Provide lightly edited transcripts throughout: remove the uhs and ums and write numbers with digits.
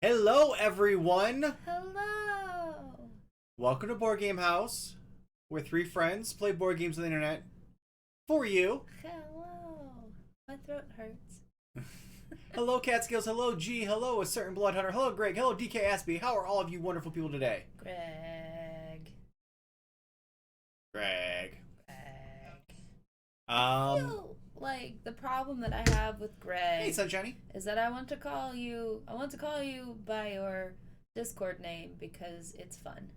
Hello, everyone! Hello! Welcome to Board Game House, where three friends play board games on the internet for you. Hello! My throat hurts. Hello, Catskills. Hello, G. Hello, a certain Blood Hunter. Hello, Greg. Hello, DK Aspie. How are all of you wonderful people today? Greg. Greg. I feel like the problem that I have with Greg Hey, Sunshiny. is that I want to call you by your Discord name because it's fun.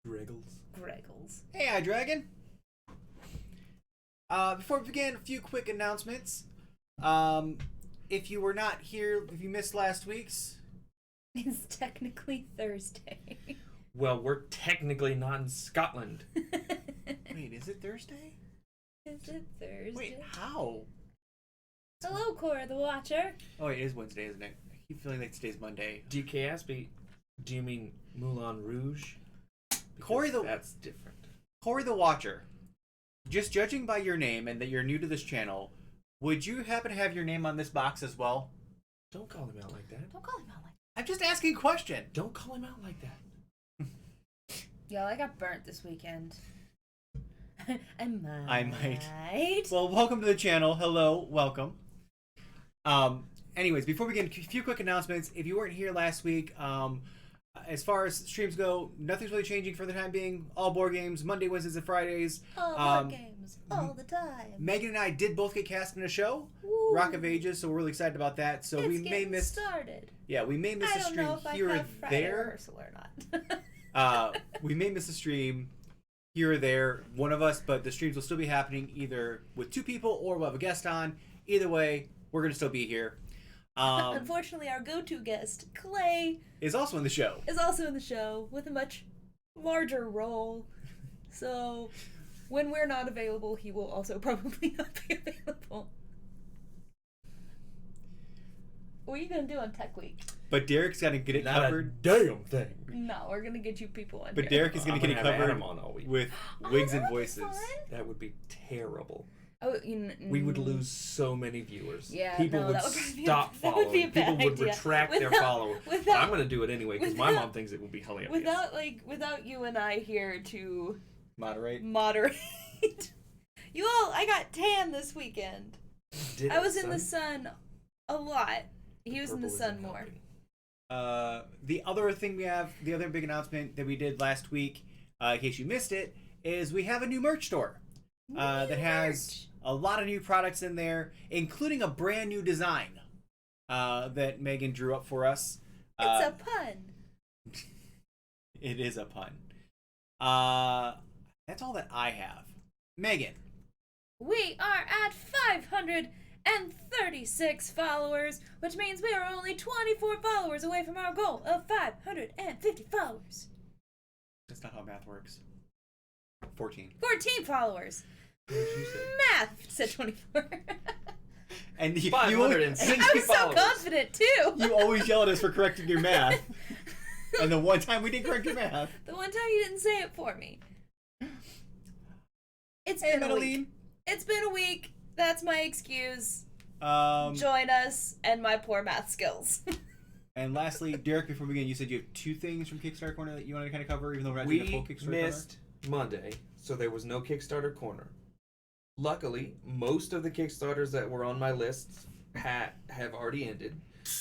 Greggles. Hey, iDragon. Before we begin, a few quick announcements. If you were not here, if you missed last week's, It's technically Thursday. Well, we're technically not in Scotland. wait, is it Thursday? Is it Thursday? Wait, how? Hello, Cora the Watcher. Oh, it is Wednesday, isn't it? I keep feeling like today's Monday. DK Aspie, do you mean Moulin Rouge? That's different. Corey the Watcher, just judging by your name and that you're new to this channel, would you happen to have your name on this box as well? Don't call him out like that. Don't call him out like I'm just asking a question. Don't call him out like that. that. Yo, I got burnt this weekend. I might. Well, welcome to the channel. Hello, welcome. Anyways, before we get a few quick announcements. If you weren't here last week, as far as streams go, nothing's really changing for the time being. All board games, Monday, Wednesdays, and Fridays. All board games, all the time. Megan and I did both get cast in a show, Woo. Rock of Ages, so we're really excited about that. So we may miss. Started. Yeah, we may miss a stream here or there. Rehearsal or not. We may miss a stream here or there, one of us, but the streams will still be happening either with two people or we'll have a guest on. Either way, we're going to still be here. Unfortunately, our go-to guest, Clay, is also in the show. is also in the show with a much larger role. So when we're not available, he will also probably not be available. What are you going to do on Tech Week? But Derek's got to get it covered. Damn thing. No, we're going to get you people on But here. Derek is going to get it covered Adam on all week. with wigs that and would be voices. fun. That would be terrible. Oh, We would lose so many viewers. Yeah, people no, would that would probably stop that would be a following. bad People would idea. retract their Without- followers. But without- I'm going to do it anyway because my without- mom thinks it would be hilarious. Without you and I here to Moderate. You all, I got tan this weekend. Did I it, was in the son? sun a lot. He was in the Purple sun isn't more. helping. The other thing we have, the other big announcement that we did last week, in case you missed it, is we have a new merch store that has a lot of new products in there, including a brand new design that Megan drew up for us. It's a pun. It is a pun. That's all that I have. Megan. We are at 536 followers, which means we are only 24 followers away from our goal of 550 followers. That's not how math works. 14. 14 followers. What did you say? Math said 24. And you 560 I was so followers. confident too. You always yell at us for correcting your math. And the one time we didn't correct your math. The one time you didn't say it for me. It's Hey, been a Medeline. week. It's been a week. That's my excuse. Um, Join us and my poor math skills. and lastly, Derek, before we begin, you said you have two things from Kickstarter Corner that you wanted to kind of cover, even though we're not doing a full We Kickstarter missed Monday, so there was no Kickstarter corner. Luckily, most of the Kickstarters that were on my list have already ended.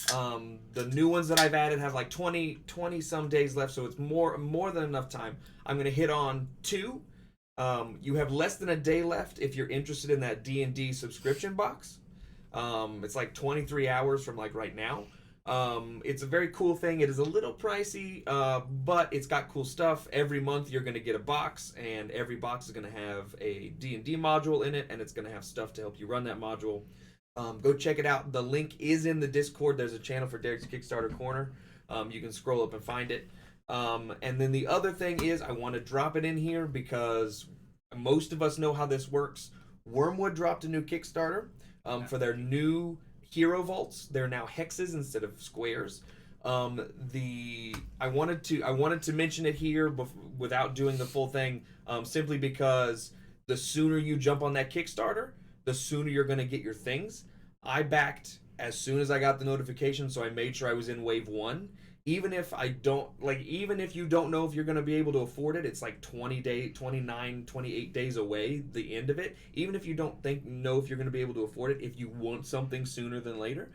The new ones that I've added have like 20 some days left, so it's more than enough time. I'm going to hit on two. You have less than a day left if you're interested in that D&D subscription box. It's like 23 hours from like right now. It's a very cool thing. It is a little pricey, but it's got cool stuff. Every month you're going to get a box, and every box is going to have a D&D module in it, and it's going to have stuff to help you run that module. Go check it out. The link is in the Discord. There's a channel for Derek's Kickstarter Corner. You can scroll up and find it. And then the other thing is I want to drop it in here because most of us know how this works. Wormwood dropped a new Kickstarter for their new hero vaults. They're now hexes instead of squares. I wanted to mention it here without doing the full thing, simply because the sooner you jump on that Kickstarter, the sooner you're going to get your things. I backed as soon as I got the notification, so I made sure I was in wave 1. even if even if you don't know if you're going to be able to afford it, it's like 29, 28 days away, the end of it. Even if you don't know if you're going to be able to afford it, if you want something sooner than later,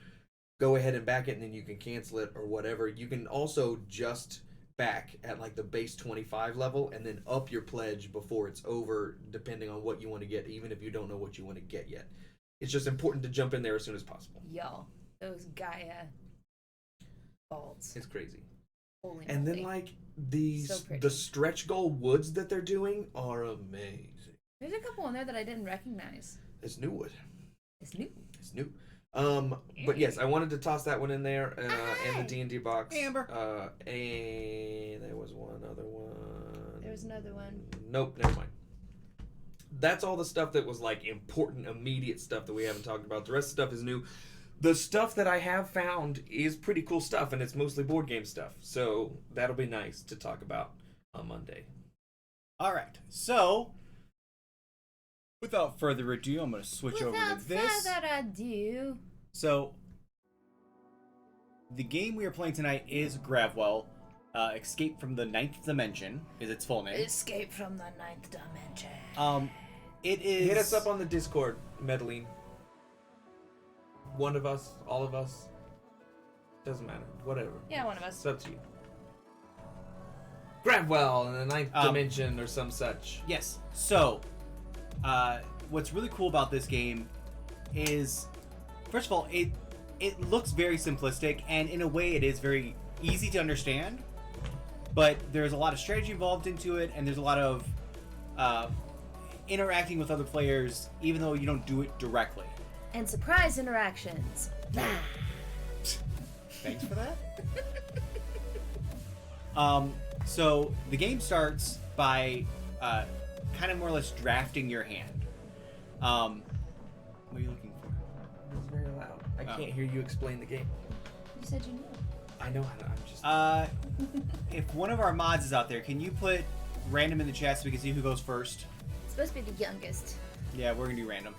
go ahead and back it, and then you can cancel it or whatever. You can also just back at like the base 25 level and then up your pledge before it's over, depending on what you want to get, even if you don't know what you want to get yet. It's just important to jump in there as soon as possible. Y'all, those Gaia balls. It's crazy. Holy And moly. then like these So pretty. the stretch goal woods that they're doing are amazing. There's a couple in there that I didn't recognize. It's new wood. It's new. It's new. But yes, I wanted to toss that one in there in the D&D box. Amber. And there was one other one. There was another one. Nope, never mind. That's all the stuff that was like important, immediate stuff that we haven't talked about. The rest of the stuff is new. The stuff that I have found is pretty cool stuff, and it's mostly board game stuff. So that'll be nice to talk about on Monday. All right. So, without further ado, I'm going to switch over to this. Without further ado. So, the game we are playing tonight is Gravwell, Escape from the Ninth Dimension is its full name. Escape from the Ninth Dimension. It is... Hit us up on the Discord, Medeline. One of us, all of us. Doesn't matter. Whatever. Yeah, one of us. It's up to you. Gravwell in the Ninth Dimension or some such. Yes. So, what's really cool about this game is, first of all, it looks very simplistic, and in a way it is very easy to understand, but there's a lot of strategy involved into it, and there's a lot of interacting with other players, even though you don't do it directly. And surprise interactions. Thanks for that. So the game starts by kind of more or less drafting your hand. What are you looking for? It's very loud. I can't hear you explain the game. You said you knew. I know how to. I'm just. If one of our mods is out there, can you put random in the chat so we can see who goes first? It's supposed to be the youngest. Yeah, we're gonna do random.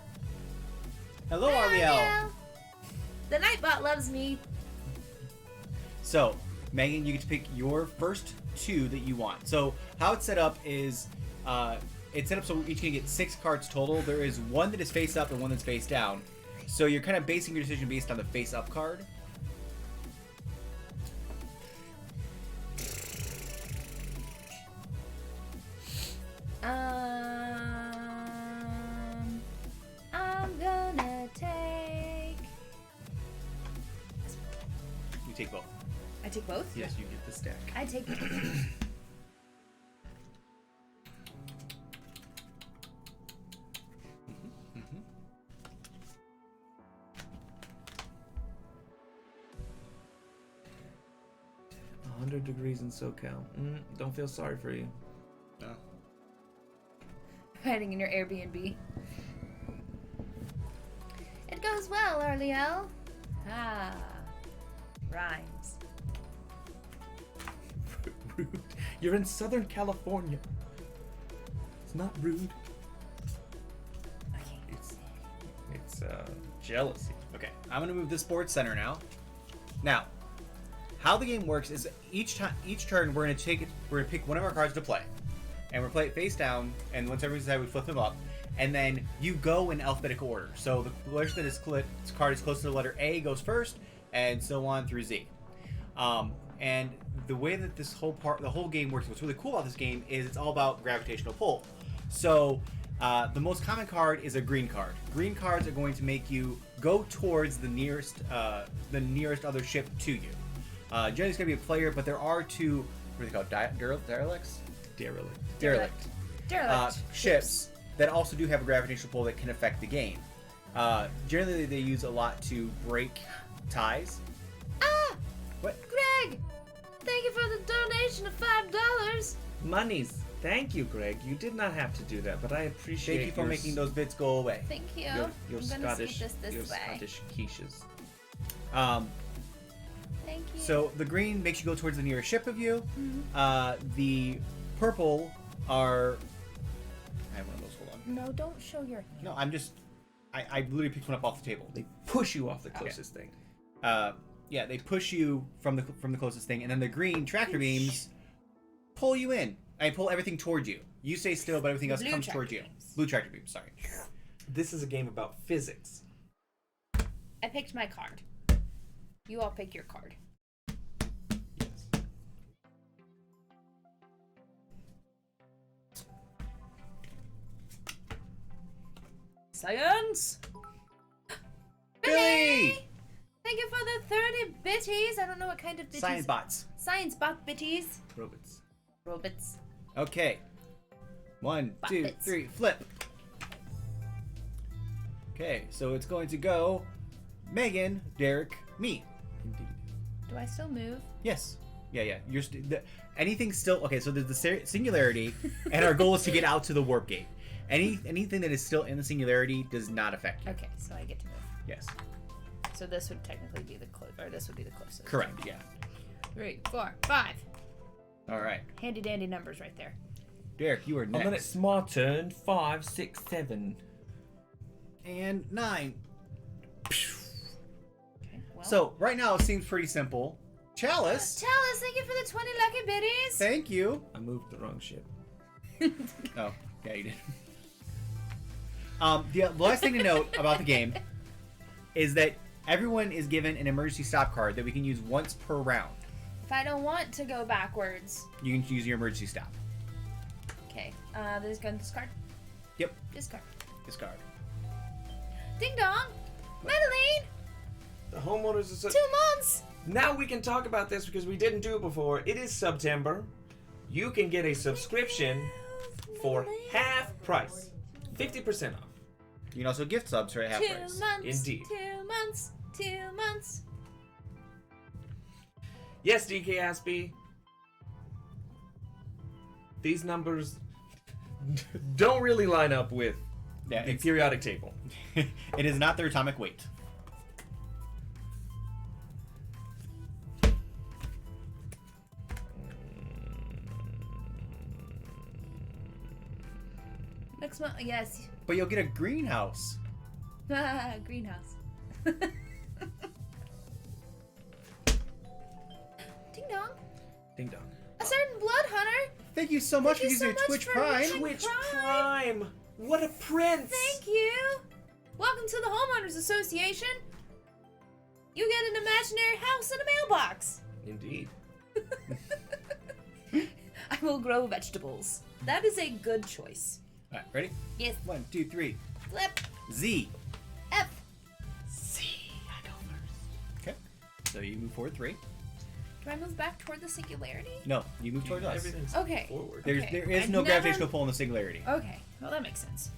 Hello, Hi, Ariel. Ariel. The Nightbot loves me. So, Megan, you get to pick your first two that you want. So, how it's set up is, it's set up so we're each gonna get 6 cards total. There is one that is face up and one that's face down. So you're kind of basing your decision based on the face up card. I'm gonna take. You take both. I take both? Yes, you get the stack. I take both. Mm-hmm. 100 degrees in SoCal. Don't feel sorry for you. No. Hiding in your Airbnb. It goes well, Ariel. Ah. Rhymes. Rude. You're in Southern California. It's not rude. Okay. It's jealousy. Okay, I'm gonna move the sports center now. Now, how the game works is each turn we're gonna pick one of our cards to play, and we're play it face down. And once everyone's decided, we flip them up, and then you go in alphabetical order. So the person that is card is close to the letter A goes first, and so on through Z. And the way that the whole game works, what's really cool about this game is it's all about gravitational pull. So the most common card is a green card. Green cards are going to make you go towards the nearest other ship to you. Generally, it's going to be a player, but there are two. What are they called? Derelicts. Ships that also do have a gravitational pull that can affect the game. Generally, they use a lot to break ties. Ah! What? Greg! Thank you for the donation of $5. Monies. Thank you, Greg. You did not have to do that, but I appreciate Thank you for making those bits go away. Thank you. your I'm gonna Scottish, speak this your way. Scottish quiches. Thank you. So the green makes you go towards the nearest ship of you. Mm-hmm. The purple are. I have one of those. Hold on. No, don't show your. No, I'm just. I literally picked one up off the table. They push you off the closest thing. Yeah, they push you from the closest thing, and then the green tractor beams pull you in. I pull everything towards you. You stay still, but everything else comes towards you. Blue tractor beams. Sorry. This is a game about physics. I picked my card. You all pick your card. Yes. Science! Billy! Thank you for the 30 bitties. I don't know what kind of bitties. Science bots. Science bot bitties. Robots. Robots. Okay. 1, 2, Buckets. 3, flip. Okay, so it's going to go Megan, Derek, me. Indeed. Do I still move? Yes. Yeah. You're anything still okay. So there's the singularity, and our goal is to get out to the warp gate. Anything that is still in the singularity does not affect you. Okay, so I get to move. Yes. So this would technically be the this would be the closest. Correct. Yeah. 3, 4, 5. All right. Handy dandy numbers right there. Derek, you are next. And then it's my turn. 5, 6, 7. And 9. Okay, well. So right now it seems pretty simple. Chalice. Chalice, thank you for the 20 lucky biddies. Thank you. I moved the wrong ship. Oh, yeah, you did. The last thing to note about the game is that everyone is given an emergency stop card that we can use once per round. If I don't want to go backwards. You can use your emergency stop. Okay, this is going to discard. Yep. Discard. Discard. Ding dong. Madeline, The homeowners are 2 months. Now we can talk about this because we didn't do it before. It is September. You can get a subscription for half price. 50% off. You can also gift subs for half 2 price. months. Indeed. 2 months. 2 months. Yes, DK Aspie. These numbers don't really line up with Yeah, the it's- periodic table. It is not their atomic weight. Next month, yes. But you'll get a greenhouse. Greenhouse. Ding dong. Ding dong. A certain blood hunter. Thank you so much Thank for you so using much Twitch for Prime. using- Twitch Prime. Prime. What a prince. Thank you. Welcome to the Homeowners Association. You get an imaginary house and a mailbox. Indeed. I will grow vegetables. That is a good choice. All right, ready? Yes. 1, 2, 3. Flip. Z. F. See, I go first. Okay. So you move forward 3. Do I move back toward the singularity? No, you move towards us. Everything's Okay. forward. Okay. There is I've no never- gravitational pull in the singularity. Okay. Well, that makes sense.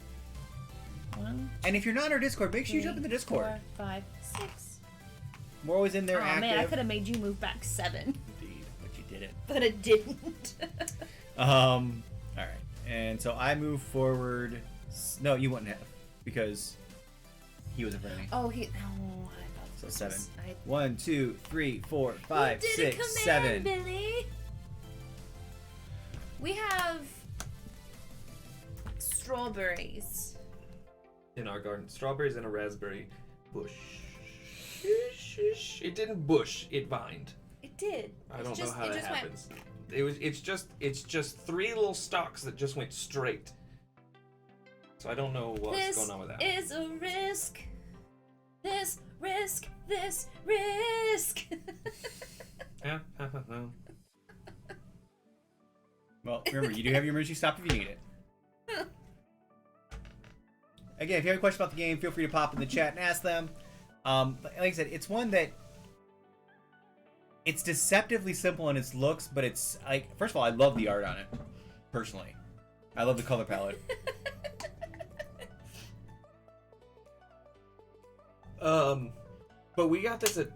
1, And if you're not in our Discord, make sure you 3, jump in the Discord. 4, 5, 6. We're always in there Oh active. man, I could have made you move back 7, Indeed, but you did it. but it didn't. All right. And so I move forward. No, you wouldn't have because he was in front of me. Oh, I thought So this 7. was- 1, 2, 3, 4, 5, You did 6, a 7. command, Billy. We have strawberries. In our garden, strawberries and a raspberry bush. It didn't bush. It vined. It did. I don't know how that happens. It's just 3 little stalks that just went straight. So I don't know what's This going on with that. is a risk. This risk. This risk. Yeah. Well, remember, you do have your emergency stop if you need it. Again, if you have a question about the game, feel free to pop in the chat and ask them. But like I said, it's one that it's deceptively simple in its looks, but it's like, first of all, I love the art on it, personally. I love the color palette. But we got this at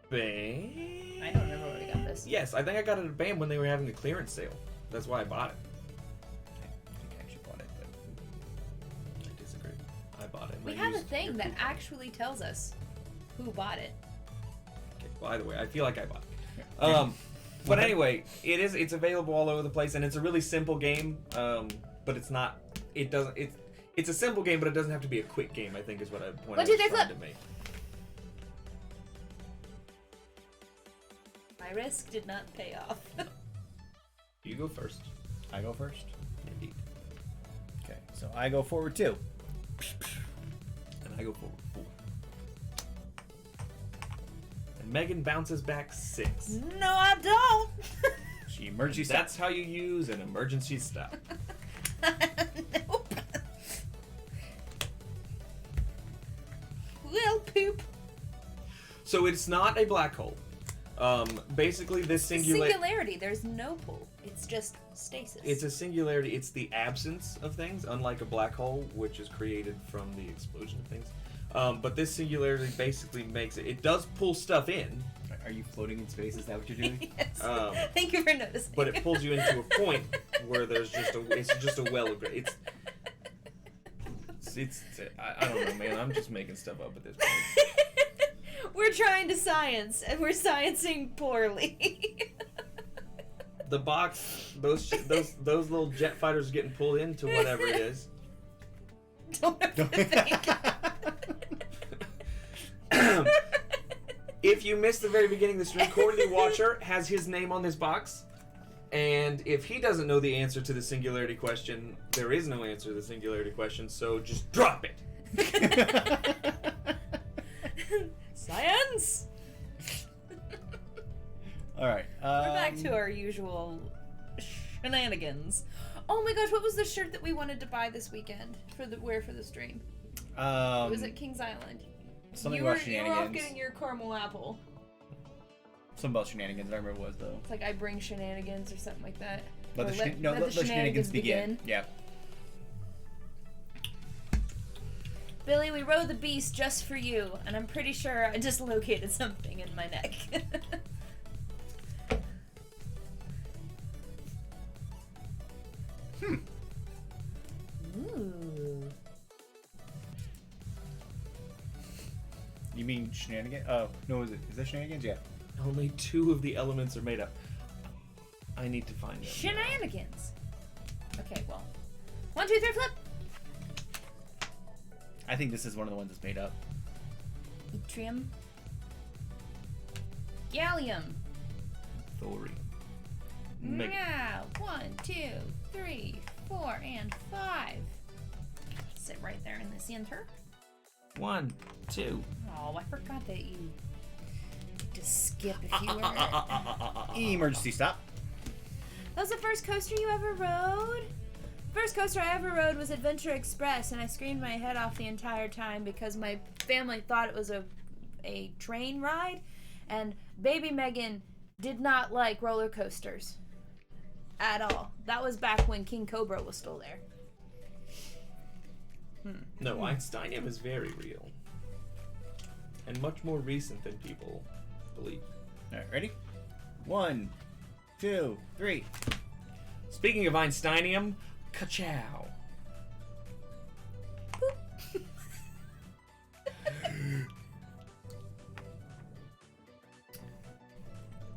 BAM. I don't remember where we got this. Yes, I think I got it at BAM when they were having a clearance sale. That's why I bought it. I think I actually bought it, but I disagree. I bought it. We I have a used thing your that coupon. actually tells us who bought it. Okay, well, either way, I feel like I bought it. Yeah. But anyway, it's available all over the place, and it's a really simple game. But it's not. It doesn't. It's a simple game, but it doesn't have to be a quick game. I think is what I What did they trying flip? to make. My risk did not pay off. You go first. I go first. Indeed. Okay, so I go forward 2. And I go forward 4. And Megan bounces back 6. No, I don't. She emergency stop. That's how you use an emergency stop. Nope. Well, poop. So it's not a black hole. Basically, this Singularity. There's no pull. It's just stasis. It's a singularity. It's the absence of things, unlike a black hole, which is created from the explosion of things. But this singularity basically makes it. It does pull stuff in. Are you floating in space? Is that what you're doing? Yes. Thank you for noticing. But it pulls you into a point where there's just a. It's just a well of. I don't know, man. I'm just making stuff up at this point. We're trying to science, and we're sciencing poorly. The box, those little jet fighters getting pulled into whatever it is. Don't have to think. If you missed the very beginning of the stream, Quarterly Watcher has his name on this box. And if he doesn't know the answer to the singularity question, there is no answer to the singularity question, so just drop it. Science! Alright. We're back to our usual shenanigans. Oh my gosh, what was the shirt that we wanted to buy this weekend for the stream? Was it Kings Island? Something you about were shenanigans. off getting your caramel apple. Something about shenanigans. I don't remember what it was, though. It's like I bring shenanigans or something like that. Let Or the let the shenanigans begin. Yeah. Billy, we rode the beast just for you, and I'm pretty sure I just located something in my neck. Ooh. You mean shenanigans? Oh, no, is that shenanigans? Yeah. Only 2 of the elements are made up. I need to find them. Shenanigans. Okay, well. 1, 2, 3, flip! I think this is one of the ones that's made up. Yttrium. Gallium. Thorium. Yeah. 1, 2, 3, 4, and 5. Sit right there in the center. 1, 2. Oh, I forgot that you need to skip if you were. Emergency stop. That was the first coaster you ever rode? First coaster I ever rode was Adventure Express, and I screamed my head off the entire time because my family thought it was a train ride, and baby Megan did not like roller coasters at all. That was back when King Cobra was still there. No, Einsteinium is very real. And much more recent than people believe. Alright, ready? 1, 2, 3. Speaking of Einsteinium, ka-chow.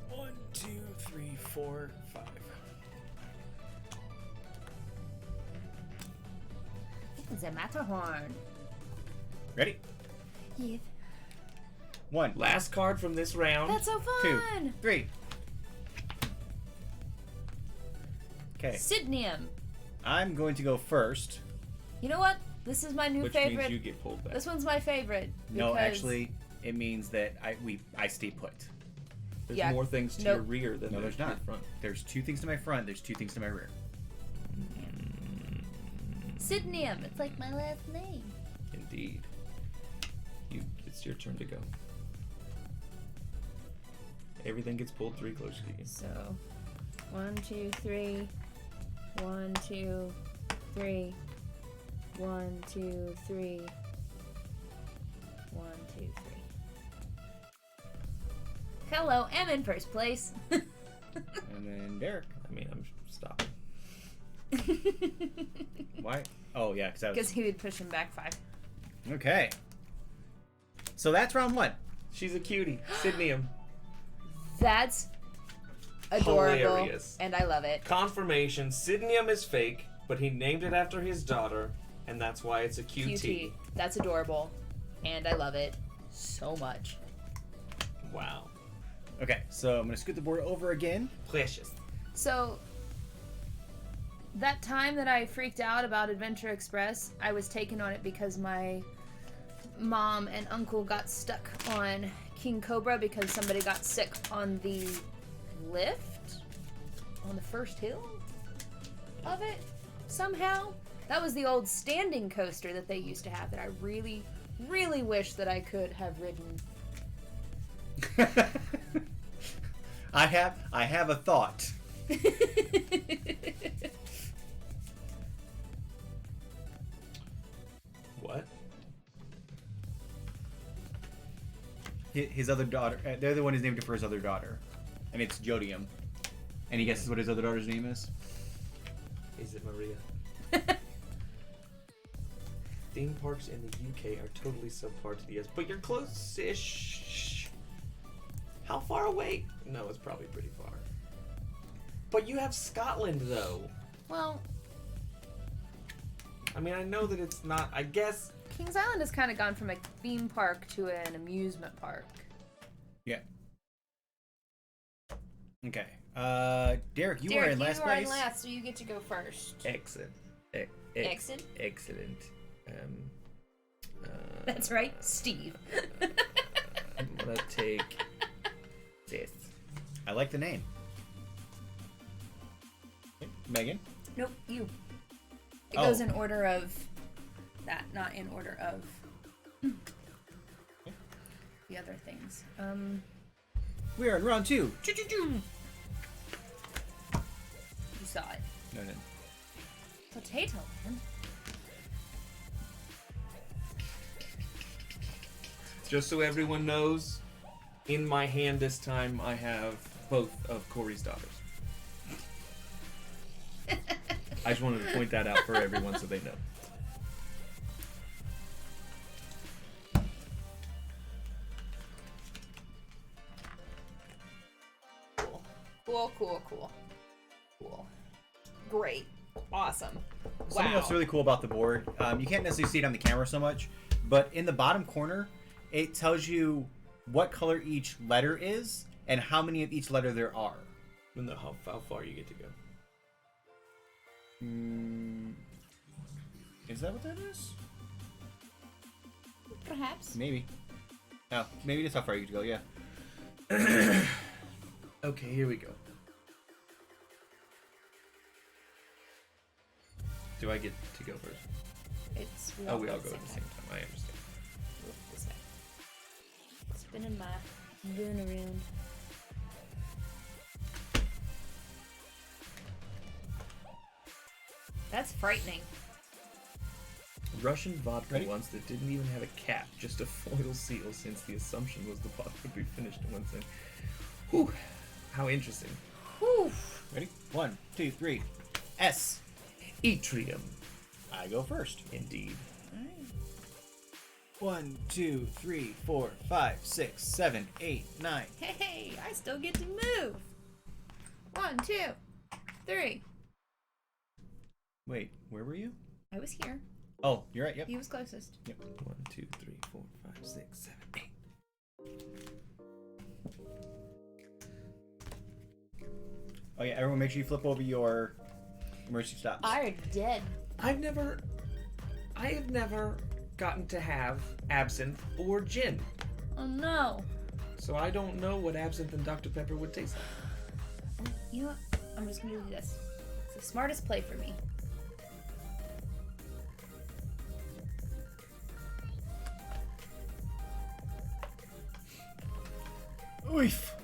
One, 2, 3, 4, 5. The Matterhorn. Ready? Yeah. 1. Last card from this round. That's so 2, fun! 3. Okay. Sydnium. I'm going to go first. You know what? This is my new Which favorite. means you get pulled back. This one's my favorite. No, because- actually, it means that I stay put. There's Yeah. more things to Nope. your rear than No, there's to your not. front. There's 2 things to my front. There's 2 things to my rear. Sydnium. It's like my last name. Indeed. It's your turn to go. Everything gets pulled 3 closer to you. So, 1, 2, 3. 1, 2, 3. 1, 2, 3. 1, 2, 3. Hello, I'm in first place. And then Derek. I mean, I'm stopping. Why? Oh, yeah, because I was... Because he would push him back 5. Okay. So that's round 1. She's a cutie. Sydnium. That's adorable. Hilarious. And I love it. Confirmation. Sydnium is fake, but he named it after his daughter, and that's why it's a QT. QT. That's adorable. And I love it so much. Wow. Okay, so I'm gonna scoot the board over again. Precious. So, that time that I freaked out about Adventure Express, I was taken on it because my mom and uncle got stuck on King Cobra because somebody got sick on the lift on the first hill of it somehow. That was the old standing coaster that they used to have that I really, really wish that I could have ridden. I have a thought. What? His other daughter. They're the one who's named it for his other daughter, and it's Jodium. And he guesses what his other daughter's name is. Is it Maria? Theme parks in the UK are totally subpar to the US, but you're close-ish. How far away? No, it's probably pretty far. But you have Scotland, though. Well, I mean, I know that it's not. I guess. Kings Island has kind of gone from a theme park to an amusement park. Yeah. Okay. Derek, you are in last you are place. in last, so you get to go first. Excellent. Excellent? Excellent. That's right, Steve. I'm gonna take this. I like the name. Okay, Megan. Nope, you. It Oh. goes in order of that, not in order of the other things. We are in round 2. You saw it. No. Potato, man. Just so everyone knows, in my hand this time I have both of Corey's daughters. I just wanted to point that out for everyone so they know. Cool. Great. Awesome. Something else really cool about the board, you can't necessarily see it on the camera so much, but in the bottom corner, it tells you what color each letter is and how many of each letter there are. I don't know how far you get to go. Is that what that is? Perhaps. Maybe. No, maybe that's how far you get to go, yeah. Okay, here we go. Do I get to go first? We all go at the same time. I understand. This way. Spinning my moon around. That's frightening. Russian vodka Ready? once that didn't even have a cap, just a foil seal, since the assumption was the bottle would be finished in one second. Whew, how interesting. Whew. Ready? 1, 2, 3. S. Atrium. I go first. Indeed. 1, 2, 3, 4, 5, 6, 7, 8, 9. Hey, I still get to move. 1, 2, 3. Wait, where were you? I was here. Oh, you're right, yep. He was closest. 1, 2, 3, 4, 5, 6, 7, 8. Oh yeah, everyone make sure you flip over your emergency stops. I are dead. I have never gotten to have absinthe or gin, Oh no. so I don't know what absinthe and Dr. Pepper would taste like. You know what? I'm just gonna do this. It's the smartest play for me. Oof.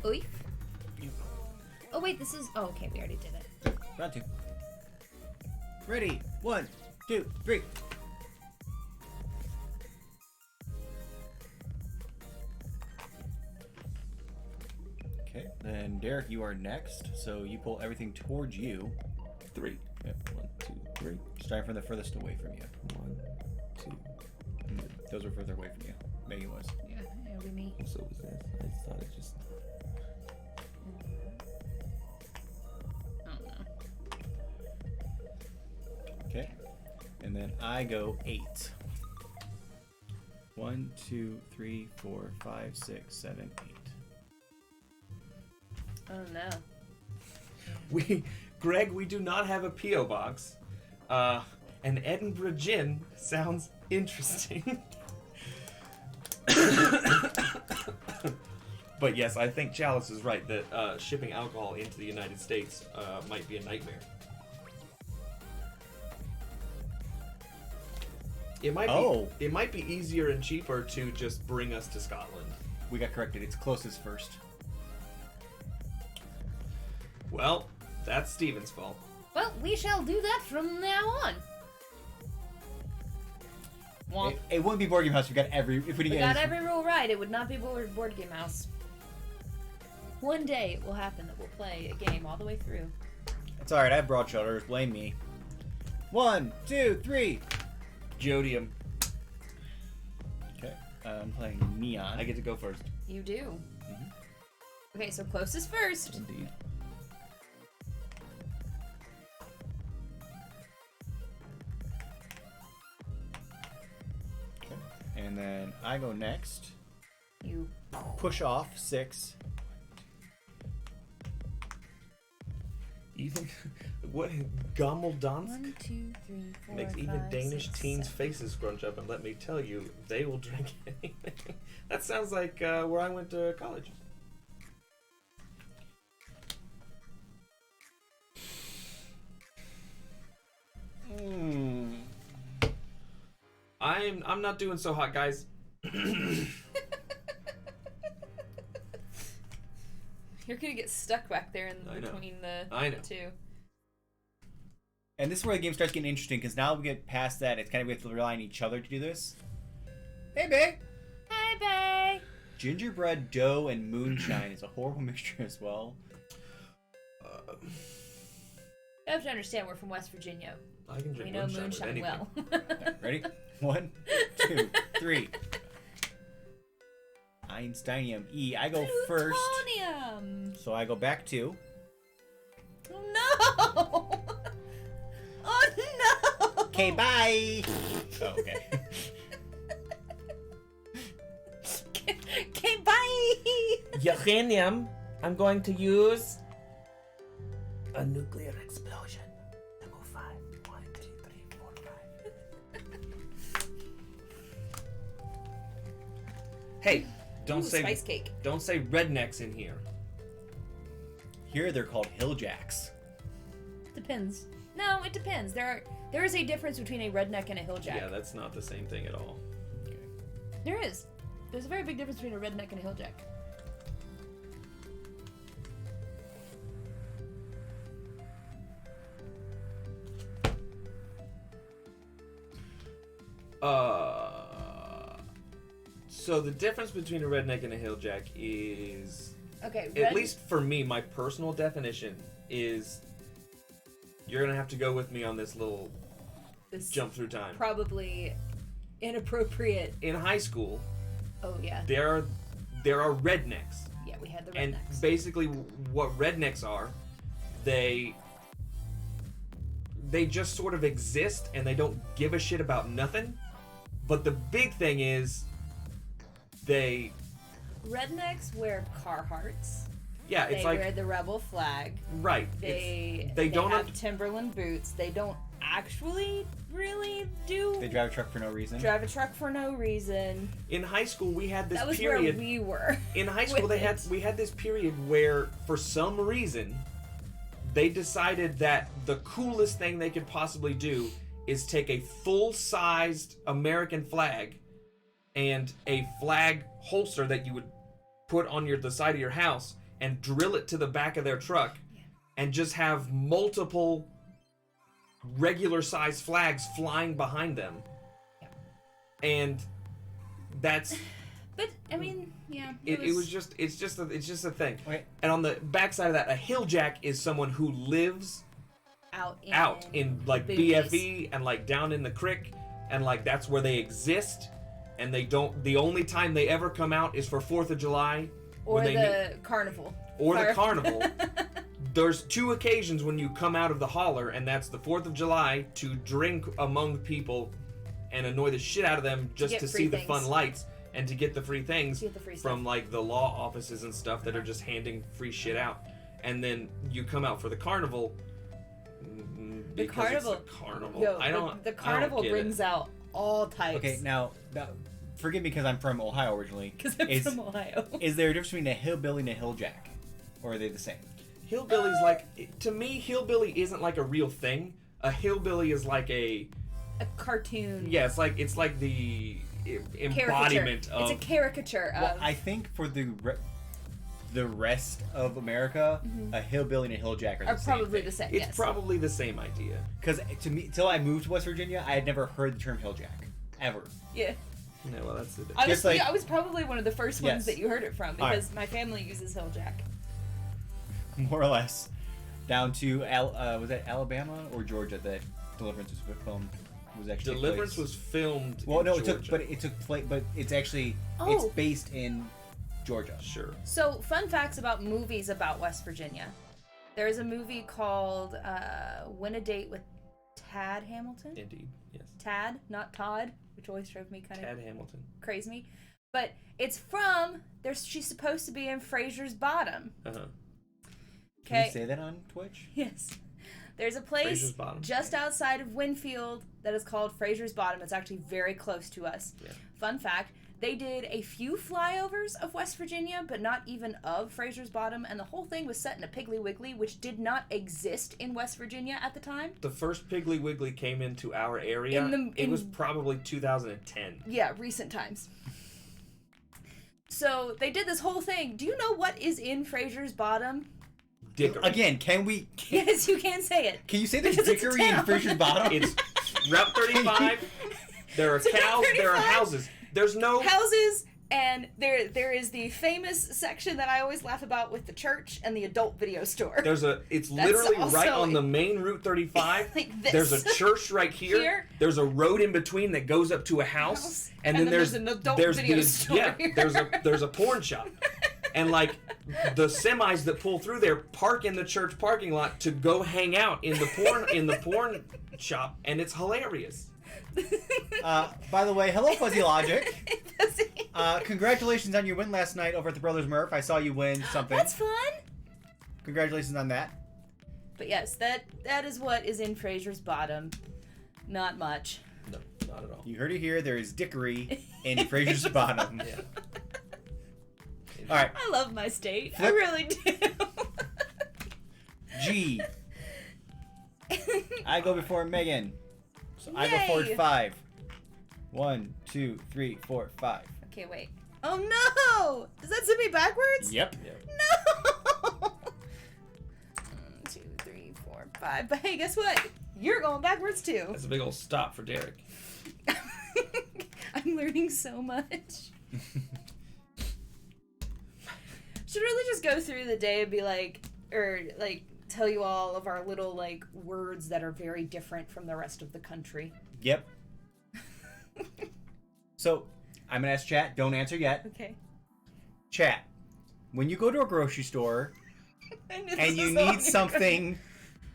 Oif. Oh wait, this is. Oh, okay, we already did it. Round 2. Ready? 1, 2, 3. Okay, then Derek, you are next. So you pull everything towards you. 3. Yep. 1, 2, 3. Starting from the furthest away from you. 1, 2. Those were further away from you. Megan was. Yeah, it'll be me. So was this. I just thought it just. Oh no. Okay. And then I go 8. 1, 2, 3, 4, 5, 6, 7, 8. Oh no. Greg, we do not have a P.O. box. An Edinburgh gin sounds interesting. But yes, I think Chalice is right that shipping alcohol into the United States might be a nightmare. It might be easier and cheaper to just bring us to Scotland. We got corrected. It's closest first. Well, that's Steven's fault. Well, we shall do that from now on. Womp. It wouldn't be Board Game House. We got every rule right. It would not be Board Game House. One day it will happen that we'll play a game all the way through. It's alright, I have broad shoulders. Blame me. 1, 2, 3. Jodium. Okay. I'm playing Neon. I get to go first. You do. Okay, so closest first. Indeed. Okay. And then I go next. You. Push off 6. You think what Gommeldansk 1, 2, 3, 4, makes 5, even Danish 6, teens' 7. faces scrunch up, and let me tell you, they will drink anything. That sounds like where I went to college. I'm not doing so hot, guys. You're gonna get stuck back there in between the two. And this is where the game starts getting interesting, because now we get past that, it's kind of we have to rely on each other to do this. Hey, babe! Hey, babe! Gingerbread dough and moonshine is a horrible mixture as well. You have to understand, we're from West Virginia. I can drink we know moonshine well. Ready? 1, 2, 3. Einsteinium E. I go first. Plutonium! So I go back 2. Oh no! Oh no! Okay, bye! Oh, okay. Okay, bye! Uranium, I'm going to use a nuclear explosion. Number 5. 1, 2, 3, 4, 5. Hey, don't say spice cake. Don't say rednecks in here. Here they're called hilljacks. Depends. No, it depends. There is a difference between a redneck and a hilljack. Yeah, that's not the same thing at all. There is. There's a very big difference between a redneck and a hilljack. So the difference between a redneck and a hilljack is, okay, at least for me, my personal definition is, you're gonna have to go with me on this little jump through time. Probably inappropriate. In high school, oh yeah, there are rednecks. Yeah, we had the rednecks. And basically, what rednecks are, they just sort of exist and they don't give a shit about nothing. But the big thing is, rednecks wear Carhartts. Yeah, it's they like wear the rebel flag. Right. They don't have Timberland boots. They don't actually really do. They drive a truck for no reason. Drive a truck for no reason. In high school, we had this that was period. Where we were. In high school, we had this period where, for some reason, they decided that the coolest thing they could possibly do is take a full-sized American flag and a flag holster that you would put on the side of your house and drill it to the back of their truck, and just have multiple regular-sized flags flying behind them. And that's. But I mean, yeah. It's just a thing. Okay. And on the backside of that, a hilljack is someone who lives out in like BFE and like down in the creek, and like that's where they exist, and they don't. The only time they ever come out is for 4th of July. Or the carnival. Or the carnival. There's 2 occasions when you come out of the holler, and that's the 4th of July to drink among people and annoy the shit out of them just to see the fun lights and to get the free things from like the law offices and stuff that are just handing free shit out. and then you come out for the carnival. The carnival. It's a carnival. Yo, I don't. The carnival brings out all types. Okay, now forgive me because I'm from Ohio originally. Because I'm from Ohio. Is there a difference between a hillbilly and a hilljack, or are they the same? Hillbilly's like, to me, hillbilly isn't like a real thing. A hillbilly is like a cartoon. Yeah, it's like the embodiment of. It's a caricature of. Well, I think for the rest of America, a hillbilly and a hilljack are probably the same. It's probably the same idea. Because to me, till I moved to West Virginia, I had never heard the term hilljack ever. Yeah. No, well, that's it. I was probably one of the first ones that you heard it from because my family uses hilljack. More or less, down to was that Alabama or Georgia that Deliverance was filmed? Was actually Deliverance was filmed. Well, no, Georgia. it took place, but it's actually Oh. it's based in Georgia. Sure. So, fun facts about movies about West Virginia. There's a movie called Win a Date with Tad Hamilton. Indeed, yes. Tad, not Todd, which always drove me kind of Tad Hamilton. crazy me. But it's from she's supposed to be in Fraser's Bottom. Uh-huh. Can you say that on Twitch? Yes. There's a place just outside of Winfield that is called Fraser's Bottom. It's actually very close to us. Yeah. Fun fact, they did a few flyovers of West Virginia, but not even of Fraser's Bottom, and the whole thing was set in a Piggly Wiggly, which did not exist in West Virginia at the time. The first Piggly Wiggly came into our area. It was probably 2010. Yeah, recent times. So they did this whole thing. Do you know what is in Fraser's Bottom? Dickery. Again, can we? Yes, you can say it. Can you say there's dickery in Fraser's Bottom? It's Route 35. There are cows. There are houses. There's no houses, and there is the famous section that I always laugh about with the church and the adult video store. It's literally right on the main Route 35. Like this. There's a church right here. There's a road in between that goes up to a house, and then there's an adult video store. Yeah, there's a porn shop. And like the semis that pull through there park in the church parking lot to go hang out in the porn shop, and it's hilarious. By the way, hello Fuzzy Logic. Congratulations on your win last night over at the Brothers Murph. I saw you win something. That's fun. Congratulations on that. But yes, that is what is in Fraser's Bottom. Not much. No, not at all. You heard it here. There is dickery in Fraser's Bottom. Yeah. All right. I love my state. I really do. G. I go before Megan. So I go Yay. forward 5. 1, 2, 3, 4, 5. Okay, wait. Oh no! Does that send me backwards? Yep. No! 1, 2, 3, 4, 5. But hey, guess what? You're going backwards too. That's a big old stop for Derek. I'm learning so much. Should really just go through the day and be like, tell you all of our little, words that are very different from the rest of the country. Yep. So, I'm going to ask chat. Don't answer yet. Okay. Chat. When you go to a grocery store and you need something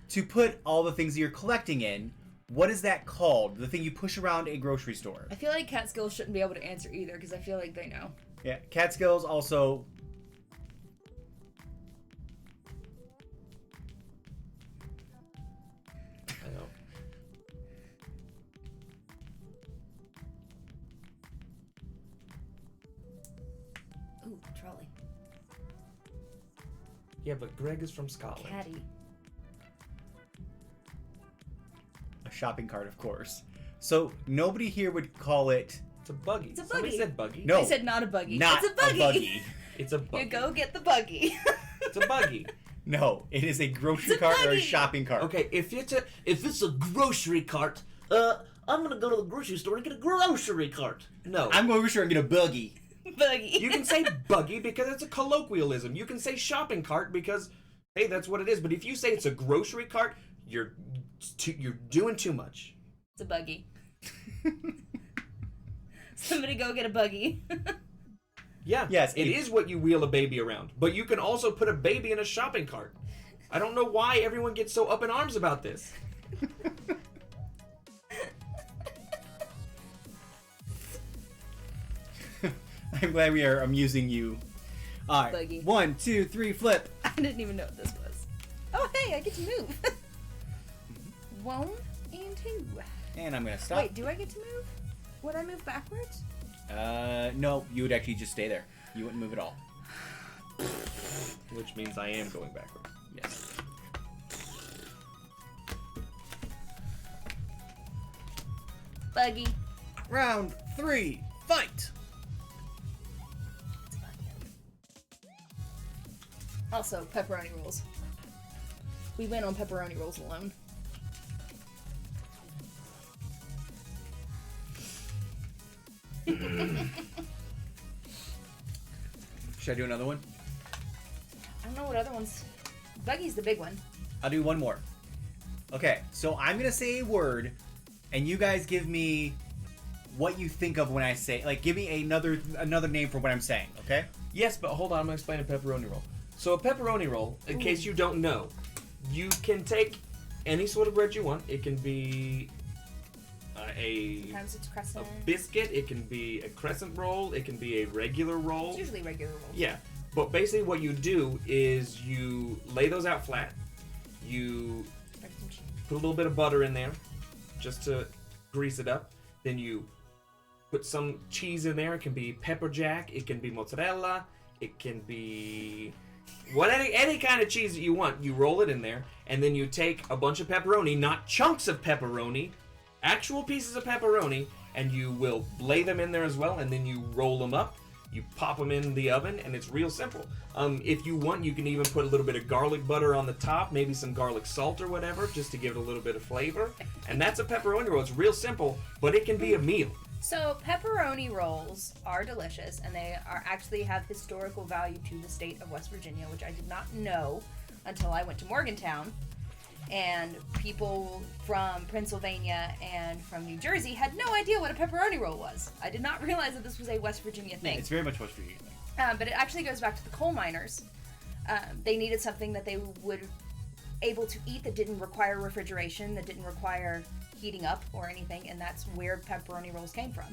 to put all the things that you're collecting in, what is that called? The thing you push around a grocery store. I feel like Catskills shouldn't be able to answer either because I feel like they know. Yeah. Catskills also... Ooh, trolley. Yeah, but Greg is from Scotland. Caddy. A shopping cart, of course. So, nobody here would call it... It's a buggy. It's a Somebody buggy. said buggy. No. I said not a buggy. Not it's a buggy. a buggy. It's a buggy. You go get the buggy. It's a buggy. No, it is a grocery It's a cart or a buggy. shopping cart. Okay, if it's a grocery cart, I'm gonna go to the grocery store and get a grocery cart. No. I'm going to sure and get a buggy. Buggy. You can say buggy because it's a colloquialism. You can say shopping cart because, hey, that's what it is. But if you say it's a grocery cart, you're doing too much. It's a buggy. Somebody go get a buggy. Yeah. Yes, It is what you wheel a baby around. But you can also put a baby in a shopping cart. I don't know why everyone gets so up in arms about this. I'm glad we are amusing you. All right. Buggy. 1, 2, 3, flip. I didn't even know what this was. Oh, hey, I get to move. 1 and 2. And I'm gonna stop. Wait, do I get to move? Would I move backwards? No, you would actually just stay there. You wouldn't move at all. Which means I am going backwards. Yes. Buggy. Round 3, fight! Also, pepperoni rolls. We win on pepperoni rolls alone. Should I do another one? I don't know what other ones. Buggy's the big one. I'll do one more. Okay, so I'm gonna say a word, and you guys give me what you think of when I say. Like, give me another name for what I'm saying. Okay? Yes, but hold on, I'm gonna explain a pepperoni roll. So a pepperoni roll, in case you don't know, you can take any sort of bread you want. It can be Sometimes it's a crescent. biscuit, it can be a crescent roll, it can be a regular roll. It's usually regular rolls. Yeah, but basically what you do is you lay those out flat. You Spread some cheese. put a little bit of butter in there just to grease it up. Then you put some cheese in there. It can be pepper jack, it can be mozzarella, it can be any kind of cheese that you want. You roll it in there, and then you take a bunch of pepperoni, not chunks of pepperoni, actual pieces of pepperoni, and you will lay them in there as well, and then you roll them up. You pop them in the oven, and it's real simple. If you want, you can even put a little bit of garlic butter on the top, maybe some garlic salt or whatever, just to give it a little bit of flavor. And that's a pepperoni roll. It's real simple, but it can be a meal. So pepperoni rolls are delicious, and they are actually have historical value to the state of West Virginia, which I did not know until I went to Morgantown. And people from Pennsylvania and from New Jersey had no idea what a pepperoni roll was. I did not realize that this was a West Virginia thing. It's very much West Virginia thing. But it actually goes back to the coal miners. They needed something that they would able to eat that didn't require refrigeration, that didn't require heating up or anything, and that's where pepperoni rolls came from.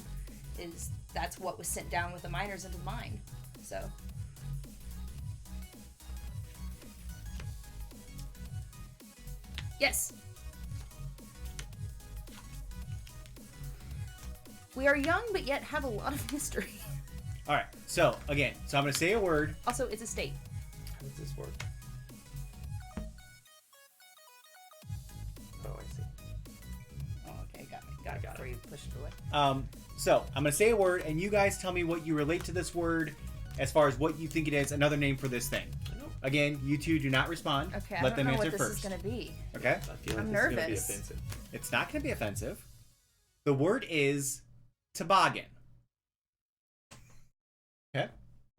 That's what was sent down with the miners into the mine. So. Yes. We are young, but yet have a lot of history. All right. So again, I'm gonna say a word. Also, it's a state. How does this work? Oh, I see. Oh, okay, got me. Got it before you pushed it away. So I'm gonna say a word, and you guys tell me what you relate to this word, as far as what you think it is. Another name for this thing. Again, you two do not respond. Okay, Let I don't them know answer what this first. is gonna be. Okay. I feel like I'm this is gonna be nervous. offensive. It's not gonna be offensive. The word is toboggan. Okay.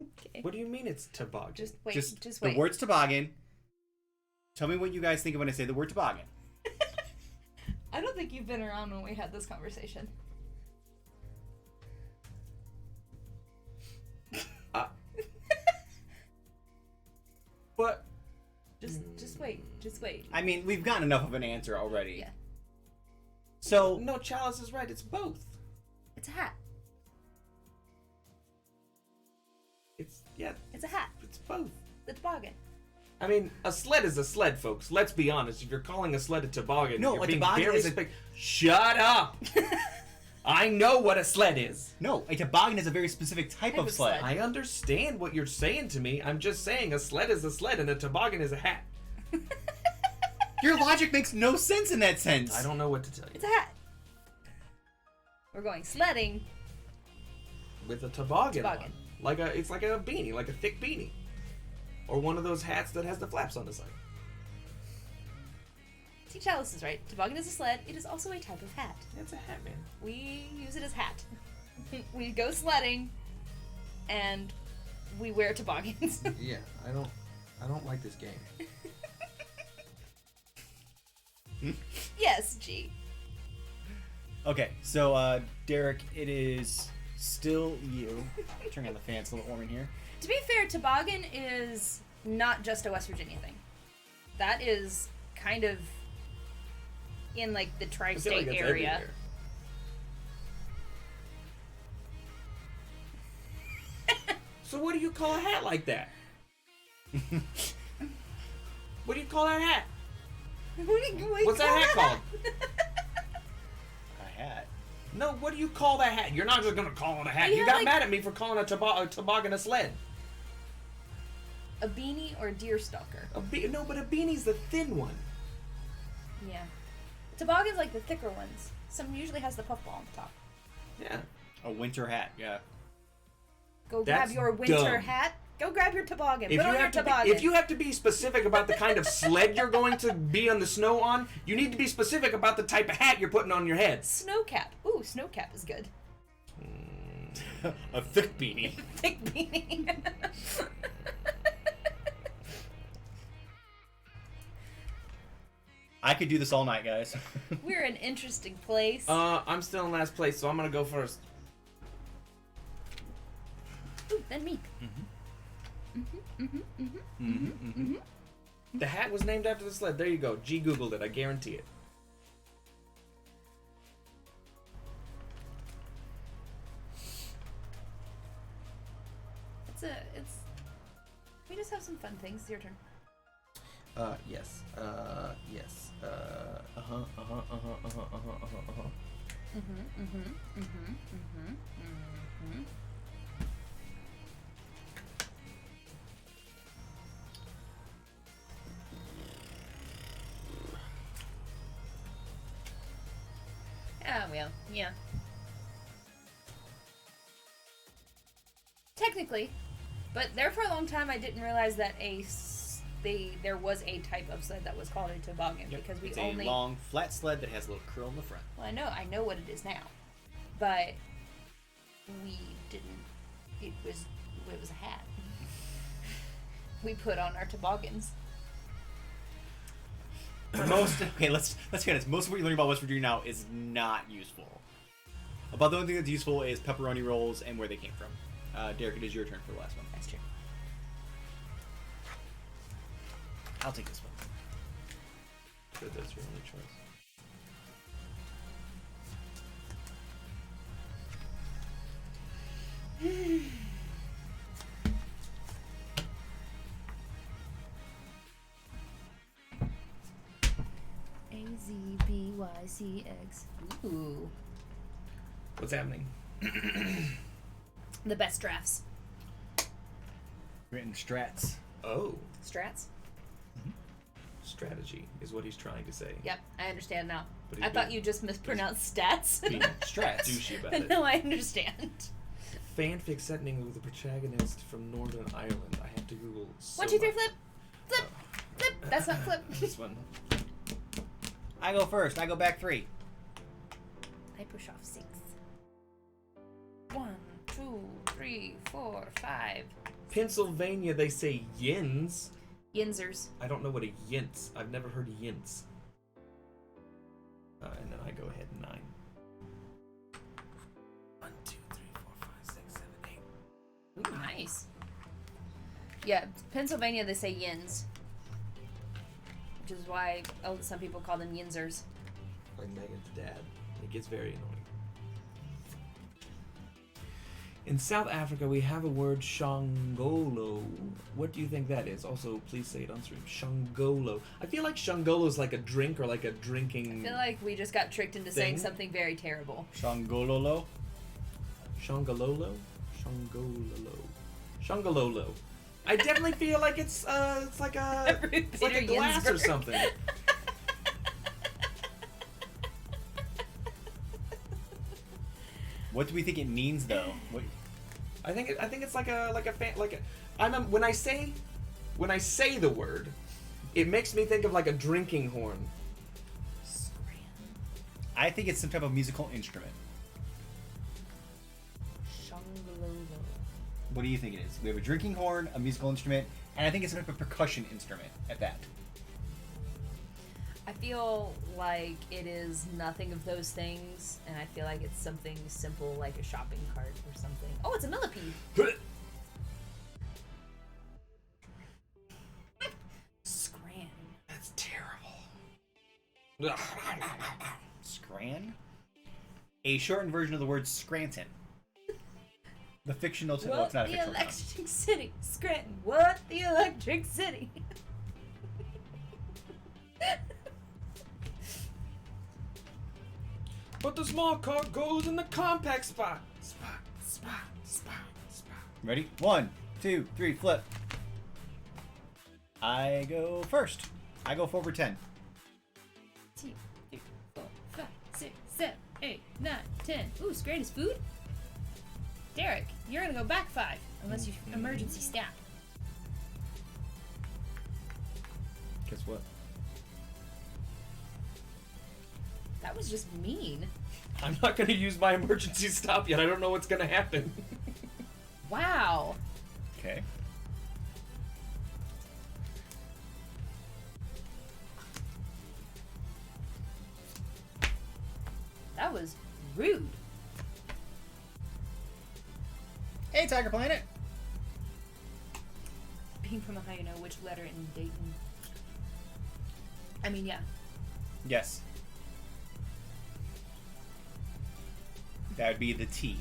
Okay. What do you mean it's toboggan? Just wait. Just wait. the word's toboggan. Tell me what you guys think of when I say the word toboggan. I don't think you've been around when we had this conversation. But Just wait. Just wait. I mean, we've gotten enough of an answer already. Yeah. So no, Chalice is right. It's both. It's a hat. It's It's a hat. It's both. The toboggan. I mean, a sled is a sled, folks. Let's be honest. If you're calling a sled a toboggan, No, you're a being toboggan very is a- Shut up! I know what a sled is. no, a toboggan is a very specific type of sled. I understand what you're saying to me. I'm just saying a sled is a sled and a toboggan is a hat. Your logic makes no sense in that sense. I don't know what to tell you. It's a hat. We're going sledding. With a toboggan. Toboggan. On. It's like a beanie, like a thick beanie. Or one of those hats that has the flaps on the side. See, Chalice is right. Toboggan is a sled. It is also a type of hat. It's a hat, man. We use it as hat. We go sledding, and we wear toboggans. Yeah, I don't like this game. Yes, G. Okay, so Derek, it is still you. Turning on the fan, it's a little warm in here. To be fair, toboggan is not just a West Virginia thing. That is kind of in like the I feel tri-state like it's area. everywhere. So what do you call a hat like that? What do you call that hat? What's What's that hat called? A hat. No, what do you call that hat? You're not just gonna call it a hat. You You have, got like- mad at me for calling a toboggan a sled. A beanie or a deer stalker? No, but a beanie's the thin one. Yeah. Toboggan's like the thicker ones. Some usually has the puffball on top. Yeah. A winter hat. Yeah. Go That's grab your winter dumb. hat. Go grab your toboggan. If Put you, on your have to toboggan. be, if you have to be specific about the kind of sled you're going to be on the snow on, you need to be specific about the type of hat you're putting on your head. Snowcap. Ooh, snowcap is good. A thick beanie. Thick beanie. I could do this all night, guys. We're an interesting place. I'm still in last place, so I'm gonna go first. Ooh, then me. The hat was named after the sled. There you go. G Googled it. I guarantee it. It's. We just have some fun things. Your turn. Yes. Yes. Oh, well, yeah. Technically, but there for a long time I didn't realize that there was a type of sled that was called a toboggan because we it's only a long, flat sled that has a little curl in the front. Well, I know what it is now, but we didn't. It was a hat. We put on our toboggans. Let's be honest. Most of what you learn about West Virginia now is not useful. About the only thing that's useful is pepperoni rolls and where they came from. Derek, it is your turn for the last one. That's true. I'll take this one. Good, that's your only choice. AZBYCX. Ooh. What's happening? The best drafts. Written strats. Oh, Strats? strategy is what he's trying to say. Yep, I understand now. But he's I thought being- you just mispronounced stats. Being Strats. douchey about But it. no, I understand. Fanfic setting with a protagonist from Northern Ireland. I have to Google. So 1, 2, 3, much. flip! Flip! Flip! That's not flip. This one. I go first. I go back 3. I push off 6. 1, 2, 3, 4, 5. Pennsylvania, they say yins. Yinzers. I don't know what a yints. I've never heard of yints. And then I go ahead 9. 1, 2, 3, 4, 5, 6, 7, 8. Ooh, nice. Yeah, Pennsylvania they say yins. Which is why some people call them yinzers. Like Megan's dad. It gets very annoying. In South Africa, we have a word shangolo. What do you think that is? Also, please say it on stream. Shangolo. I feel like shangolo is like a drink or like a drinking. I feel like we just got tricked into saying Thing? something very terrible. Shangololo. Shangololo? Shangololo. Shangololo. I definitely feel like it's like a it's like a Peter glass or Ginsburg. something. What do we think it means, though? What, I think it's like a when I say the word, it makes me think of like a drinking horn. I think it's some type of musical instrument. Shangololo. What do you think it is? We have a drinking horn, a musical instrument, and I think it's some type of percussion instrument at that. I feel like it is nothing of those things, and I feel like it's something simple like a shopping cart or something. Oh, it's a millipede. Scran. That's terrible. Scran? A shortened version of the word Scranton. The fictional... Well, it's not a the fictional town. Electric City. Scranton. What? The Electric City. but the small car goes in the compact spot. Spot, spot, spot, spot. Ready? 1, 2, 3, flip. I go first. I go forward 10. 2, 3, 4, 5, 6, 7, 8, 9, 10. Ooh, great is food. Derek, you're gonna go back 5 unless you emergency stab. Guess what? That was just mean. I'm not gonna use my emergency stop yet. I don't know what's gonna happen. Wow. Okay. That was rude. Hey, Tiger Planet. Being from Ohio, you know which letter in Dayton. I mean, yeah. Yes. That would be the T.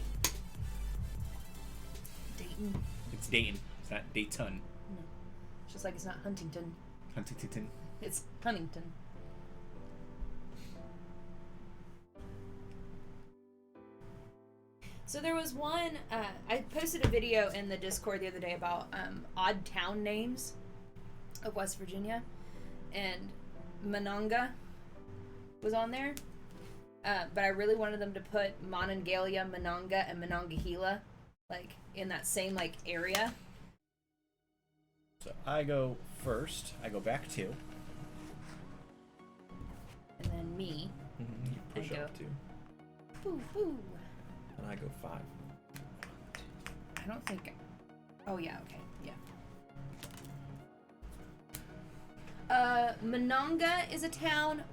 Dayton. It's Dayton. It's not Dayton. No. Just like it's not Huntington. Huntington. It's Huntington. So there was one, I posted a video in the Discord the other day about odd town names of West Virginia, and Monongah was on there, but I really wanted them to put Monongalia, Monongah, and Monongahela, like, in that same, like, area. So I go first. I go back 2. And then me. You push I up go. 2. Woo, woo. And I go 5. I don't think. Oh yeah, okay, yeah. Monongah is a town.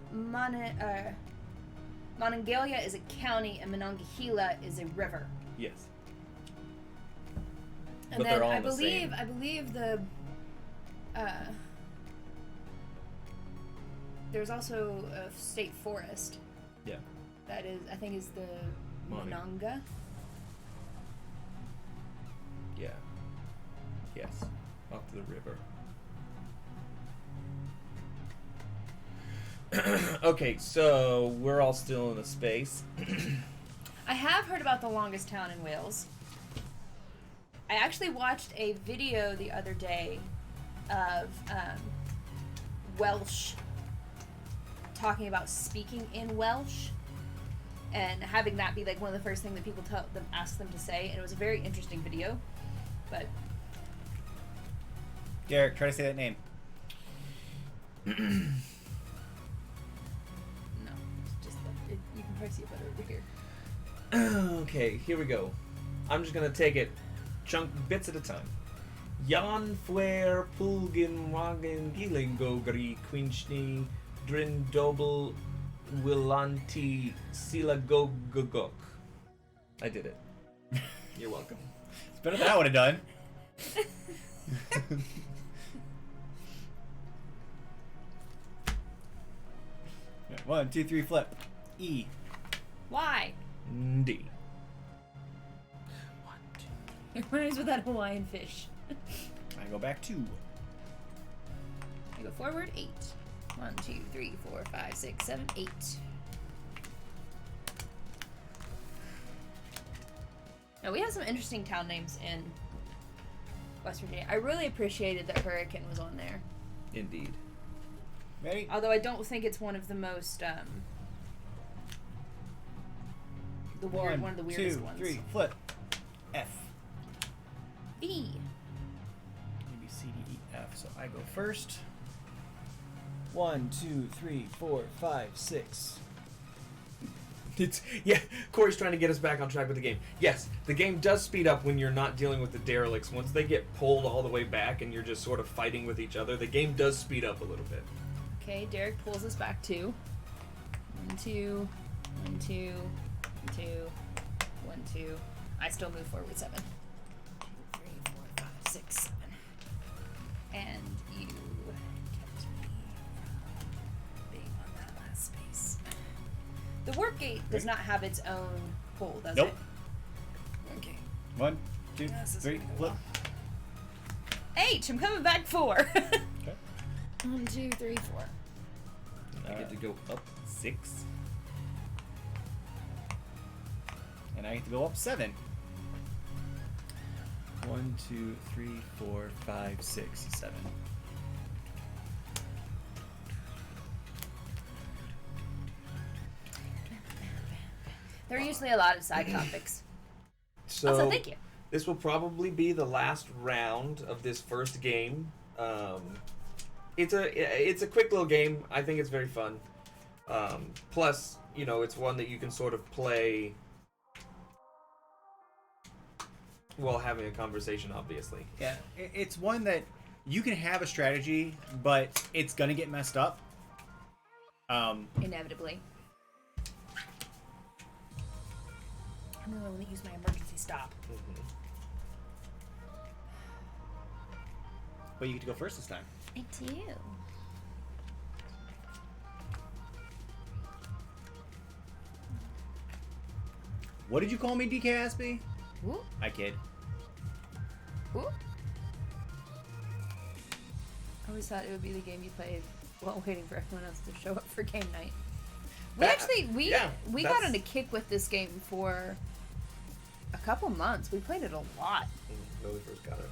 Monongalia is a county, and Monongahela is a river. Yes. And But then they're all I in the believe same. I believe the there's also a state forest. Yeah. That is, I think, is the Monongah. Yeah. Yes. Up to the river. Okay, so we're all still in a space. I have heard about the longest town in Wales. I actually watched a video the other day of Welsh talking about speaking in Welsh and having that be like one of the first things that people ask them to say, and it was a very interesting video. But Derek, try to say that name. no, it's just you can probably see it better over here. Okay, here we go. I'm just gonna take it chunk bits at a time. Jan fuer pulgin wagen gilingogri quinchni drin dobel willanti silagogogok. I did it. You're welcome. It's better than I would have done. 1, 2, 3, flip. E. Why? D. 1, 2. It reminds me of that Hawaiian fish. I go back 2. I go forward 8. 1, 2, 3, 4, 5, 6, 7, 8. Now we have some interesting town names in West Virginia. I really appreciated that Hurricane was on there. Indeed. Ready? Although I don't think it's one of the most one of the weirdest 2, ones. 3, flip. F. V. A, B, C, D, E, F. So I go first. 1, 2, 3, 4, 5, 6. Yeah, Corey's trying to get us back on track with the game. Yes, the game does speed up when you're not dealing with the derelicts. Once they get pulled all the way back and you're just sort of fighting with each other, the game does speed up a little bit. Okay, Derek pulls us back 2. 1, 2, 1, 2, 2, 1, 2. I still move forward 7. 2, 3, 4, 5, 6, 7. And you kept me from being on that last space. The warp gate does not have its own pull, does Nope. it? Okay. 1, 2, Yes, this is 3, gonna go flip. well. H, I'm coming back 4. Okay. 1, 2, 3, 4. I get to go up 6. And I get to go up 7. 1, 2, 3, 4, 5, 6, 7. There are usually a lot of side topics. So Also, thank you. this will probably be the last round of this first game. It's a quick little game. I think it's very fun. Plus, you know, it's one that you can sort of play while having a conversation, obviously. Yeah, it's one that you can have a strategy, but it's gonna get messed up. Inevitably. I'm the one that used my emergency stop. But you get to go first this time. I do. What did you call me, DK Aspie? Ooh. I kid. Ooh. I always thought it would be the game you played while waiting for everyone else to show up for game night. We got on a kick with this game for a couple months. We played it a lot. When we first got it.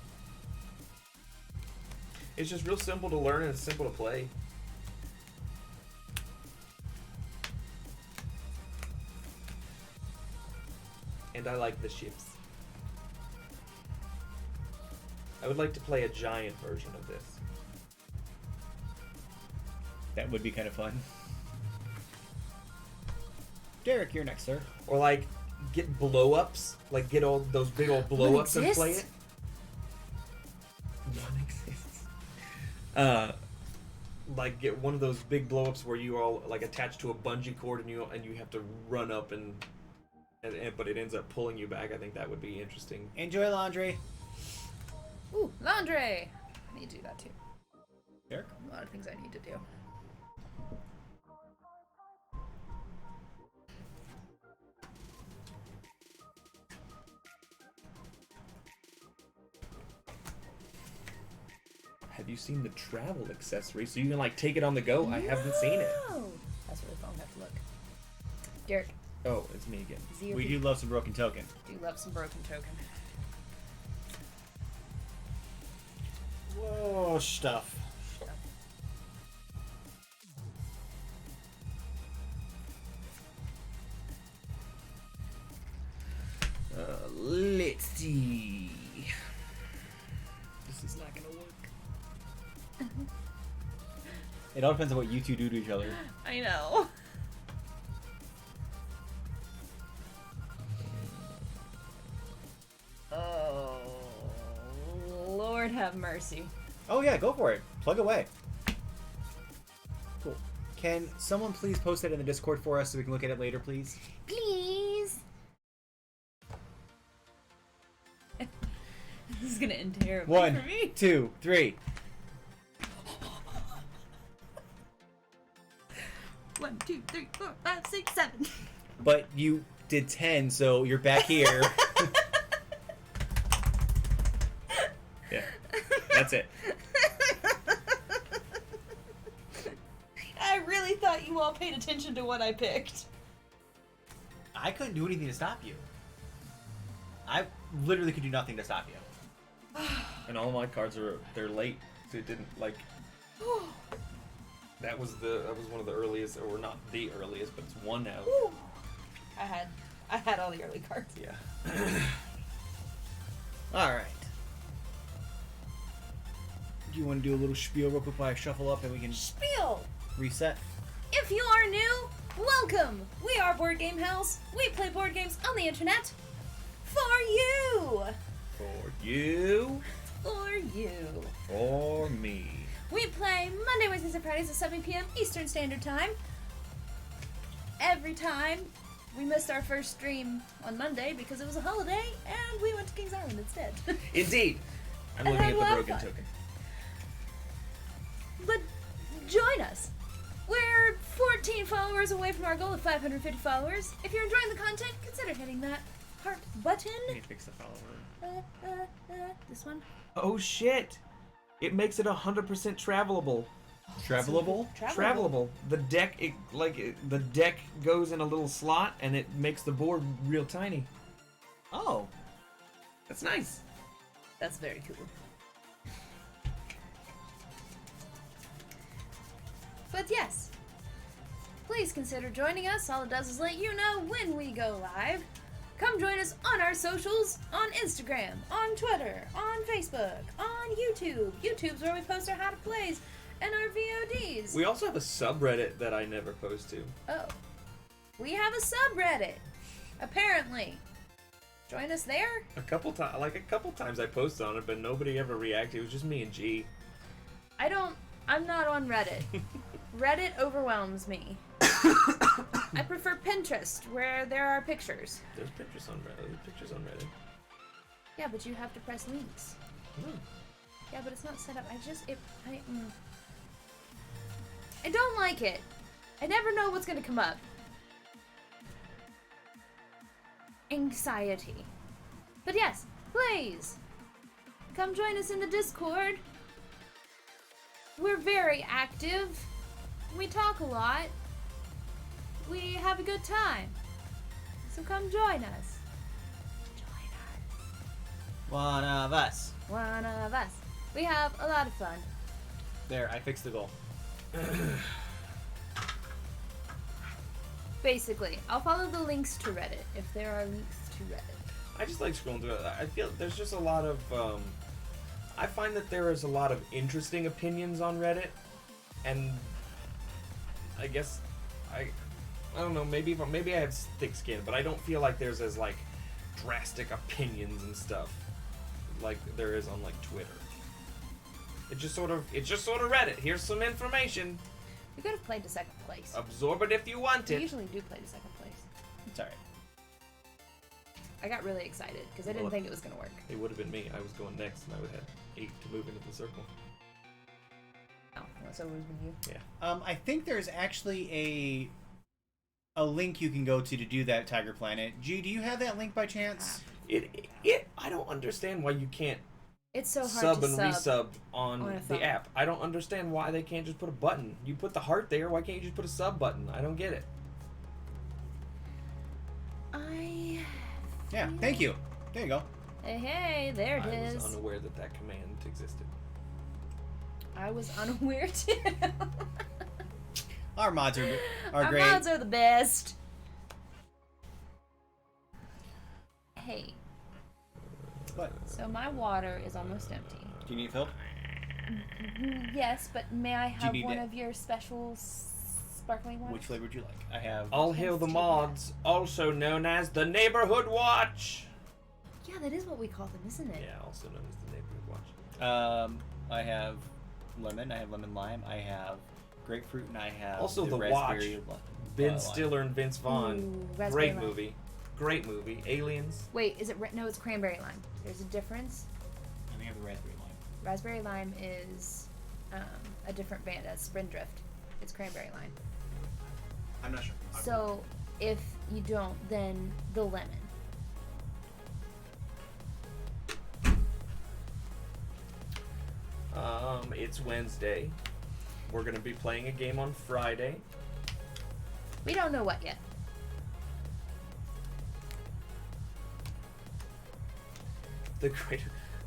It's just real simple to learn and it's simple to play. And I like the ships. I would like to play a giant version of this. That would be kind of fun. Derek, you're next, sir. Or like get blow-ups, like get all those big old blow-ups and play it. One exists. Like get one of those big blow-ups where you are all like attached to a bungee cord and you have to run up and but it ends up pulling you back. I think that would be interesting. Enjoy laundry. Ooh, laundry! I need to do that too. Derek? A lot of things I need to do. Have you seen the travel accessory? So you can like take it on the go? I haven't seen it. No! That's really fun. I have to look. Derek, Oh, it's me again. We do love some Broken Token. do love some broken token. Whoa, stuff. Let's see. This is not gonna work. It all depends on what you two do to each other. I know. Oh, Lord have mercy. Oh yeah, go for it. Plug away. Cool. Can someone please post it in the Discord for us so we can look at it later, please? Please. This is gonna end terribly 1, for me. 2, 3. 1, 2, 3, 4, 5, 6, 7. But you did 10, so you're back here. Yeah, that's it. I really thought you all paid attention to what I picked. I couldn't do anything to stop you. I literally could do nothing to stop you. And all my cards they're late, so it didn't like. That was one of the earliest, or not the earliest, but it's one now. Woo. I had all the early cards. Yeah. All right. Do you want to do a little spiel real quick while I shuffle up and we can Spiel! reset? If you are new, welcome! We are Board Game House. We play board games on the internet. For you! For you. For you. For me. We play Monday, Wednesdays, and Fridays at 7 p.m. Eastern Standard Time. Every time we missed our first stream on Monday because it was a holiday and we went to Kings Island instead. Indeed. I'm And looking had at a the lot of broken fun. token. But join us. We're 14 followers away from our goal of 550 followers. If you're enjoying the content, consider hitting that heart button. I need to fix the follower. This one? Oh shit! It makes it 100% travelable. Travelable? Travelable. The deck, the deck goes in a little slot, and it makes the board real tiny. Oh. That's nice. That's very cool. But yes, please consider joining us. All it does is let you know when we go live. Come join us on our socials, on Instagram, on Twitter, on Facebook, on YouTube. YouTube's where we post our how to plays and our VODs. We also have a subreddit that I never post to. Oh. We have a subreddit. Apparently. Join us there? A couple times I posted on it, but nobody ever reacted. It was just me and G. I'm not on Reddit. Reddit overwhelms me. I prefer Pinterest, where there are pictures. There's pictures on Reddit. Yeah, but you have to press links. Yeah, but it's not set up. I don't like it. I never know what's gonna come up. Anxiety. But yes, please come join us in the Discord. We're very active. We talk a lot. We have a good time. So come join us. Join us. One of us. One of us. We have a lot of fun. There, I fixed the goal. Basically, I'll follow the links to Reddit if there are links to Reddit. I just like scrolling through it. I feel there's just a lot of. I find that there is a lot of interesting opinions on Reddit, and I guess I don't know. Maybe I have thick skin, but I don't feel like there's as like drastic opinions and stuff like there is on like Twitter. It's just sort of Reddit. Here's some information. We could have played to second place. Absorb it if you want We it. usually do play to second place. It's alright. I got really excited because I didn't think it was going to work. It would have been me. I was going next, and I would have 8 to move into the circle. Oh, well, so it was with you. Yeah. I think there's actually a link you can go to do that, Tiger Planet. G, do you have that link by chance? I don't understand why you can't It's so hard sub to and sub resub on a the phone. app. I don't understand why they can't just put a button. You put the heart there, why can't you just put a sub button? I don't get it. Yeah, thank you. There you go. Hey, there it I is. was unaware that command existed. I was unaware too. Our mods are Our great. mods are the best. Hey, What? so my water is almost empty. Do you need filled? Yes, but may I have need one it? of your special sparkling waters? Which flavor would you like? I have. All hail the mods, also known as the Neighborhood Watch. Yeah, that is what we call them, isn't it? Yeah, also known as the Neighborhood Watch. I have lemon. I have lemon lime. I have grapefruit, and I have Also the raspberry Watch. lime. Ben Stiller and Vince Vaughn. Ooh, raspberry Great lime. movie. Great movie. Aliens. Wait, is it no? It's cranberry lime. There's a difference. I think I have the raspberry lime. Raspberry lime is a different band. That's Spindrift. It's cranberry lime. I'm not sure. So if you don't, then the lemon. It's Wednesday. We're gonna be playing a game on Friday. We don't know what yet.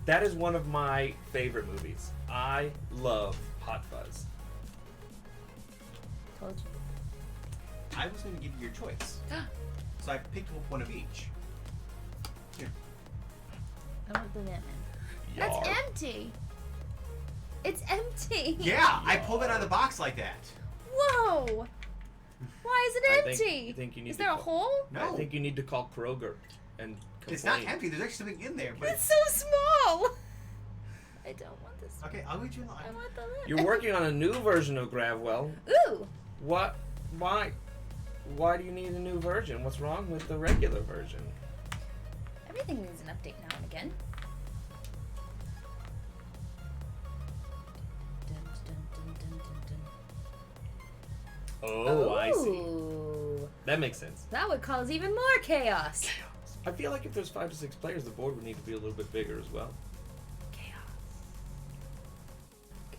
That is one of my favorite movies. I love Hot Fuzz. Told you. I was going to give you your choice, so I picked up one of each. Here. I want the lemon. That's Yar. empty. It's empty. Yeah, I pulled it out of the box like that. Whoa. Why is I it think- empty? I think you need is to there a call- hole? No, I think you need to call Kroger and complain. it's not empty. There's actually something in there. But It's so small. I don't want this. okay, I'll read you a I line. want the lemon. You're working on a new version of Gravwell. Ooh. What? Why? Why do you need a new version? What's wrong with the regular version? Everything needs an update now and again. Dun, dun, dun, dun, dun, dun. Oh, I see. Ooh. That makes sense. That would cause even more chaos. I feel like if there's 5 to 6 players, the board would need to be a little bit bigger as well. Chaos.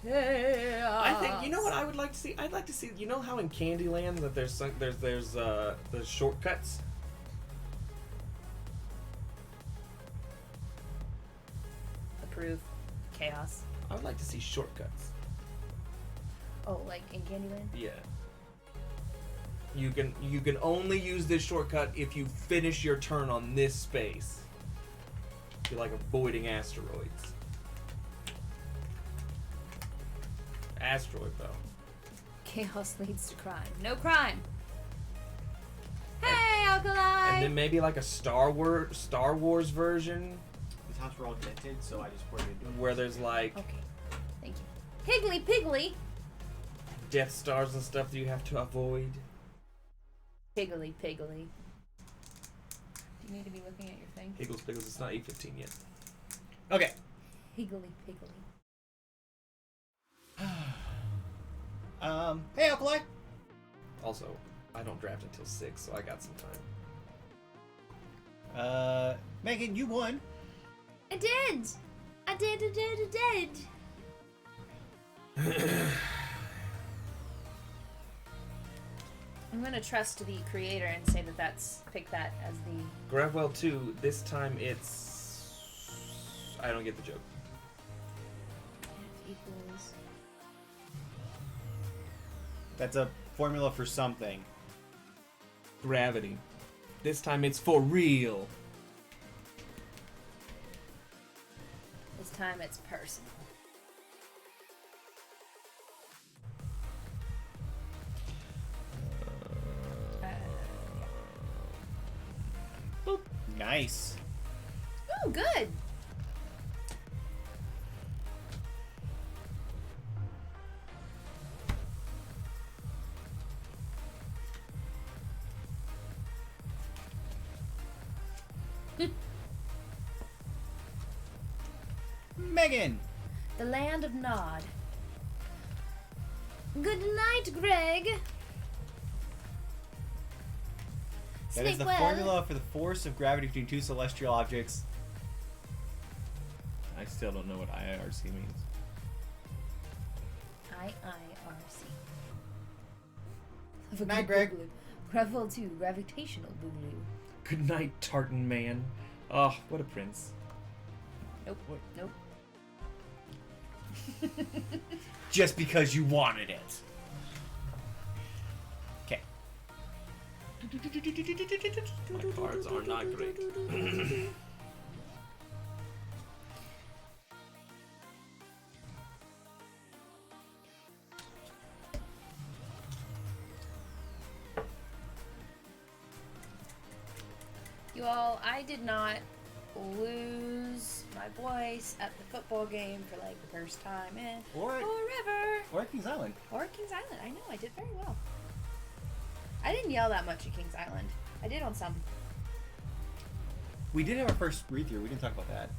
I think you know what I would like to see. I'd like to see. You know how in Candyland that there's shortcuts. proof chaos. I would like to see shortcuts. Oh, like in Candyland? Yeah. You can only use this shortcut if you finish your turn on this space. You're like avoiding asteroids. Asteroid though. Chaos leads to crime. No crime. Hey, Alkali! And then maybe like a Star Wars version These houses were all dented, so I just poured it into it. where there's like Okay, thank you. Higgly Piggly. Death Stars and stuff that you have to avoid. Piggly Piggly. Do you need to be looking at your thing? Higgles Piggles, it's not 8:15 yet. Okay. Higgly Piggly. Hey, Alkali. Also, I don't draft until 6, so I got some time. Megan, you won. I did! I did. I'm gonna trust the creator and say pick that as the... Gravwell 2, this time it's... I don't get the joke. Equals... That's a formula for something. Gravity. This time it's for real. This time it's personal. Boop. Nice. Oh, good! Megan. The land of Nod. Good night, Greg. That is Sleep the well. formula for the force of gravity between two celestial objects. I still don't know what IIRC means. IIRC. Have a Night, good Greg. boogaloo. Gravwell 2, gravitational boogaloo. Good night, Tartan Man. Oh, what a prince. Nope. What? Nope. Just because you wanted it. Okay. My cards are not great. You all, I did not lose my voice at the football game for like the first time in Or forever. Kings Island. Or at Kings Island. I know, I did very well. I didn't yell that much at Kings Island. I did on some. We did have our first read through. We didn't talk about that.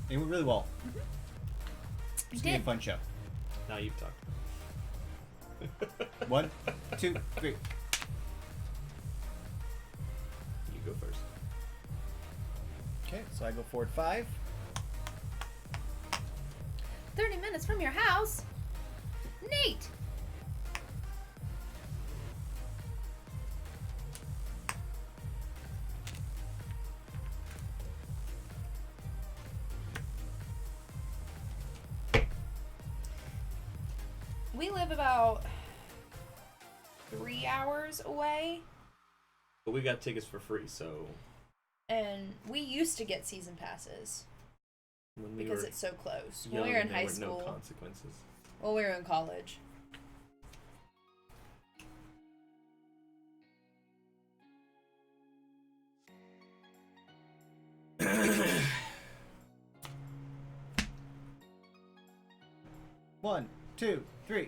It went really well. Mm-hmm. It's gonna be a did. fun show. Now you've talked. 1, 2, 3. You go first. Okay, so I go forward 5. 30 minutes from your house? Neat! We live about 3 hours away, But we got tickets for free, so and we used to get season passes when we because were it's so close. When young, we were in there high were school, no consequences. well, we were in college. One, 2, 3.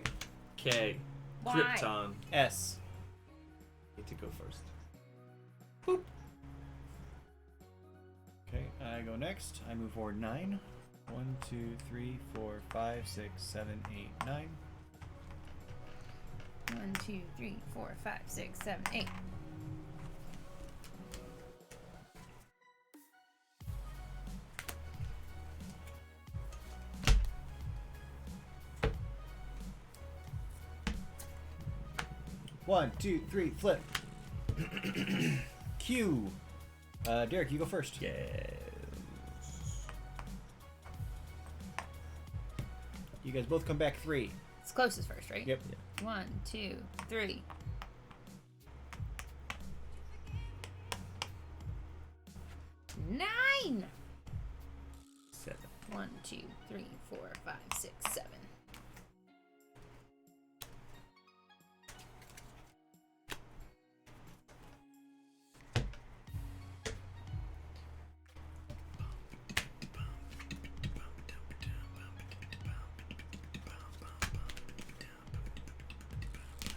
K. Why? Krypton. S. Need to go first. Okay, I go next. I move forward 9. 1, 2, 3, 4, 5, 6, 7, 8, 9. 1, 2, 3, 4, 5, 6, 7, 8. One, two, three, flip. Q. Derek, you go first. Yes. You guys both come back 3. It's closest first, right? Yep. 1, 2, 3. Nine. 7. 1, 2, 3, 4, 5, 6, 7.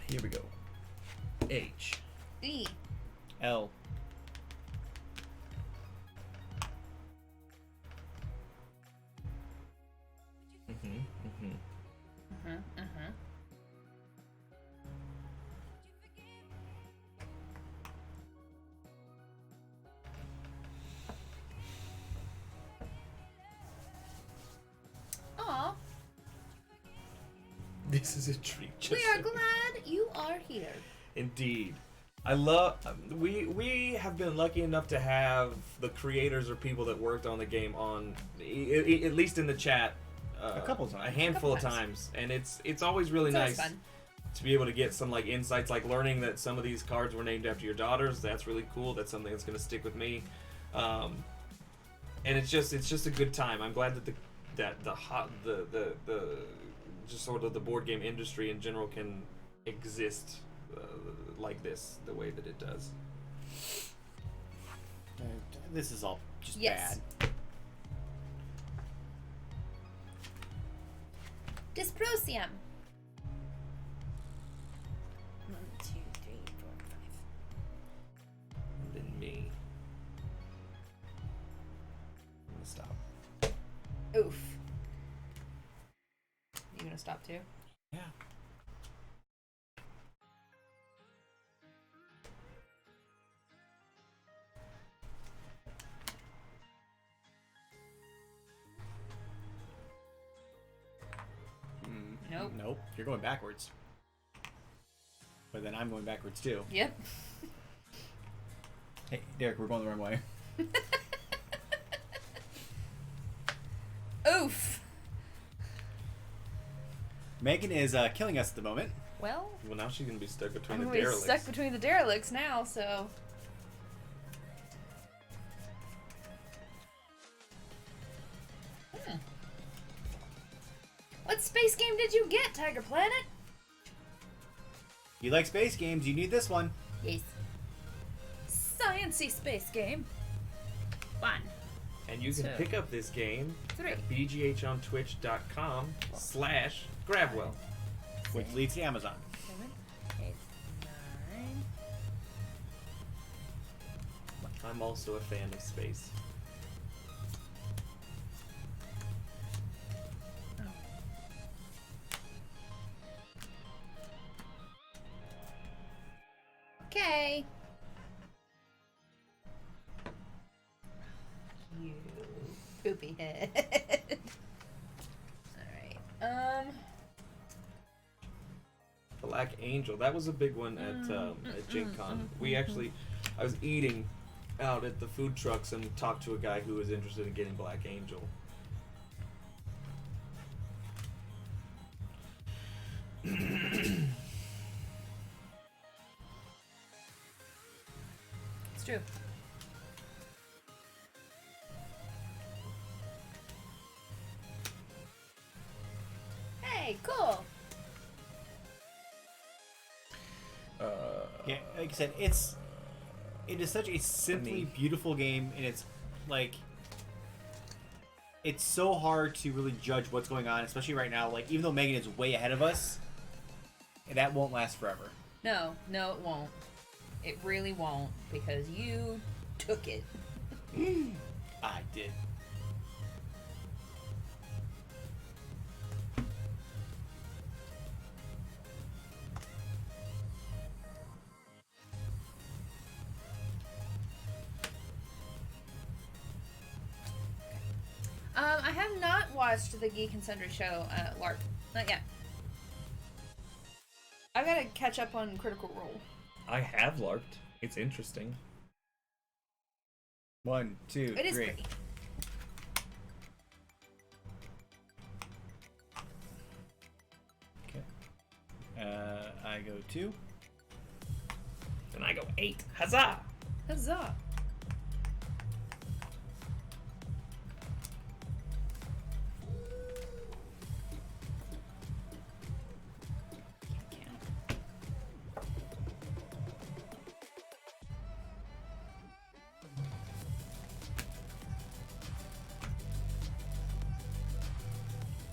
Here we go. H. E. L. Uh-huh. Aw, This is a treat. we are glad you are here. Indeed. I love. We have been lucky enough to have the creators or people that worked on the game on, at least in the chat, A couple times. a handful of Couple times, and it's always really It's always nice fun. to be able to get some like insights, like learning that some of these cards were named after your daughters. That's really cool. That's something that's going to stick with me, and it's just a good time. I'm glad that the just sort of the board game industry in general can exist like this, the way that it does. This is all just Yes. bad. Dysprosium. 1, 2, 3, 4, 5. And then me. I'm gonna stop. Oof. You gonna stop too? Yeah. Nope. Nope. You're going backwards. But then I'm going backwards too. Yep. Hey, Derek, we're going the wrong way. Oof. Megan is killing us at the moment. Well, Well, now she's gonna be stuck between I'm the gonna be derelicts. stuck between the derelicts now, so. What space game did you get, Tiger Planet? You like space games, you need this one. Yes. Science-y space game. Fun. And you can Two. pick up this game 3. at bghontwitch.com/Gravwell. Which leads to Amazon. 7, 8, 9. I'm also a fan of space. Okay. You poopy head. Alright. Black Angel. That was a big one at Gen Con. I was eating out at the food trucks and talked to a guy who was interested in getting Black Angel. It's true. Hey, cool. Yeah, like I said, it is such a simply beautiful game, and it's like it's so hard to really judge what's going on, especially right now. Like even though Megan is way ahead of us, that won't last forever. No, it won't. It really won't, because you took it. I did. I have not watched the Geek and Sundry show, LARP. Not yet. I gotta catch up on Critical Role. I have LARPed. It's interesting. 1, 2, It is 3. pretty. I go 2. And I go 8. Huzzah! Huzzah!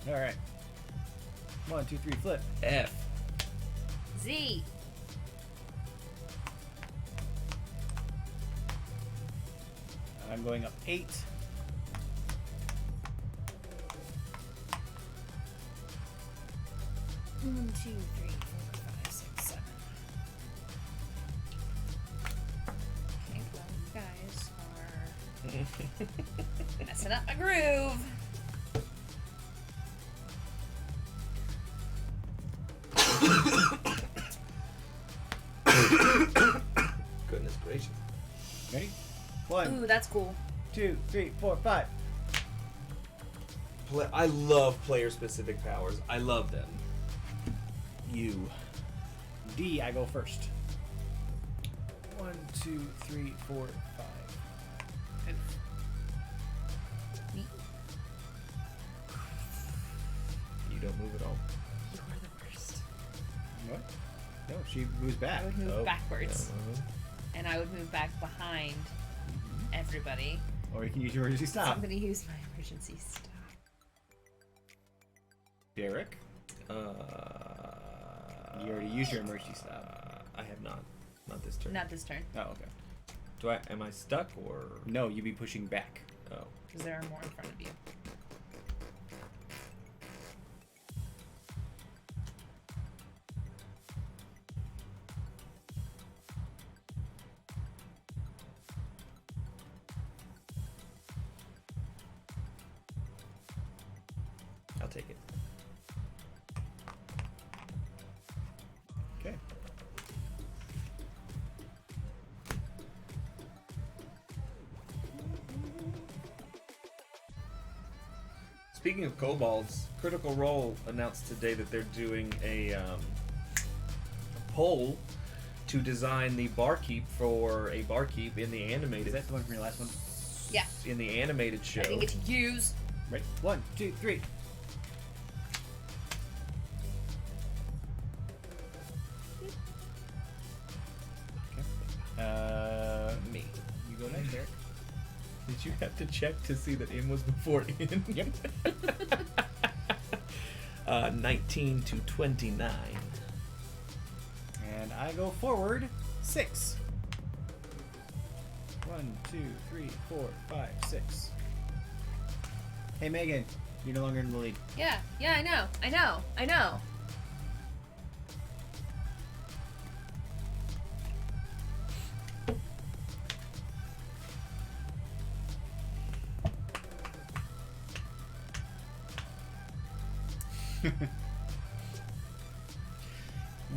All right. 1, 2, 3, flip. F. Z. I'm going up 8. One, 2, 3, 4, 5, 6, 7. Okay, well, you guys are messing up my groove. Goodness gracious. Ready? 1, Ooh, that's cool. 2, 3, 4, 5. I love player-specific powers. I love them. U. D, I go first. 1, 2, 3, 4, 5. Me. You don't move at all. You are the worst. What? No, she moves back. I would move Oh, backwards. yeah, And I would move back behind everybody. Or you can use your emergency stop. Somebody use my emergency stop. Derek, you already used your emergency stop. I have not. Not this turn. Not this turn, Oh, okay. Am I stuck or? No, you'd be pushing back. Oh. because there are more in front of you. I'll take it. Okay. Speaking of kobolds, Critical Role announced today that they're doing a poll to design the barkeep for a barkeep in the animated. Is that the one from your last one? Yeah. In the animated show. I didn't get to use. Ready? 1, 2, 3. Okay. Me. You go next, Derek. Did you have to check to see that M was before N? Yep. 19 to 29. And I go forward 6. 1, 2, 3, 4, 5, 6. Hey Megan, you're no longer in the lead. Yeah, I know.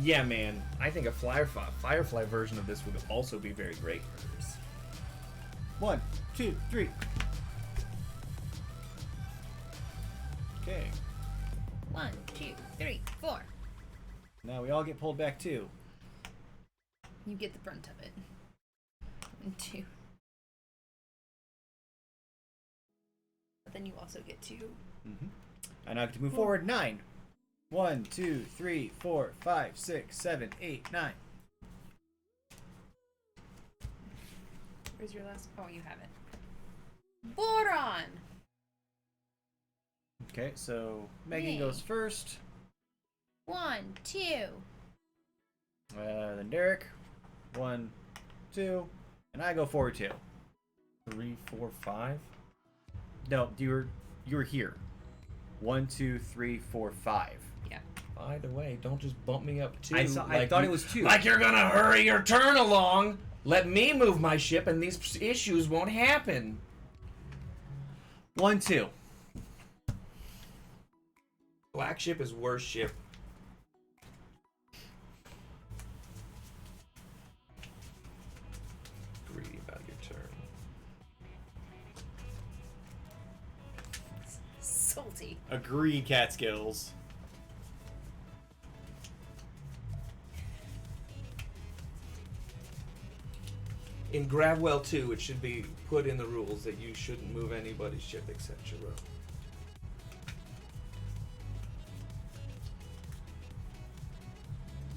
Yeah, man. I think a Firefly version of this would also be very great. 1, 2, 3. Okay. 1, 2, 3, 4. Now we all get pulled back too. You get the brunt of it. 1, 2. But then you also get to. Mm-hmm. I now get to move forward 9. 1, 2, 3, 4, 5, 6, 7, 8, 9. Where's your last? Oh, you have it. Boron! Okay, so Megan Yay. goes first. 1, 2. Then Derek. 1, 2. And I go forward 2. 3, 4, 5. No, you were here. 1, 2, 3, 4, 5. Yeah. Either way, don't just bump me up too. I thought it was 2. Like you're gonna hurry your turn along. Let me move my ship, and these issues won't happen. 1, 2. Black ship is worst ship. Greedy about your turn. Salty. Agreed, Catskills. In Gravwell 2, it should be put in the rules that you shouldn't move anybody's ship except your own.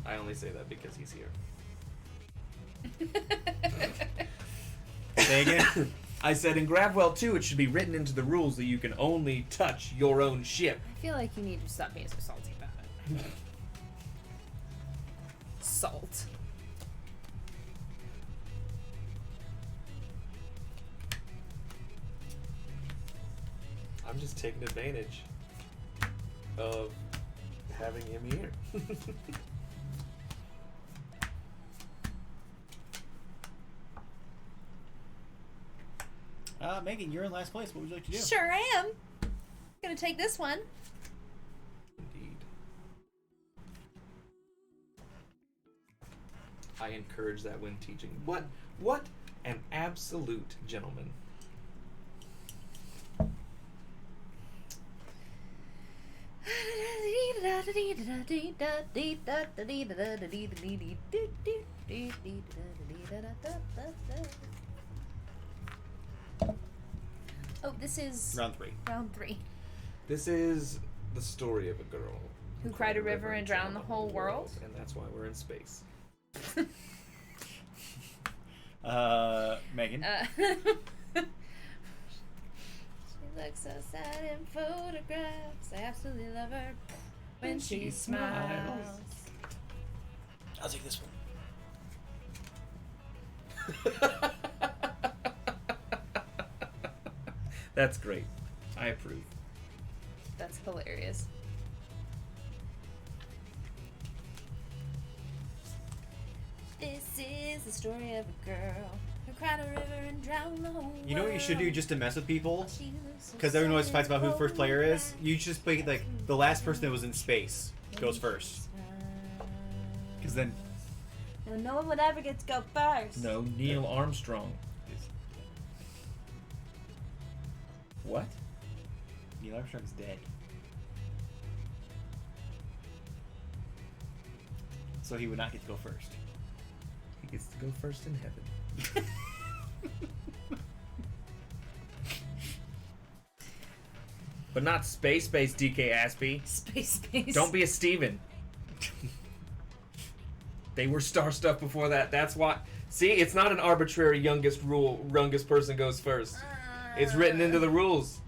I only say that because he's here. Say again? I said in Gravwell 2, it should be written into the rules that you can only touch your own ship. I feel like you need to stop being so salty about it. Salt. I'm just taking advantage of having him here. Megan, you're in last place. What would you like to do? Sure am. Gonna take this one. Indeed. I encourage that when teaching. What an absolute gentleman. Oh, this is Round 3. round 3. This is the story of a girl Who cried a river and drowned the whole world? and that's why we're in space. Megan. She looks so sad in photographs. I absolutely love her when she smiles. I'll take this one. That's great. I approve. That's hilarious. This is the story of a girl who cried a river and drowned the whole world. You know what you should do just to mess with people? She looks so Because everyone always sad fights about who the in first player is. photographs. You just play, like, the last person that was in space goes first. Because then... No one would ever get to go first. No, Neil Armstrong. What? Neil Armstrong's dead. So he would not get to go first. He gets to go first in heaven. But not space, DK Aspie. Space. Don't be a Steven. They were star stuff before that. That's why. See, it's not an arbitrary youngest person goes first. It's written into the rules.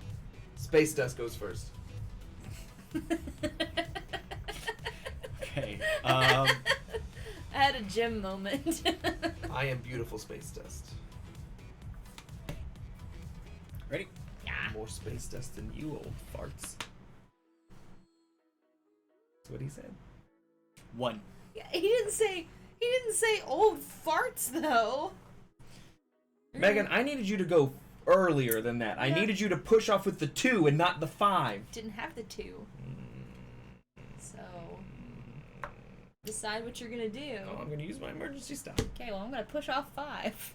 Space Dust goes first. Okay. I had a gym moment. I am beautiful Space Dust. Ready? Yeah. More Space Dust than you, old farts. That's what he said. 1. Yeah, he didn't say old farts though. Megan, I needed you to go earlier than that. I Yeah. needed you to push off with the 2 and not the 5. Didn't have the 2. So decide what you're gonna do. Oh, I'm gonna use my emergency stop. Okay, well I'm gonna push off 5.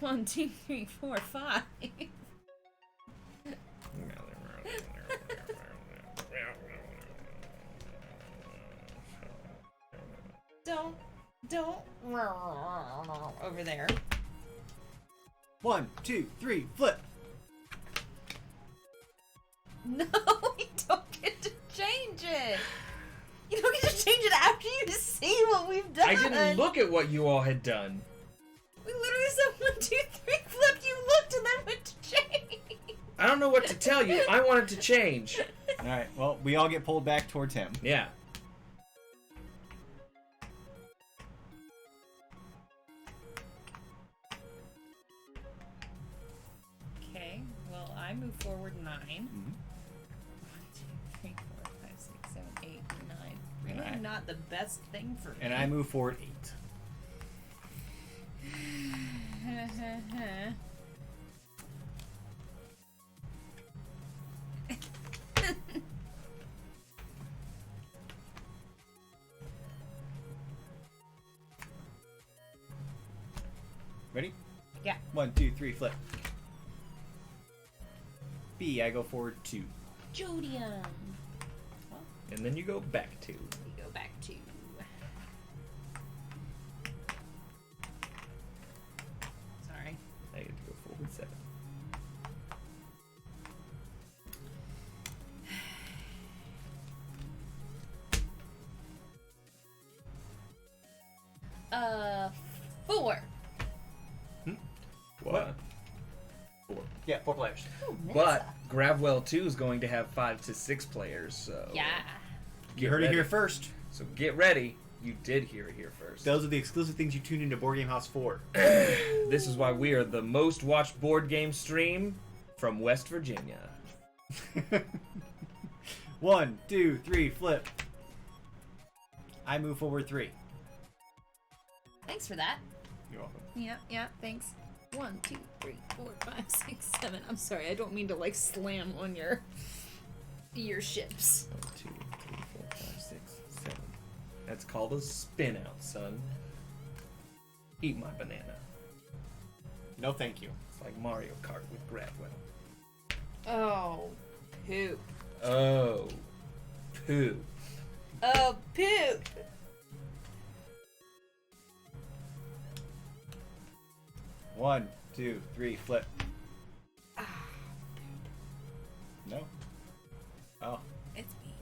1, 2, 3, 4, 5. Don't over there. 1, 2, 3, flip. No, you don't get to change it. You don't get to change it after you see what we've done. I didn't look at what you all had done. We literally said 1, 2, 3, flip. You looked and then went to change. I don't know what to tell you. I wanted to change. Alright, well, we all get pulled back towards him. Yeah. Okay, well, I move forward 9. Mhm. 1, 2, 3, 4, 5, 6, 7, 8, 9. Really Alright. not the best thing for me. And I move forward 8. Ready? Yeah. 1, 2, 3, flip. B, I go forward 2. Jodium. Well, And then you go back to. we go back to. 4. What? 4. Yeah, 4 players. Oh, But Gravwell 2 is going to have 5 to 6 players, so yeah. You heard it here first. So get ready. You did hear it here first. Those are the exclusive things you tuned into Board Game House for. This is why we are the most watched board game stream from West Virginia. 1, 2, 3, flip. I move forward 3. Thanks for that. You're welcome. Yeah, thanks. 1, 2, 3, 4, 5, 6, 7. I'm sorry, I don't mean to like slam on your ships. 1, 2, 3, 4, 5, 6, 7. That's called a spin out, son. Eat my banana. No, thank you. It's like Mario Kart with Gravwell. Oh, poop. Oh, poo. Oh, poop. One, 2, 3, flip. No. Oh. It's me.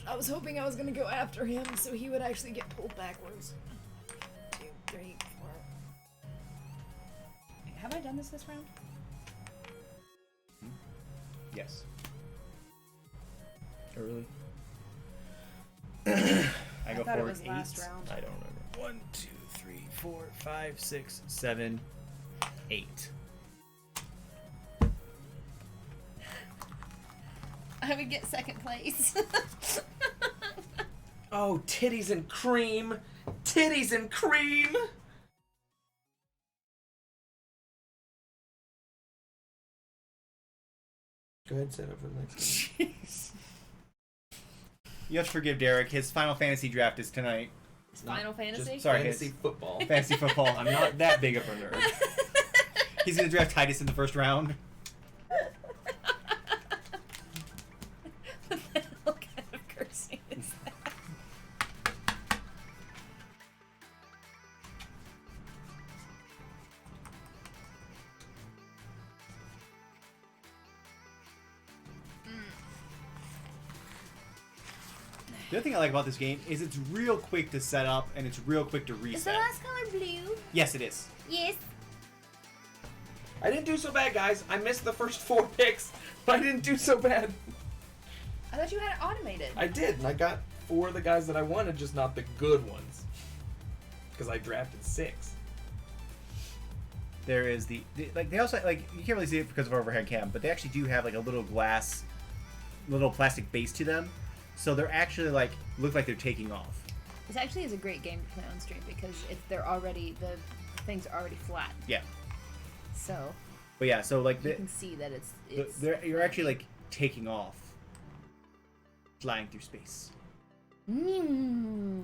I was hoping I was gonna go after him so he would actually get pulled backwards. 2, 3, 4. Have I done this round? Yes. Early. I go thought it forward was 8. last round. I don't remember. 1, 2, 3, 4, 5, 6, 7, 8. I would get second place. Oh, titties and cream! Titties and cream! Go ahead and set up for the next game. Jeez. You have to forgive Derek. His Final Fantasy draft is tonight. Final Fantasy? Just Sorry, fantasy his- football. Fantasy football. I'm not that big of a nerd. He's gonna draft Titus in the first round. What the hell kind of cursing is that? The other thing I like about this game is it's real quick to set up and it's real quick to Is the reset. last color blue? Yes, it is. Yes. I didn't do so bad, guys. I missed the first 4 picks, but I didn't do so bad. I thought you had it automated. I did, and I got 4 of the guys that I wanted, just not the good ones. Because I drafted 6. There is like they also like you can't really see it because of overhead cam, but they actually do have like a little glass, little plastic base to them, so they're actually like look like they're taking off. This actually is a great game to play on stream because they're already the things are already flat, Yeah, so but yeah, so like you can see that it's you're actually like taking off, flying through space. Mm.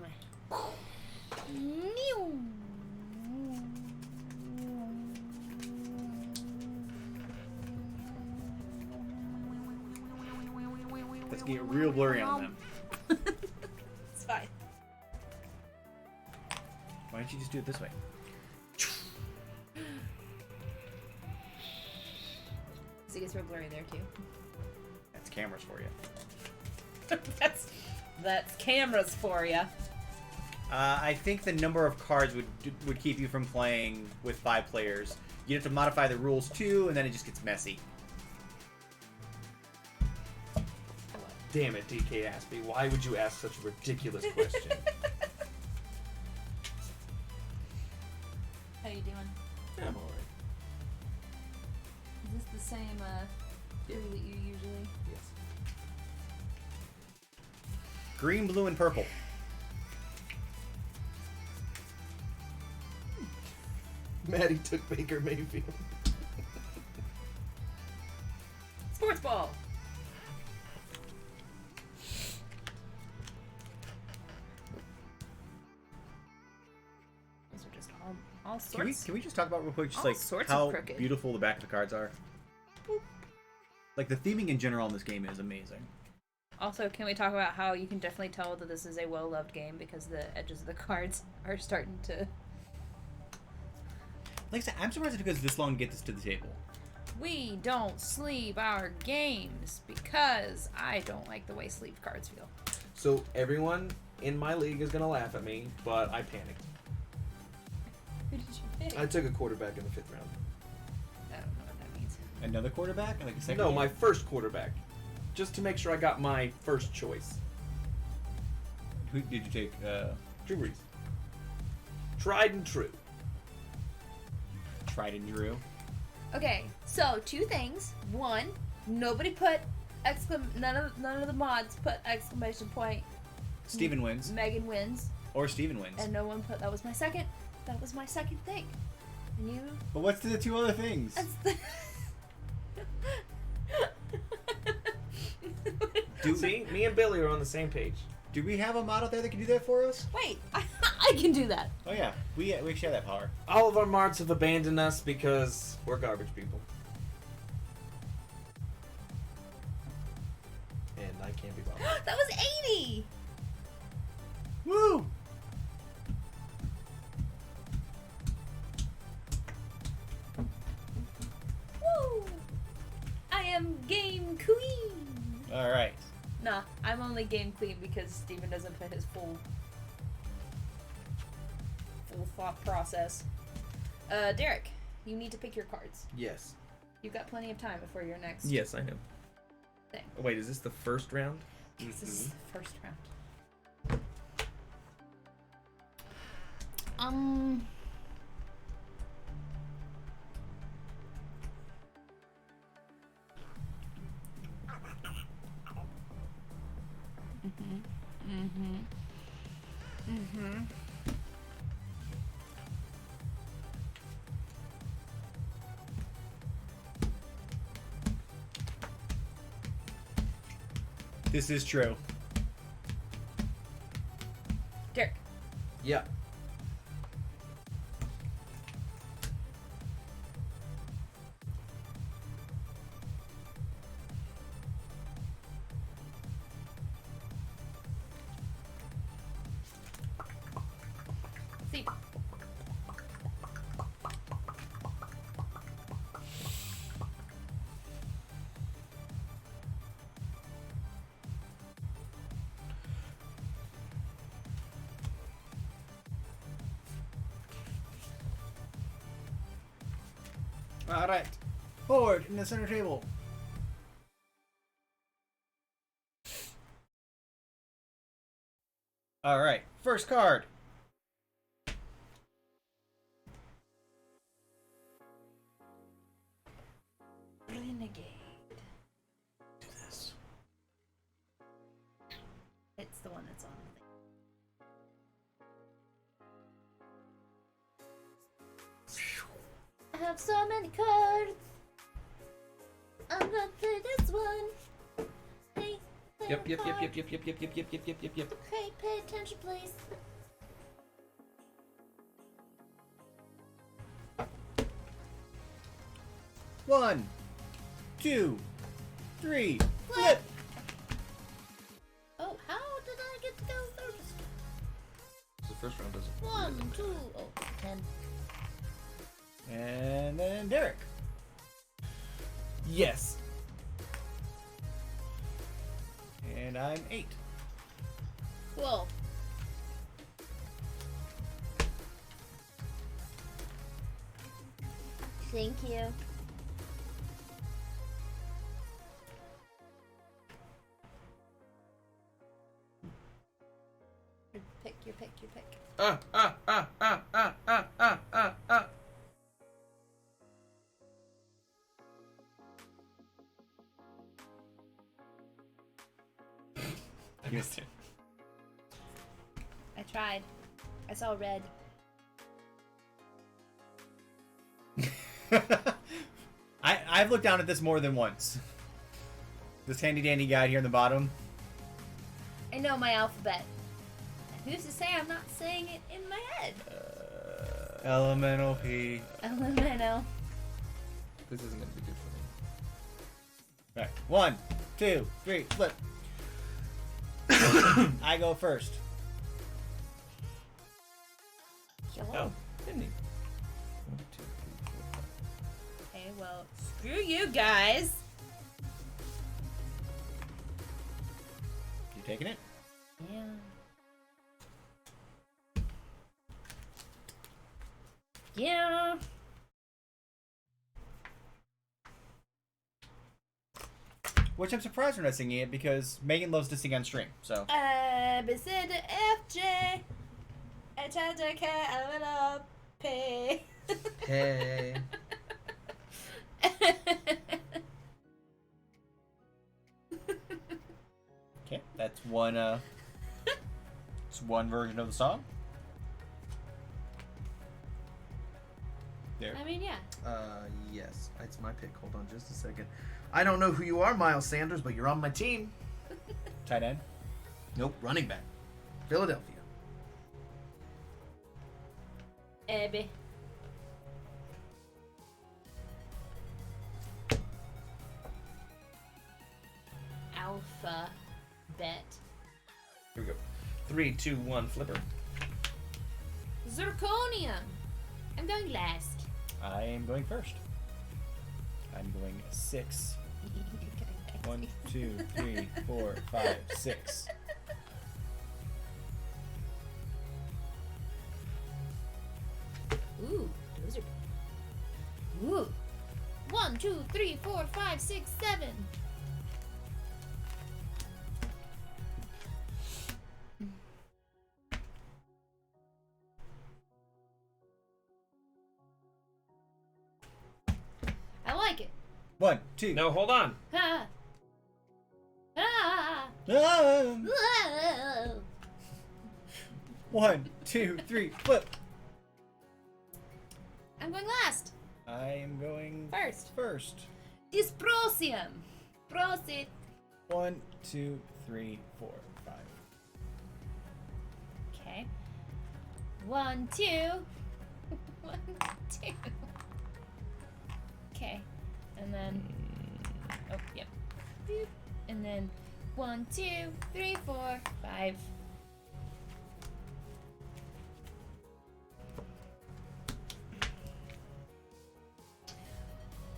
Let's get real blurry on them. It's fine. Why don't you just do it this way? So it gets real blurry there too. That's cameras for you. that's cameras for you. I think the number of cards would keep you from playing with 5 players. You'd have to modify the rules too, and then it just gets messy. Damn it, DK Aspie. Why would you ask such a ridiculous question? How you doing? I'm alright. Is this the same crew that you usually? Yes. Green, blue, and purple. Maddie took Baker Mayfield. Sports ball. Those are just all sorts. Can we just talk about real quick just All like sorts of how crooked. beautiful the back of the cards are? Like the theming in general in this game is amazing. Also, can we talk about how you can definitely tell that this is a well-loved game because the edges of the cards are starting to... Like I said, I'm surprised it took us this long to get this to the table. We don't sleeve our games because I don't like the way sleeved cards feel. So everyone in my league is gonna laugh at me, but I panicked. did you pick? I took a quarterback in the 5th round. I don't know what that means. Another quarterback? Like a second No, year? my first quarterback. Just to make sure I got my first choice. Who did you take? Drew Brees. Tried and true. Tried and Drew. Okay, so 2 things. 1, nobody put none of the mods put exclamation point. Steven wins. Megan wins, Or Steven wins. and no one put. That was my second thing. And you? But what's the 2 other things? That's the. See, me and Billy are on the same page. Do we have a mod out there that can do that for us? Wait, I can do that. Oh yeah, we share that power. All of our mods have abandoned us because we're garbage people. And I can't be bothered. That was 80. Woo! Woo! I am game queen. All right. Nah, I'm only game queen because Steven doesn't put his full thought process. Derek, you need to pick your cards. Yes. You've got plenty of time before your next Yes, I know. thing. Oh, wait, is this the first round? This is the first round. This is true. Derek. Yeah. Steve. All right. Forward in the center table. All right. First card. Renegade. Do this. It's the one that's on the thing. I have so many cards. I'm gonna play this one. Hey, play Yep, the yep, yep, card. yep, yep, yep, yep, yep, yep, yep, yep, yep. Okay, pay attention, please. One, two, three. Flip. Oh, how did I get to go first? The first round doesn't. 1, 2, oh, 10. And then Derek. Yes. And I'm 8. Whoa. Thank you. Your pick. Ah, ah, ah, ah, ah, ah, ah, ah, ah. I missed it. I tried. I saw red. I've looked down at this more than once. This handy dandy guide here in the bottom. I know my alphabet. Who's to say I'm not saying it in my head? Elemental P. Elemental. This isn't gonna be good for me. Right. 1, 2, 3, flip. I go first. Oh, didn't he? 1, 2, 3, 4, 5. Okay, well, screw you guys. You taking it? Yeah. Yeah. Which I'm surprised we're not singing it because Megan loves to sing on stream. So. A, B, C, D, F, G, H, I, J, K, L, M, N, O, P. Hey. Okay, that's one. It's one version of the song. There. I mean, yeah. Yes. It's my pick. Hold on just a second. I don't know who you are, Miles Sanders, but you're on my team. Tight end. Nope, running back. Philadelphia. Abby. Alpha. Bet. Here we go. 3, 2, 1, flipper. Zirconium. I'm going last. I am going first. I'm going 6. 1, 2, 3, 4, 5, 6. Ooh, those are good. Ooh. 1, 2, 3, 4, 5, 6, 7. I like it. 1, 2. No, hold on. Ah. Ah. Ah! Whoa. 1, 2, 3, flip. I'm going last. I am going First. first. Dysprosium. Prosit. 1, 2, 3, 4, 5. Okay. 1, 2. 1, 2. Okay. And then. Oh, yep. Boop. And then 1, 2, 3, 4, 5.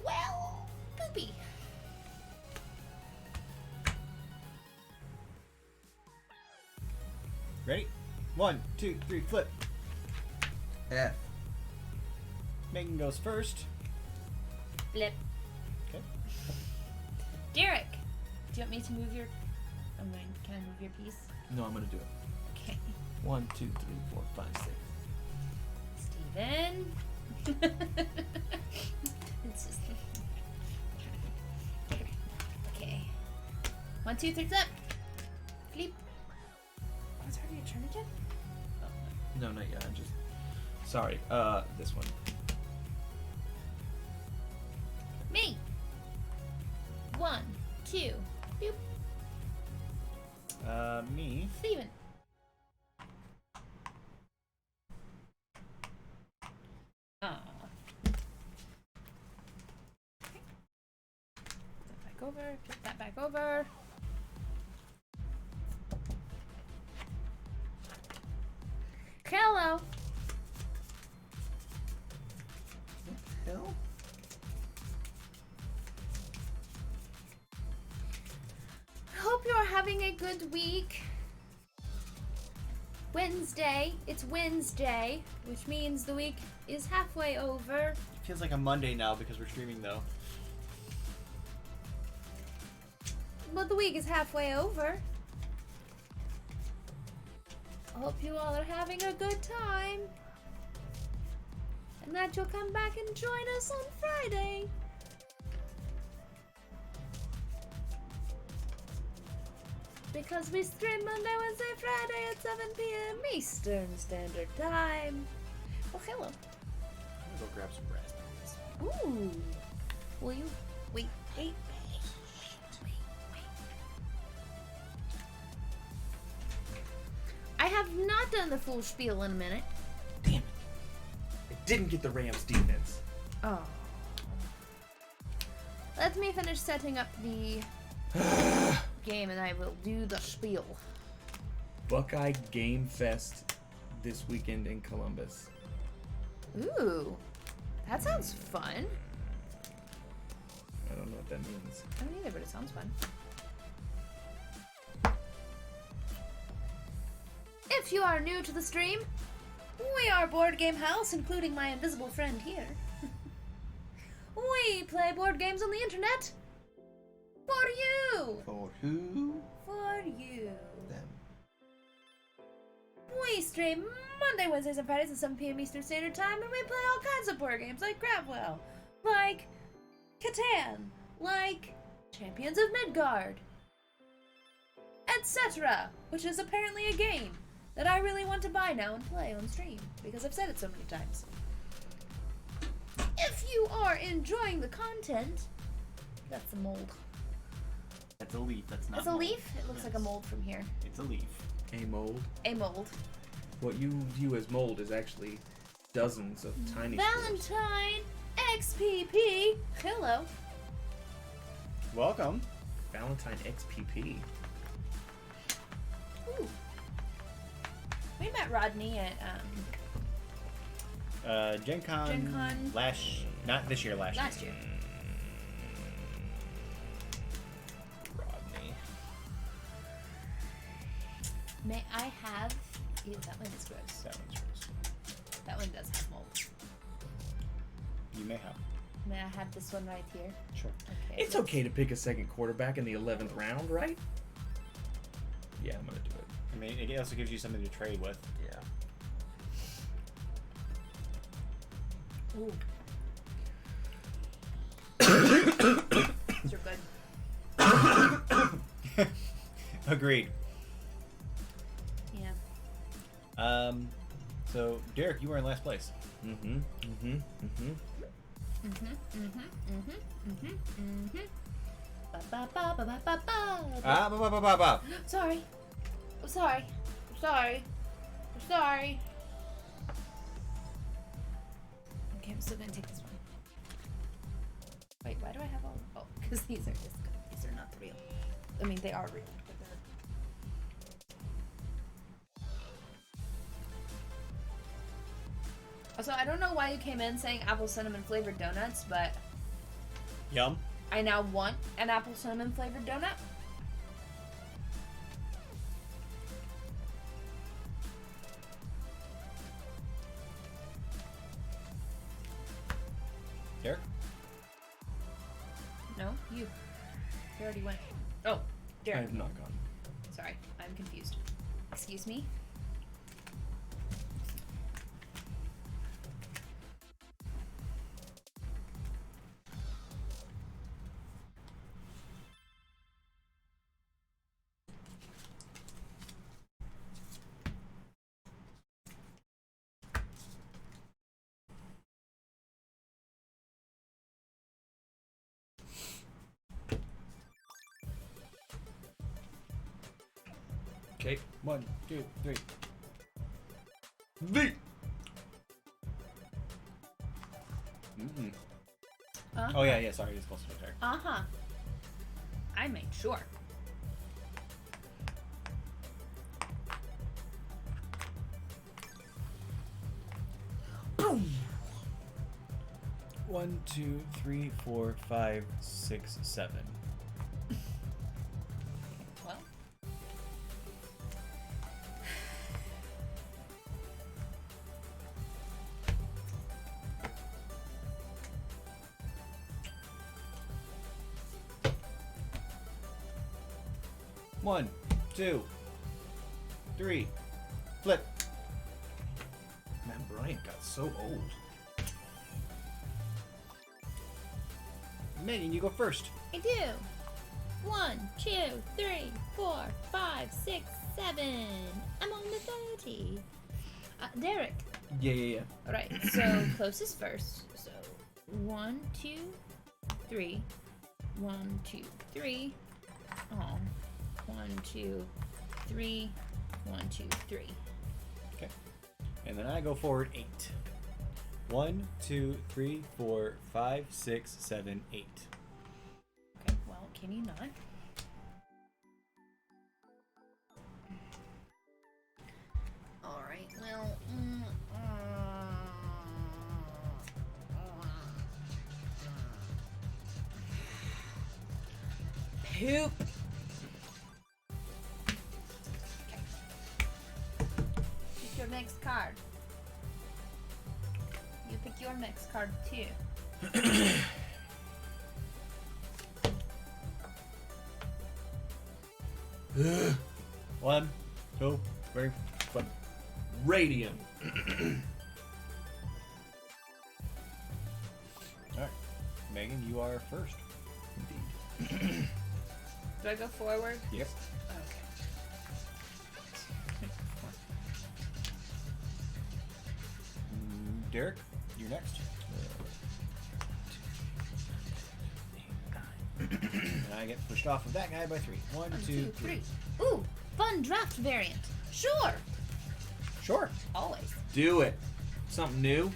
Well, poopy. Ready? 1, 2, 3, flip. F. Megan goes first. Flip. Okay. Derek, do you want me to move your? Can I move your piece? No, I'm gonna do it. Okay. 1, 2, 3, 4, 5, 6. Steven. It's just. Okay. 1, 2, 3, flip. Flip. Oh, it's already your turn again? No, not yet. I'm just. Sorry. This one. Me. 1, 2. Boop. Me. Steven. Aw. Okay. Put that back over. Put that back over. Hello. Hell? Hope you're having a good week. Wednesday. It's Wednesday, which means the week is halfway over. It feels like a Monday now because we're streaming though. But the week is halfway over. Hope you all are having a good time. And that you'll come back and join us on Friday. Because we stream Monday, Wednesday, Friday at 7 p.m. Eastern Standard Time. Oh, hello. I'm gonna go grab some raspberries. Ooh. Will you? Wait. I have not done the full spiel in a minute. Damn it. I didn't get the Rams defense. Oh. Let me finish setting up the game and I will do the spiel. Buckeye Game Fest this weekend in Columbus. Ooh. That sounds fun. I don't know what that means. I don't either, but it sounds fun. If you are new to the stream, We are Board Game House, including my invisible friend here. We play board games on the internet. For you! For who? For you. Them. We stream Monday, Wednesdays, and Fridays at 7 p.m. Eastern Standard Time, and we play all kinds of board games like Gravwell, like Catan, like Champions of Midgard, etc., which is apparently a game that I really want to buy now and play on stream, because I've said it so many times. If you are enjoying the content, that's a mold. That's a leaf. That's not. That's a mold. leaf? It looks like a mold from here. It's a leaf. A mold. A mold. What you view as mold is actually dozens of tiny spores. Valentine XPP. Hello. Welcome. Valentine XPP. Ooh. We met Rodney at Gen Con. Gen Con. Not this year. Last year. Rodney. May I have? Ew, that one is gross. That one's yours. That one does have mold. You may have. May I have this one right here? Sure. Okay. It's okay to pick a second quarterback in the 11th round, right? Yeah, I'm gonna do it. I mean, it also gives you something to trade with. Yeah. Ooh. These are good. Agreed. Yeah. So Derek, you were in last place. Ba, ba, ba, ba, ba, ba, ba. Ba. Sorry. I'm sorry. I'm sorry. I'm sorry. Okay, I'm still gonna take this one. Wait, why do I have all? Oh, because these are just good. These are not real. I mean, they are real. But they're... Also, I don't know why you came in saying apple cinnamon flavored donuts, but Yum. I now want an apple cinnamon flavored donut. Derek. No, you. You already went. Oh, I Derek. have not gone. Sorry, I'm confused. Excuse me? Okay. 1, 2, 3. V. Mm-mm. Uh-huh. Oh yeah. Sorry, it's close to Derek. Uh-huh. I made sure. Boom. 1, 2, 3, 4, 5, 6, 7. Well. One, 2, 3. Flip. Man, Bryant got so old. Megan, you go first. I do. 1, 2, 3, 4, 5, 6, 7. I'm on the 30. Derek. Yeah. Alright, so closest first. So 1, 2, 3. 1, 2, 3. Oh. 1, 2, 3. 1, 2, 3. Okay. And then I go forward 8. 1, 2, 3, 4, 5, 6, 7, 8. Okay, well, can you not? Alright, well, poop. Okay. Pick your next card. your next card too. 1, 2, 3, 4. Radium. Alright. Megan, you are first. Indeed. Do I go forward? Yep. Okay. Derek, you're next. And I get pushed off of that guy by 3. 1, 2, 3. Ooh, fun draft variant. Sure. Sure. Always. Do it. Something new.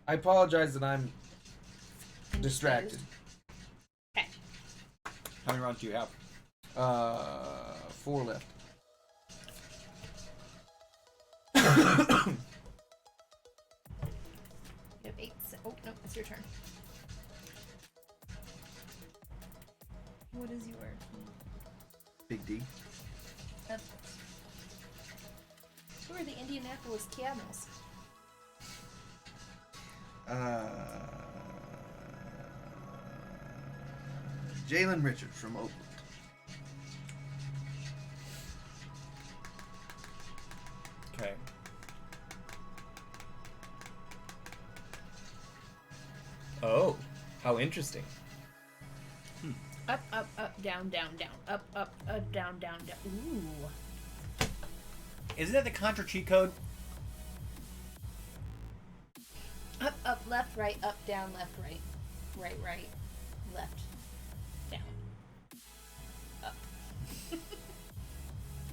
I apologize that I'm distracted. Okay. How many rounds do you have? 4 left. You have 8. Oh, no, it's your turn. What is your... Big D. Who are the Indianapolis Camels? Jalen Richards from Oakland. Okay. Oh, how interesting. Up, up, up, down, down, down. Up, up, down, down, down. Ooh. Isn't that the Contra cheat code? Up, up, left, right, up, down, left, right. Right, right, left, down. Up.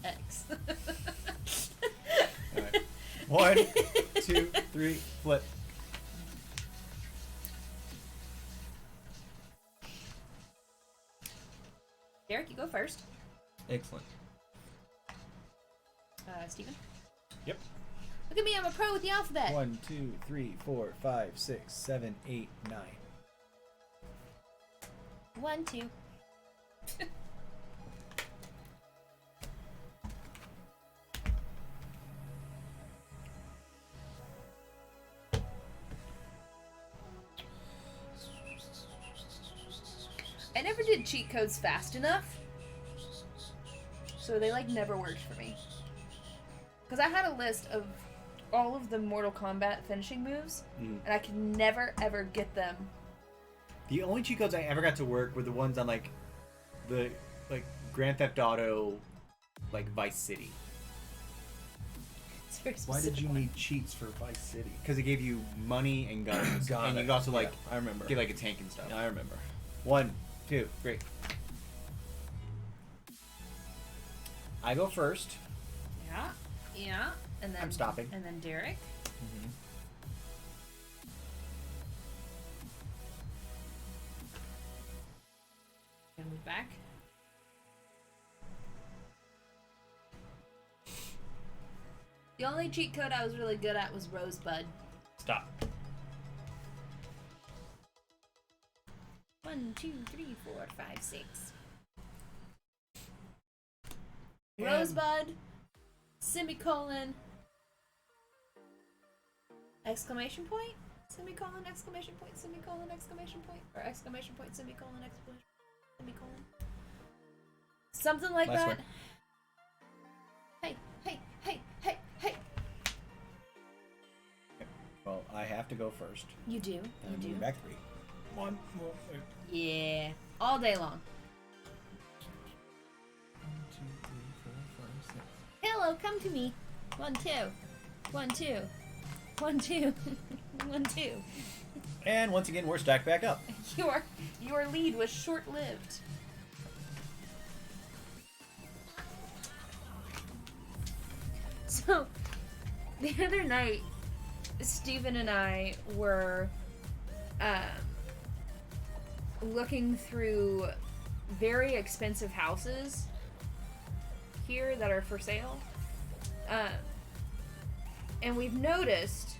X. Alright. 1, 2, 3, flip. Derek, you go first. Excellent. Steven? Yep. Look at me, I'm a pro with the alphabet. 1, 2, 3, 4, 5, 6, 7, 8, 9. 1, 2. I never did cheat codes fast enough, so they like never worked for me. Because I had a list of all of the Mortal Kombat finishing moves, and I could never ever get them. The only cheat codes I ever got to work were the ones on like the Grand Theft Auto, like Vice City. It's a very Why did specific you one. need cheats for Vice City? Because it gave you money and guns, Got and you it. could also like I remember. get like a tank and stuff. I remember. 1, 2, 3. I go first. Yeah, yeah, and then I'm stopping. and then Derek. And move back. The only cheat code I was really good at was Rosebud. Stop. 1, 2, 3, 4, 5, 6. And- Rosebud, semicolon, exclamation point, semicolon, exclamation point, semicolon, exclamation point, or exclamation point, semicolon, exclamation, semicolon. Something like Last that. one. Hey, hey, hey, hey, hey. Well, I have to go first. You do, And you I'm do. moving back 3. 1, 2, Yeah, all day long. 1, 2, 3, 4, 5, 6. Hello, come to me. 1, 2. 1, 2. 1, 2. 1, 2. And once again, we're stacked back up. Your lead was short-lived. So, the other night, Steven and I were looking through very expensive houses here that are for sale. And we've noticed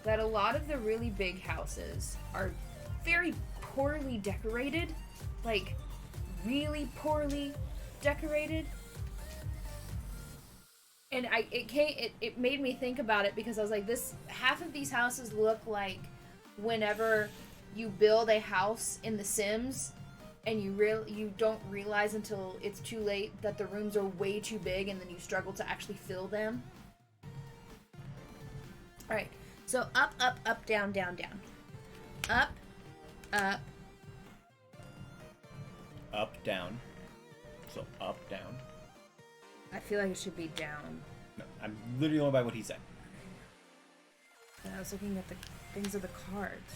that a lot of the really big houses are very poorly decorated. Like, really poorly decorated. And it made me think about it because I was like, this half of these houses look like whenever you build a house in The Sims and you don't realize until it's too late that the rooms are way too big and then you struggle to actually fill them. All right. So up, up, up, down, down, down. Up, up. Up, down. So up, down. I feel like it should be down. No, I'm literally going by what he said. And I was looking at the things of the cards.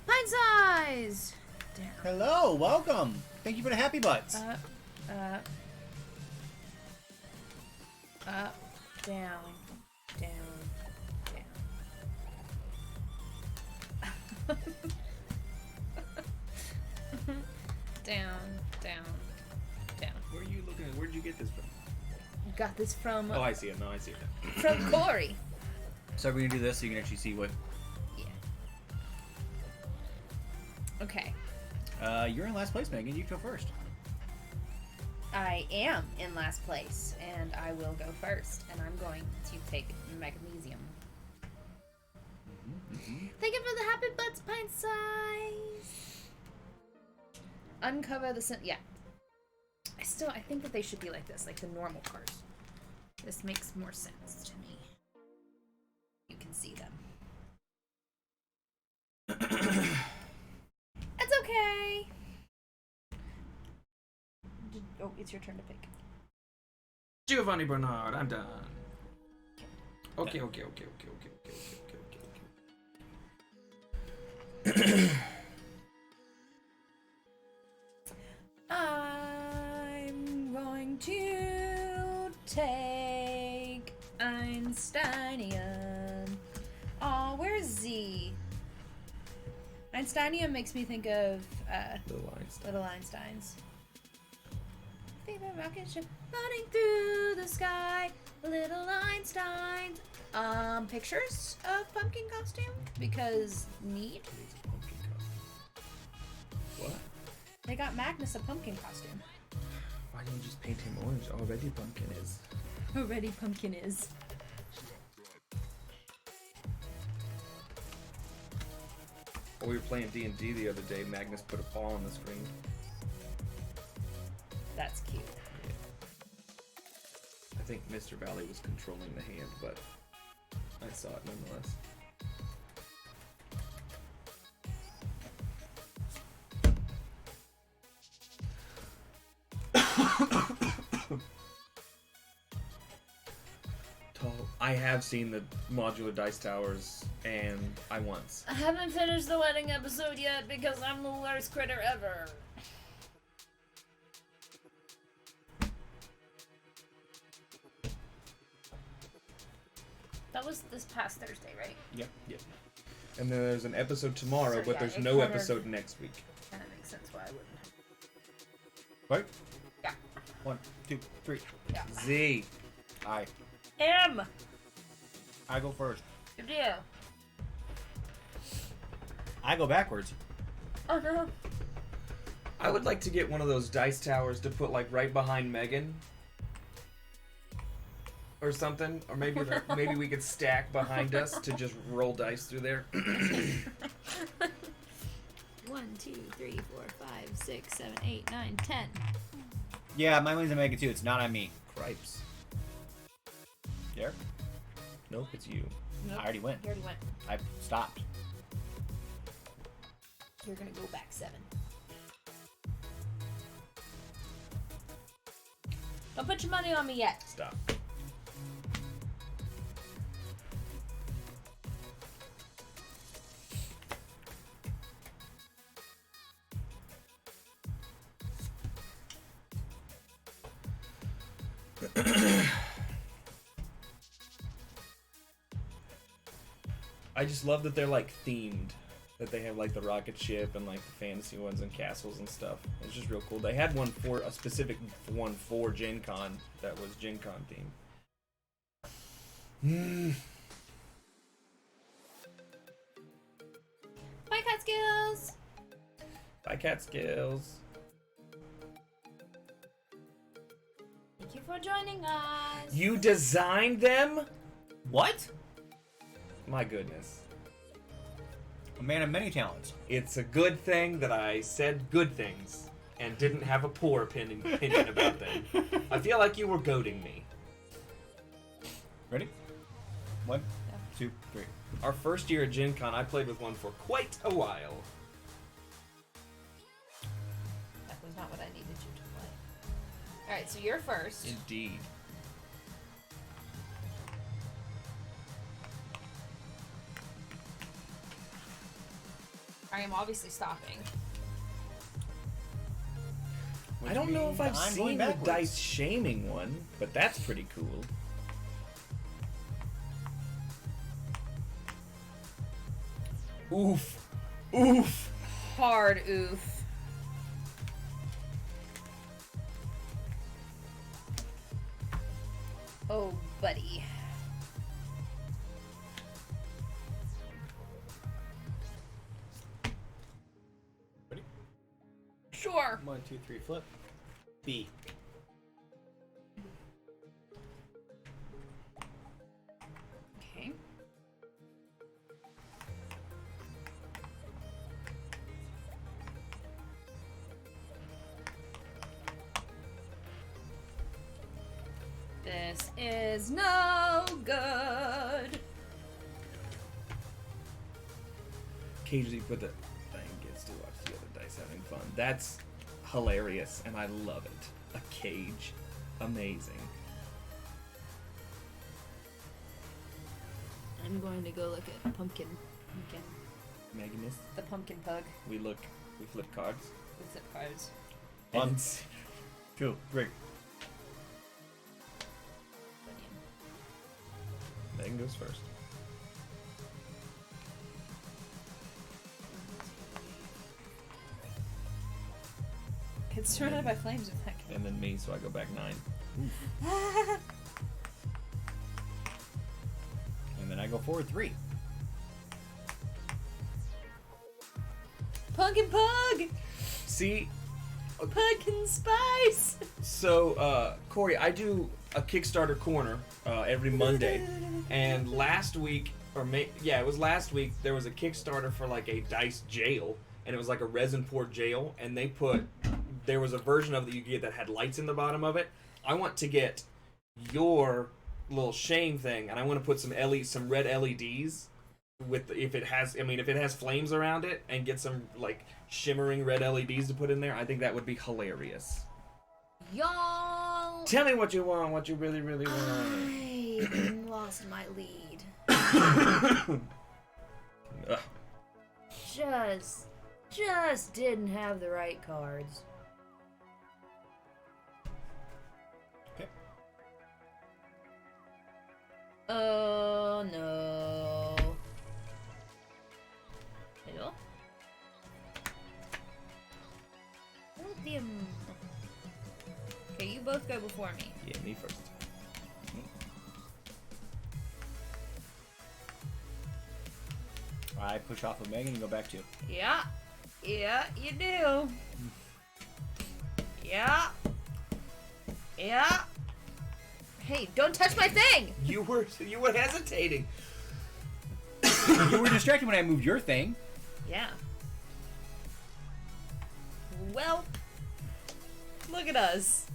Pint size! Down. Hello, welcome. Thank you for the happy butts. Up, up. Up, down, down, down. Down, down, down. Where are you looking at? Where did you get this from? Got this from Oh, I see it. No, I see it. from Corey. So we're going to do this so you can actually see what... Yeah. Okay. You're in last place, Megan. You go first. I am in last place, and I will go first, and I'm going to take magnesium. Thank you for the happy butts, pint size. Uncover the yeah. I think that they should be like this, like the normal cars. This makes more sense to me. You can see them. That's okay. Oh, it's your turn to pick. Giovanni Bernard, I'm done. Okay. I'm going to take Einsteinium. Oh, where's Z? Einsteinium makes me think of Little Einsteins. Favorite rocket ship floating through the sky. Little Einsteins. Pictures of pumpkin costume because need. What? They got Magnus a pumpkin costume. Why don't you just paint him orange? Already pumpkin is. Already pumpkin is. While we were playing D&D the other day, Magnus put a paw on the screen. That's cute. I think Mr. Valley was controlling the hand, but I saw it nonetheless. I have seen the modular dice towers, and I once. I haven't finished the wedding episode yet because I'm the worst critter ever. That was this past Thursday, right? Yep. And then there's an episode tomorrow, So, but yeah, there's it no kind of- episode next week. Kind of makes sense why I wouldn't. Right? Yeah. 1, 2, 3. Yeah. Z. I M. go first. Good deal. I go backwards. Oh no. I would like to get one of those dice towers to put like right behind Megan. Or something. Or maybe maybe we could stack behind us to just roll dice through there. 1, 2, 3, 4, 5, 6, 7, 8, 9, 10. Yeah, my wings on Megan too. It's not on me. Cripes. Derek? Nope, it's you. Nope. I already went. You already went. I stopped. You're gonna go back 7. Don't put your money on me yet. Stop. I just love that they're like themed. That they have like the rocket ship and like the fantasy ones and castles and stuff. It's just real cool. They had one for a specific one for Gen Con that was Gen Con themed. Bye, cat skills. Bye, cat skills. Thank you for for joining us. You designed them? What? My goodness. A man of many talents. It's a good thing that I said good things and didn't have a poor opinion about them. I feel like you were goading me. Ready? 1, 2, 3. Our first year at Gen Con, I played with one for quite a while. That was not what I needed you to play. Alright, so you're first. Indeed. I am obviously stopping. I don't know if I've I'm going seen the backwards. dice shaming one, but that's pretty cool. Oof. Oof. Hard oof. Oh, buddy. Ready? Sure. 1, 2, 3, flip. B. Okay. This is no good. Occasionally put the thing gets to watch the other dice having fun. That's hilarious, and I love it. A cage. Amazing. I'm going to go look at pumpkin. Magnus, The pumpkin pug we flip cards. with zip cards. 1, 2, 3. Megan goes first. It's surrounded by flames if that And then me, so I go back 9. can. And then I go forward 3. Pumpkin pug! See, Pumpkin spice! so, Corey, I do a Kickstarter corner every Monday. And last week, it was last week, there was a Kickstarter for like a dice jail. And it was like a resin poured jail. And there was a version of it that you could get that had lights in the bottom of it. I want to get your little shame thing. And I want to put some red LEDs if it has flames around it, and get some like shimmering red LEDs to put in there. I think that would be hilarious. Y'all! Tell me what you want, what you really, really want. I lost my lead. Ugh. Just didn't have the right cards. Okay. Oh no. Hello? Okay, you both go before me. Yeah, me first. I push off of Megan and go back 2. Yeah, you do. Yeah. Hey, don't touch my thing! You were hesitating. You were distracted when I moved your thing. Yeah. Well, look at us.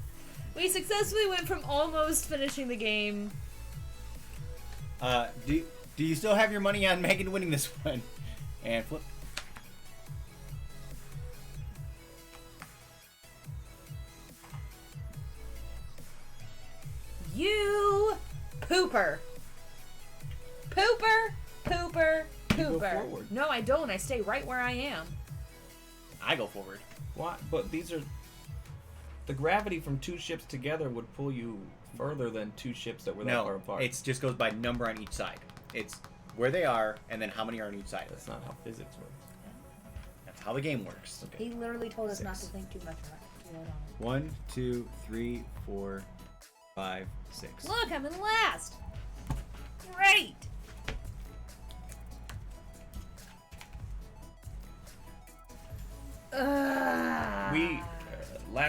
We successfully went from almost finishing the game. Do you still have your money on Megan winning this one? And flip. You pooper. Pooper. go forward. No, I don't. I stay right where I am. I go forward. Why? But these are... The gravity from 2 ships together would pull you further than 2 ships that were that far No, apart. it just goes by number on each side. It's where they are, and then how many are on each side. That's not how physics works. That's how the game works. Okay. He literally told us not to 6. think too much about it. 1, 2, 3, 4, 5, 6. Look, I'm in last. Great.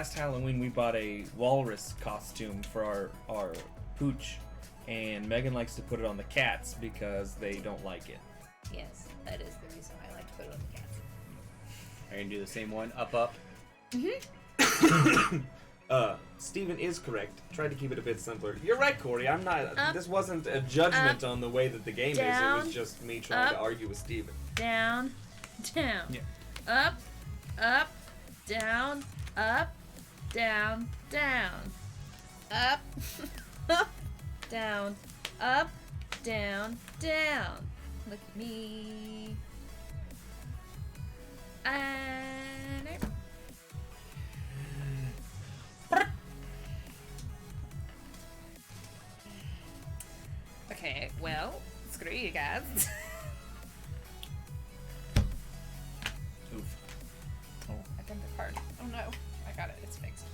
last Halloween we bought a walrus costume for our pooch, and Megan likes to put it on the cats because they don't like it. Yes, that is the reason why I like to put it on the cats. Are you gonna do the same one? Up. Steven is correct. Tried to keep it a bit simpler. You're right, Corey. I'm not. This wasn't a judgment on the way that the game is. It was just me trying to argue with Steven. Down, down. Yeah. Up, down, down. Up, down, up, down, down. Look at me. And okay, well, screw you guys. Oof. Oh, I dumped a card. Oh no, I got it. It's fixed.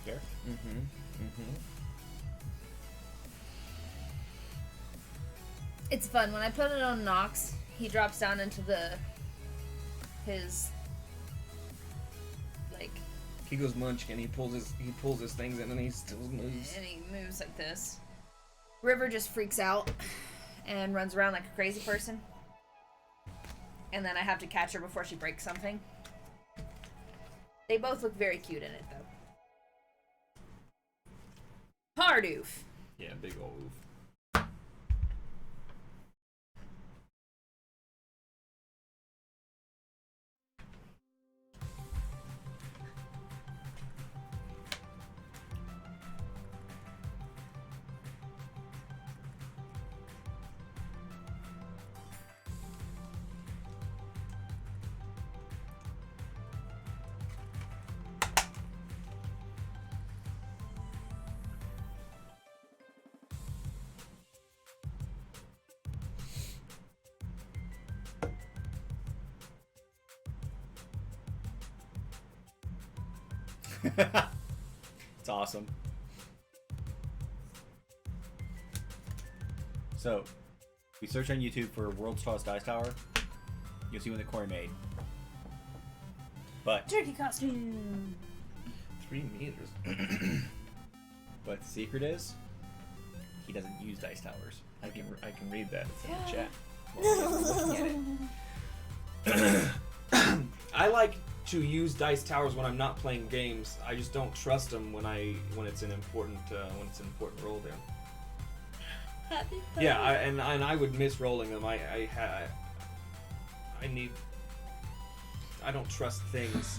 Fair. It's fun. When I put it on Nox, he drops down into his like, He goes munchkin. He pulls his things in, and he still moves. and he moves like this. River just freaks out and runs around like a crazy person. And then I have to catch her before she breaks something. They both look very cute in it, though. Hard oof. Yeah, big old oof. It's awesome. So, if you search on YouTube for World's Tallest Dice Tower, you'll see one that Corey made. But Turkey costume. 3 meters. but the secret is, he doesn't use dice towers. I can read that. It's in the chat. I like to use dice towers when I'm not playing games. I just don't trust them when it's an important roll there. Happy Yeah, I would miss rolling them. I don't trust things.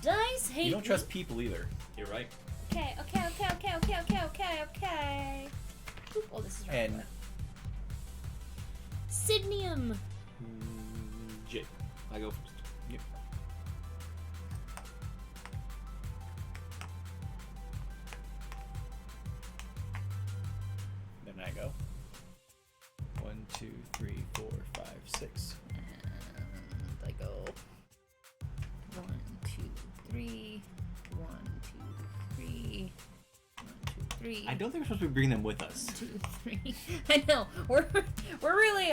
Dice hate You don't trust people either. You're right. Okay. Oop, oh, this is right. And Sydnium. J. I go first. yep. Then I go. 1, 2, 3, 4, 5, 6. And I go 1, 2, 3. 1, 2, 3. 1, 2, 3. I don't think we're supposed to be bringing them with us. 2, 3. I know. We're really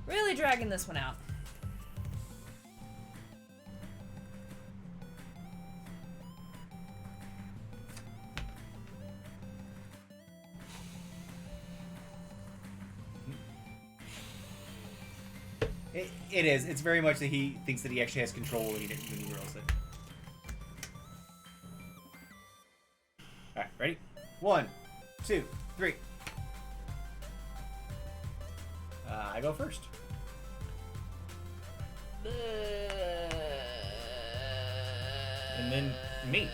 really dragging this one out. It is. It's very much that he thinks that he actually has control when he rolls it. Alright, ready? 1, 2, 3. I go first. And then me.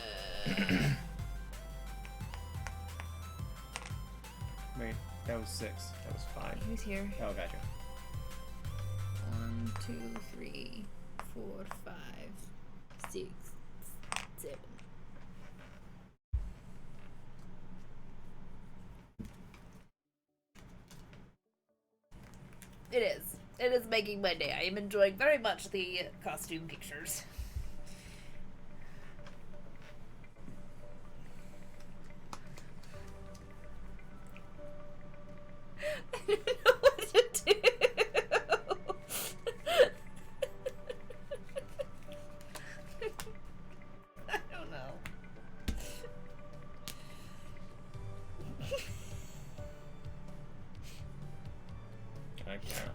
Wait, that was 6. That was 5. Who's here? Oh, gotcha. 1, 2, 3, 4, 5, 6, 7. It is. It is making my day. I am enjoying very much the costume pictures. I don't know what to do.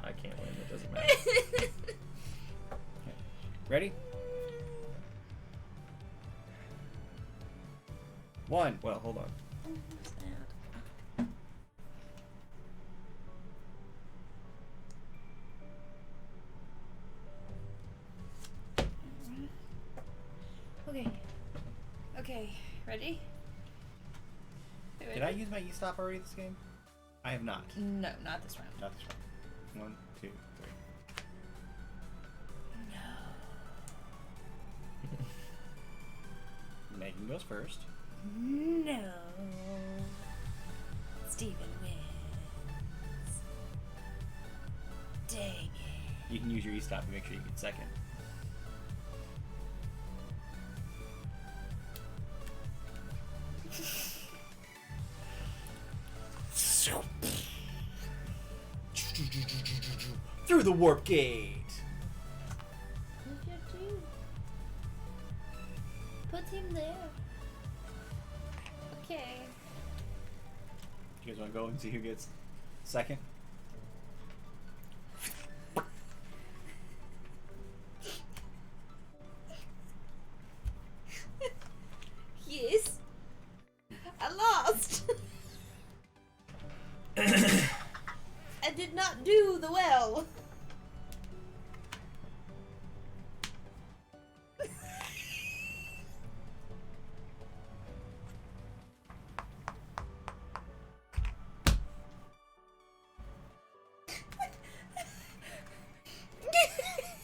I can't win. It doesn't matter. Ready? 1. Well, hold on. Okay. Okay. Ready? Did I use my e-stop already this game? I have not. No, not this round. Not this round. 1, 2, 3. Megan goes first. No. Steven wins. Dang it. You can use your e-stop to make sure you get second. Through the warp gate. What did you do? Put him there. Okay. You guys want to go and see who gets second? Yes. I lost. I did not do the well.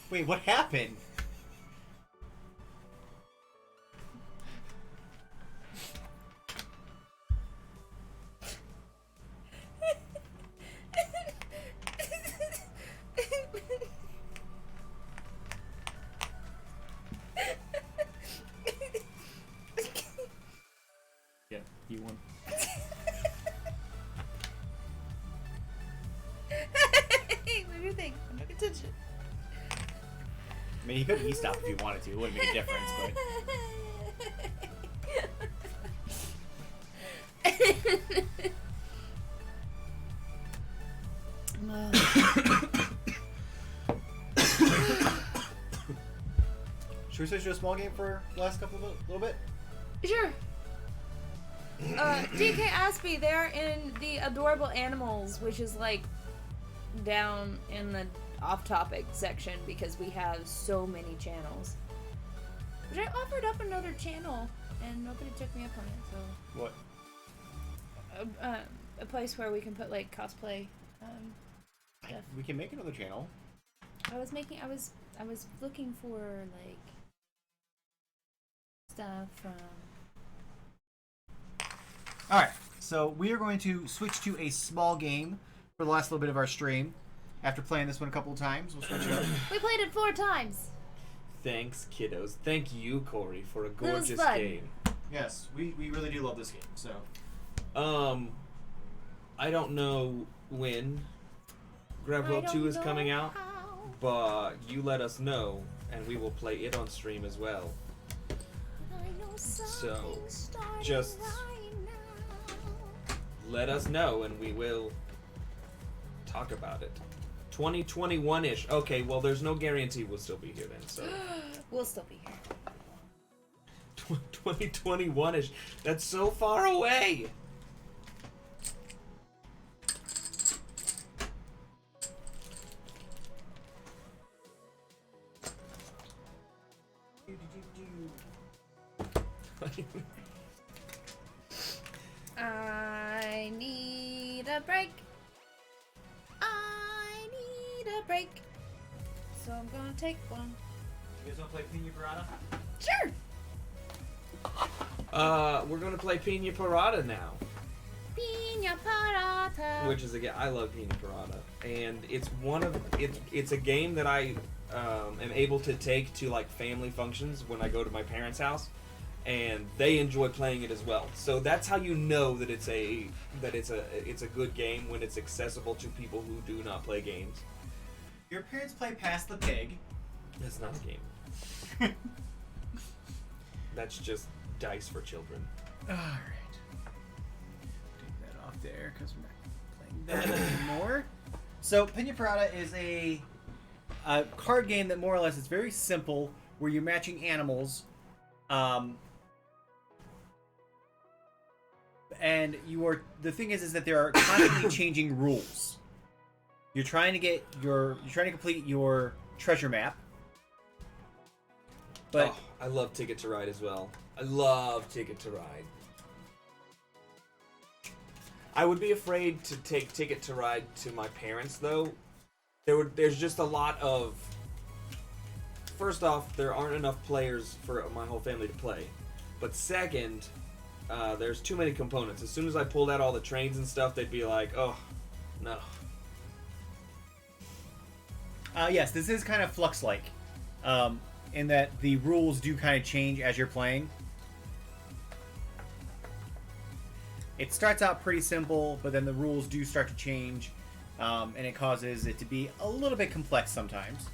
Wait, what happened? Yeah, you won. Hey, what do you think? I'm not paying attention. I mean, you could e-stop if you wanted to. It wouldn't make a difference, Should we switch to a small game for the last little bit? Sure. DK Aspie, they're in the Adorable Animals, which is like down in the off-topic section because we have so many channels. But I offered up another channel and nobody took me up on it. So What? a place where we can put like cosplay stuff. We can make another channel. I was looking for like stuff from. Alright, so we are going to switch to a small game for the last little bit of our stream. After playing this one a couple of times, we'll switch it up. We played it 4 times. Thanks, kiddos. Thank you, Corey, for a was gorgeous fun. game. Yes, we really do love this game, so. I don't know when Gravwell 2 is coming out, but you let us know, and we will play it on stream as well. So, just let us know, and we will talk about it. 2021-ish. Okay, well, there's no guarantee we'll still be here then, so. We'll still be here. 2021-ish. That's so far away. I need a break. I need a break. So I'm gonna take one. You guys want to play Pina Parada? Sure. We're gonna play Pina Parada now. Pina Parada. Which is a game I love Pina Parada, and it's a game that I am able to take to like family functions when I go to my parents' house, and they enjoy playing it as well. So that's how you know that it's a good game, when it's accessible to people who do not play games. Your parents play Pass the Pig. That's not a game. That's just dice for children. Alright. Take that off there because we're not playing that anymore. So Pina Parada is a card game that more or less is very simple, where you're matching animals, and the thing is that there are constantly changing rules. You're trying to complete your treasure map, but I love Ticket to Ride as well. I love Ticket to Ride. I would be afraid to take Ticket to Ride to my parents, though. There's just a lot of... First off, there aren't enough players for my whole family to play. But second, there's too many components. As soon as I pulled out all the trains and stuff, they'd be like, oh, no. Yes, this is kind of Flux-like, in that the rules do kind of change as you're playing. It starts out pretty simple, but then the rules do start to change, and it causes it to be a little bit complex sometimes.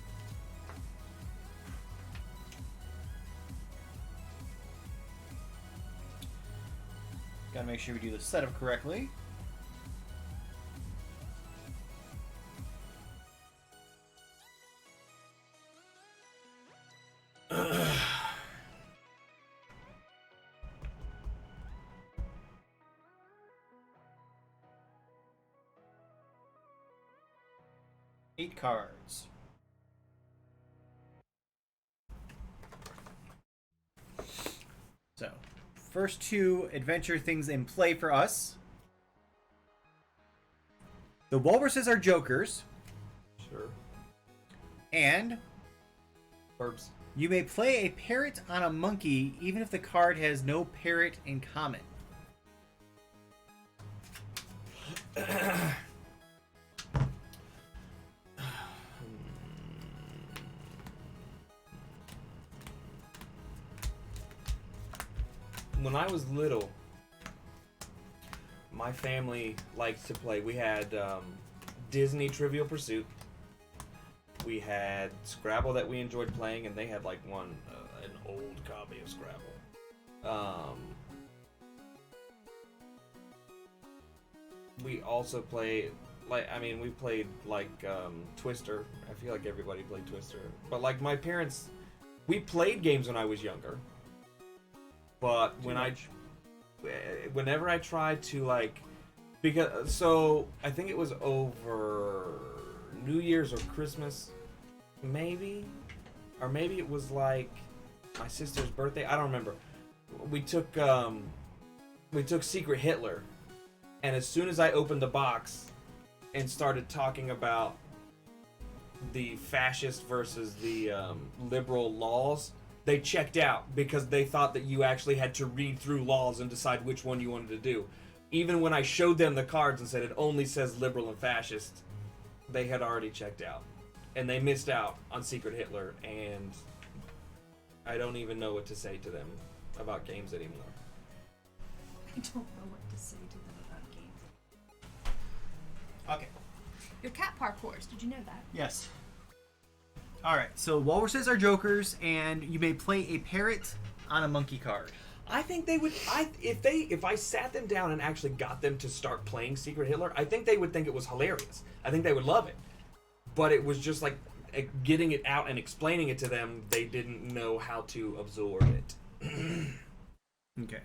Gotta make sure we do the setup correctly. Eight cards. So, first two adventure things in play for us. The walruses are jokers. Sure. And Herbs. you may play a parrot on a monkey even if the card has no parrot in common. When I was little, my family liked to play. We had Disney Trivial Pursuit. We had Scrabble that we enjoyed playing, and they had like an old copy of Scrabble. We also played we played Twister. I feel like everybody played Twister. But like my parents, we played games when I was younger. But whenever I tried to I think it was over New Year's or Christmas, maybe, or maybe it was like my sister's birthday. I don't remember. We took Secret Hitler, and as soon as I opened the box and started talking about the fascist versus the liberal laws, they checked out because they thought that you actually had to read through laws and decide which one you wanted to do. Even when I showed them the cards and said it only says liberal and fascist, they had already checked out. And they missed out on Secret Hitler, and I don't even know what to say to them about games anymore. I don't know what to say to them about games. Okay. Your cat parkours, did you know that? Yes. Alright, so walruses are jokers, and you may play a parrot on a monkey card. I think they would. If I sat them down and actually got them to start playing Secret Hitler, I think they would think it was hilarious. I think they would love it. But it was just like getting it out and explaining it to them. They didn't know how to absorb it. Okay.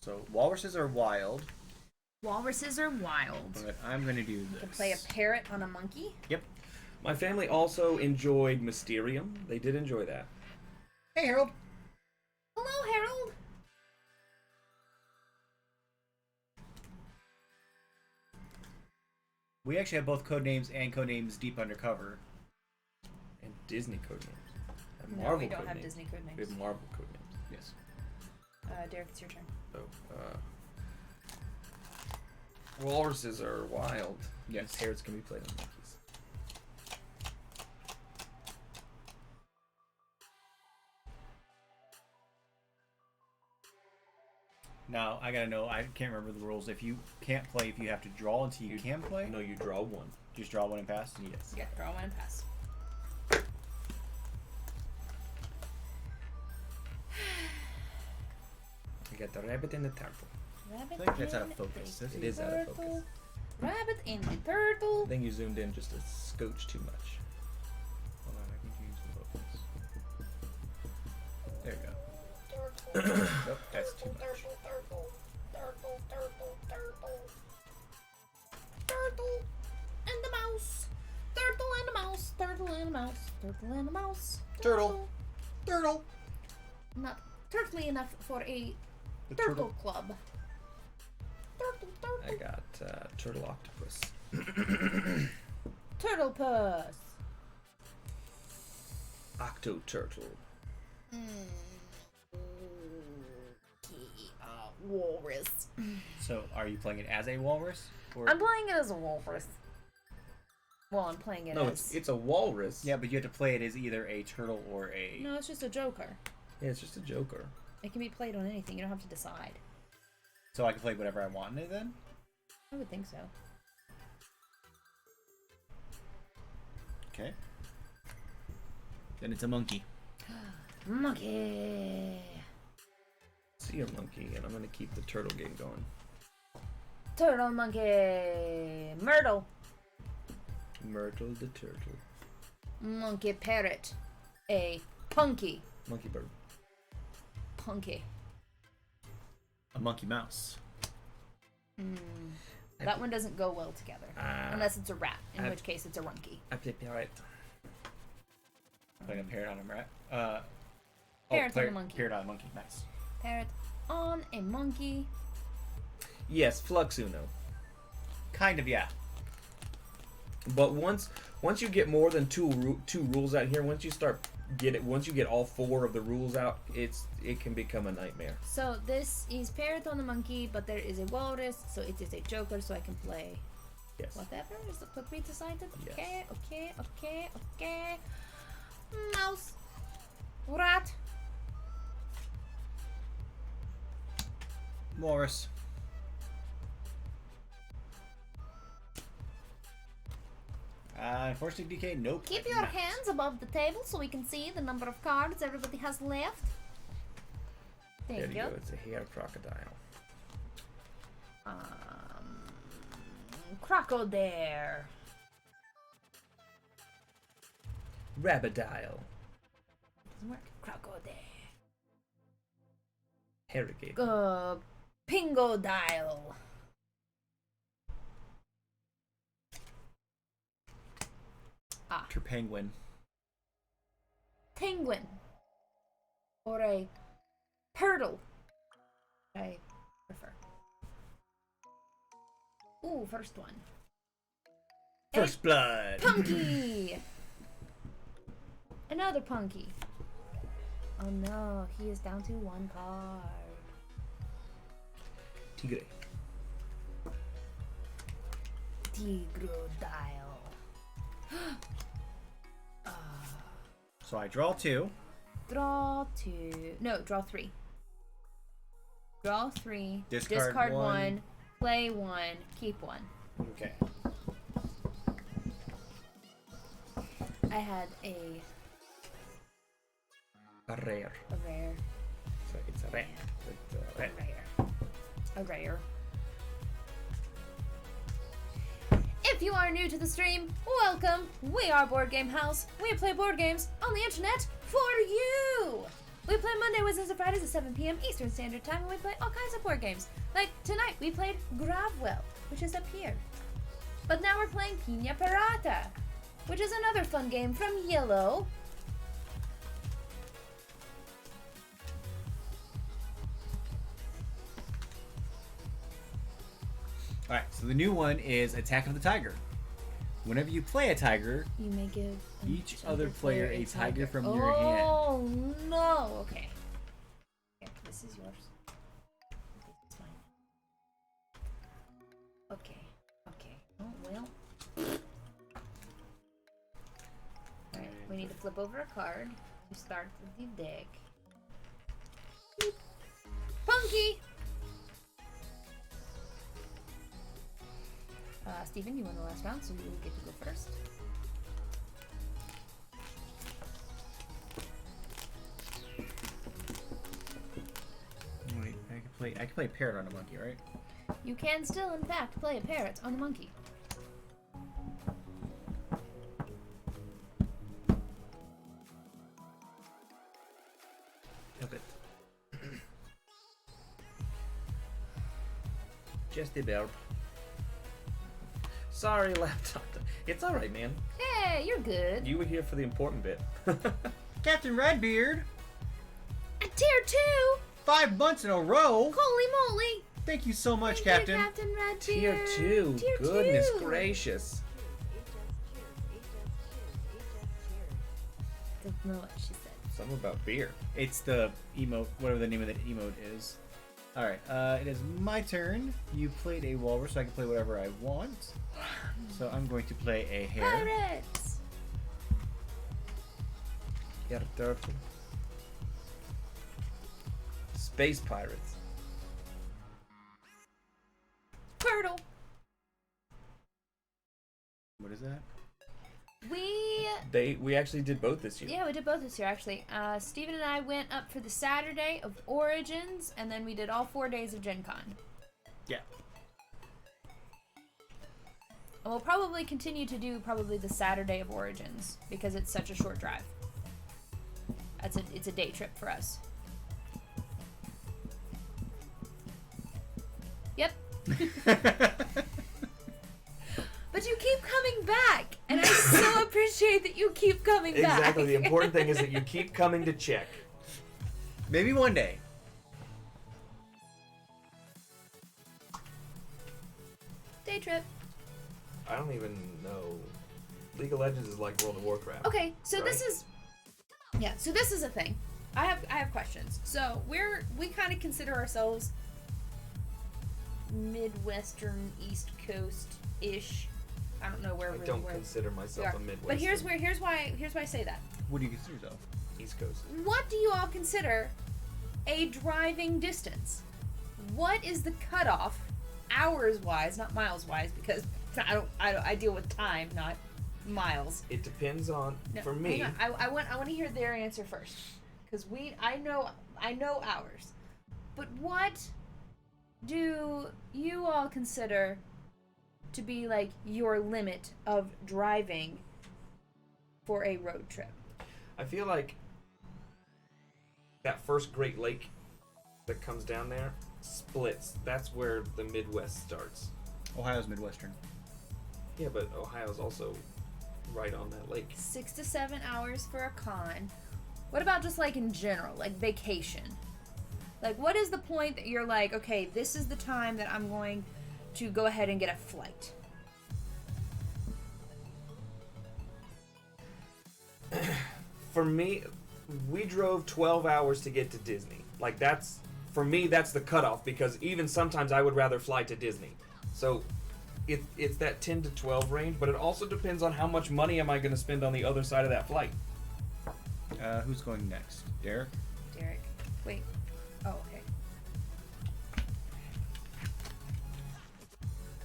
So walruses are wild. Walruses are wild. But I'm going to do this. You can play a parrot on a monkey. Yep. My family also enjoyed Mysterium. They did enjoy that. Hey, Harold. Hello, Harold. We actually have both Codenames and Codenames Deep Undercover. And Disney codenames. And No, Marvel we don't have codenames. Disney We codenames. have Marvel codenames. Yes. Derek, it's your turn. Walruses are wild. Yes. Parrots can be played on monkeys. Now, I gotta know, I can't remember the rules. If you can't play, if you have to draw until you can play? No, you draw one. Just draw one and pass? Yes. Yeah, draw one and pass. You got the rabbit in the temple. I think that's out of focus. It is out of focus. Rabbit and the I turtle. think you zoomed in just a scotch too much. Hold on, I can change the focus. There you go. Nope, that's too much. Turtle and the mouse. Turtle and a mouse. Turtle and a mouse. Turtle and a mouse. Turtle. Turtle. Not turtly enough for a The turtle club. Turtle, I turtle. got turtle octopus. Turtle puss. Octo turtle. Walrus. So, are you playing it as a walrus? Or... I'm playing it as a walrus. Well, I'm playing it No, as... it's a walrus. Yeah, but you have to play it as either a turtle or a... No, it's just a joker. Yeah, it's just a joker. It can be played on anything. You don't have to decide. So I can play whatever I want in it then? I would think so. Okay. Then it's a monkey. Monkey. See a monkey, and I'm gonna keep the turtle game going. Turtle monkey. Myrtle. Myrtle the turtle. Monkey parrot. A punky. Monkey bird. Punky. A monkey mouse. That one doesn't go well together. Unless it's a rat, in which case it's a runky. I play parrot. Playing a parrot on a rat. Parrot on a monkey. Parrot on a monkey. Nice. Parrot on a monkey. Yes, Flux Uno. Kind of, yeah. But once you get more than two rules out here, once you get all 4 of the rules out, it can become a nightmare. So this is parrot on a monkey, but there is a walrus, so it is a joker, so I can play Yes. whatever is what we decided. Yes. Okay. Mouse. Rat. Morris. Unfortunately, DK, nope. Keep I your cannot. hands above the table so we can see the number of cards everybody has left. There Thank you you. go. It's a hair crocodile. Crocodile. Rabadile. Doesn't work. Crocodile. Renegade. Pingodile. Penguin. Penguin. Or a turtle. I prefer. Ooh, first one. First blood. Punky! Another punky. Oh no, he is down to 1 card. Tigre. Tigrodile. So I draw 2. Draw 2. No, draw 3. Draw 3. Discard one. 1. Play 1. Keep 1. Okay. I had a Rare. rare. So it's a rare. It's a rare. A rare. If you are new to the stream, welcome! We are Board Game House. We play board games on the internet for you! We play Monday, Wednesdays, and Fridays at 7 p.m. Eastern Standard Time, and we play all kinds of board games. Like tonight, we played Gravwell, which is up here. But now we're playing Pina Pirata, which is another fun game from Yellow. Alright, so the new one is Attack of the Tiger. Whenever you play a tiger, You may give each other player a tiger from oh, your hand. Oh no! Okay. Okay, this is yours. It's mine. Okay. Okay. Oh well. Alright, we need to flip over a card to start the deck. Punky! Steven, you won the last round, so you will get to go first. Wait, I can play parrot on a monkey, right? You can still, in fact, play a parrot on the monkey. Okay. Just a burp. Sorry, laptop. It's alright, man. Hey, you're good. You were here for the important bit. Captain Redbeard, A tier 2? 5 months in a row. Holy moly! Thank you so much, Thank you, Captain. Captain Redbeard. Tier 2. Tier Goodness 2. gracious. Don't know what she said. Something about beer. It's the emote, whatever the name of that emote is. Alright, it is my turn. You played a walrus, so I can play whatever I want. So I'm going to play a hare. Pirates! Got a turtle. Space pirates. Turtle! What is that? We actually did both this year. Yeah, we did both this year, actually. Steven and I went up for the Saturday of Origins, and then we did all 4 days of Gen Con. Yeah. And we'll probably continue to do probably the Saturday of Origins, because it's such a short drive. It's a day trip for us. Yep. But you keep coming back, and I so appreciate that you keep coming back. Exactly. The important thing is that you keep coming to check. Maybe one day. Day trip. I don't even know. League of Legends is like World of Warcraft. Okay, so Right? this is a thing. I have questions. So we kind of consider ourselves Midwestern, East Coast ish. I don't know where I we're. don't where consider we myself are. a Midwest. But here's why I say that. What do you consider yourself? East Coast. What do you all consider a driving distance? What is the cutoff, hours wise, not miles wise, because I deal with time, not miles. It depends on. No, for me, hang on. I want to hear their answer first, because I know ours, but what do you all consider to be like your limit of driving for a road trip? I feel like that first Great Lake that comes down there splits. That's where the Midwest starts. Ohio's Midwestern. Yeah, but Ohio's also right on that lake. 6 to 7 hours for a con. What about just like in general, like vacation? Like, what is the point that you're like, okay, this is the time that I'm going to go ahead and get a flight? For me, we drove 12 hours to get to Disney. Like, that's, for me, that's the cutoff, because even sometimes I would rather fly to Disney. So it's that 10 to 12 range, but it also depends on how much money am I going to spend on the other side of that flight. Who's going next? Derek? Derek. Wait. Oh, okay.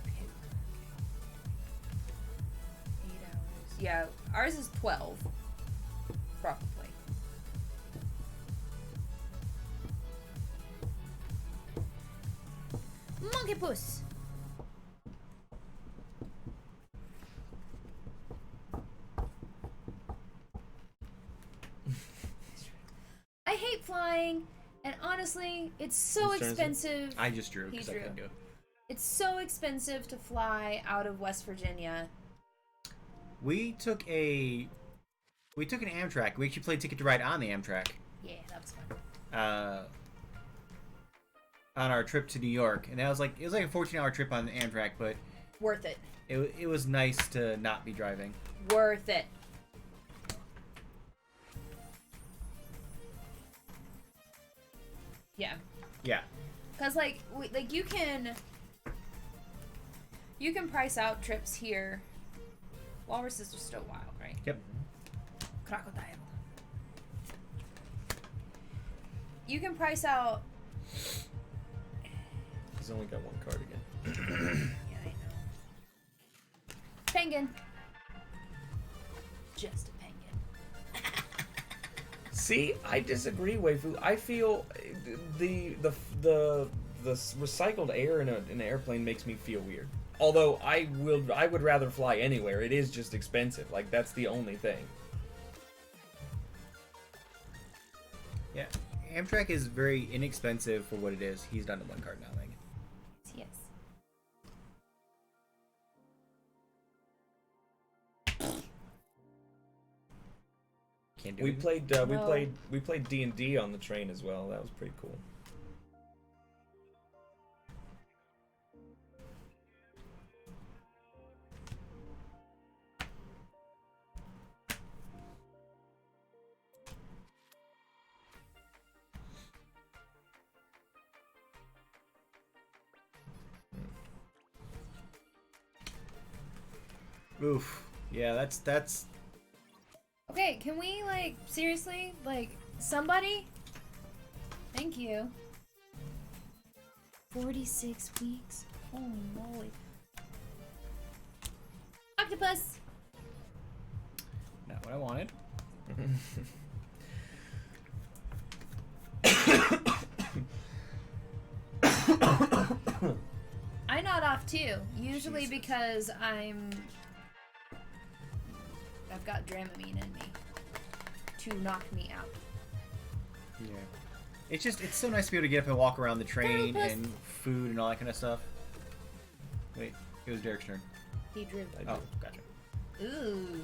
Okay. 8 hours. Yeah, ours is 12. Probably. Monkey puss. I hate flying, and honestly, it's so Whose turn is it? I expensive. just drew He because I drew. couldn't do it. It's so expensive to fly out of West Virginia. We took an Amtrak. We actually played Ticket to Ride on the Amtrak. Yeah, that was fun. On our trip to New York, and that was like a 14-hour trip on the Amtrak, but Worth it. it was nice to not be driving. Worth it. Yeah. Yeah. Cause like you can price out trips here. Walruses are still wild, right? Yep. Crocodile. You can price out. He's only got one card again. Yeah, I know. Penguin. Just a penguin. See, I disagree, Waifu. I feel the recycled air in an airplane makes me feel weird. Although I would rather fly anywhere. It is just expensive. Like that's the only thing. Yeah, Amtrak is very inexpensive for what it is. He's down to one card now, Megan. Yes. Can't do We it. played No. we played D&D on the train as well. That was pretty cool. Oof. Yeah, that's. Okay, can we, like, seriously? Like, somebody? Thank you. 46 weeks? Holy moly. Octopus! Not what I wanted. I nod off too. Usually Jesus. because I've got Dramamine in me to knock me out. Yeah. It's so nice to be able to get up and walk around the train Octopus. and food and all that kind of stuff. Wait, it was Derek's turn. He drew. Oh, gotcha. Ooh.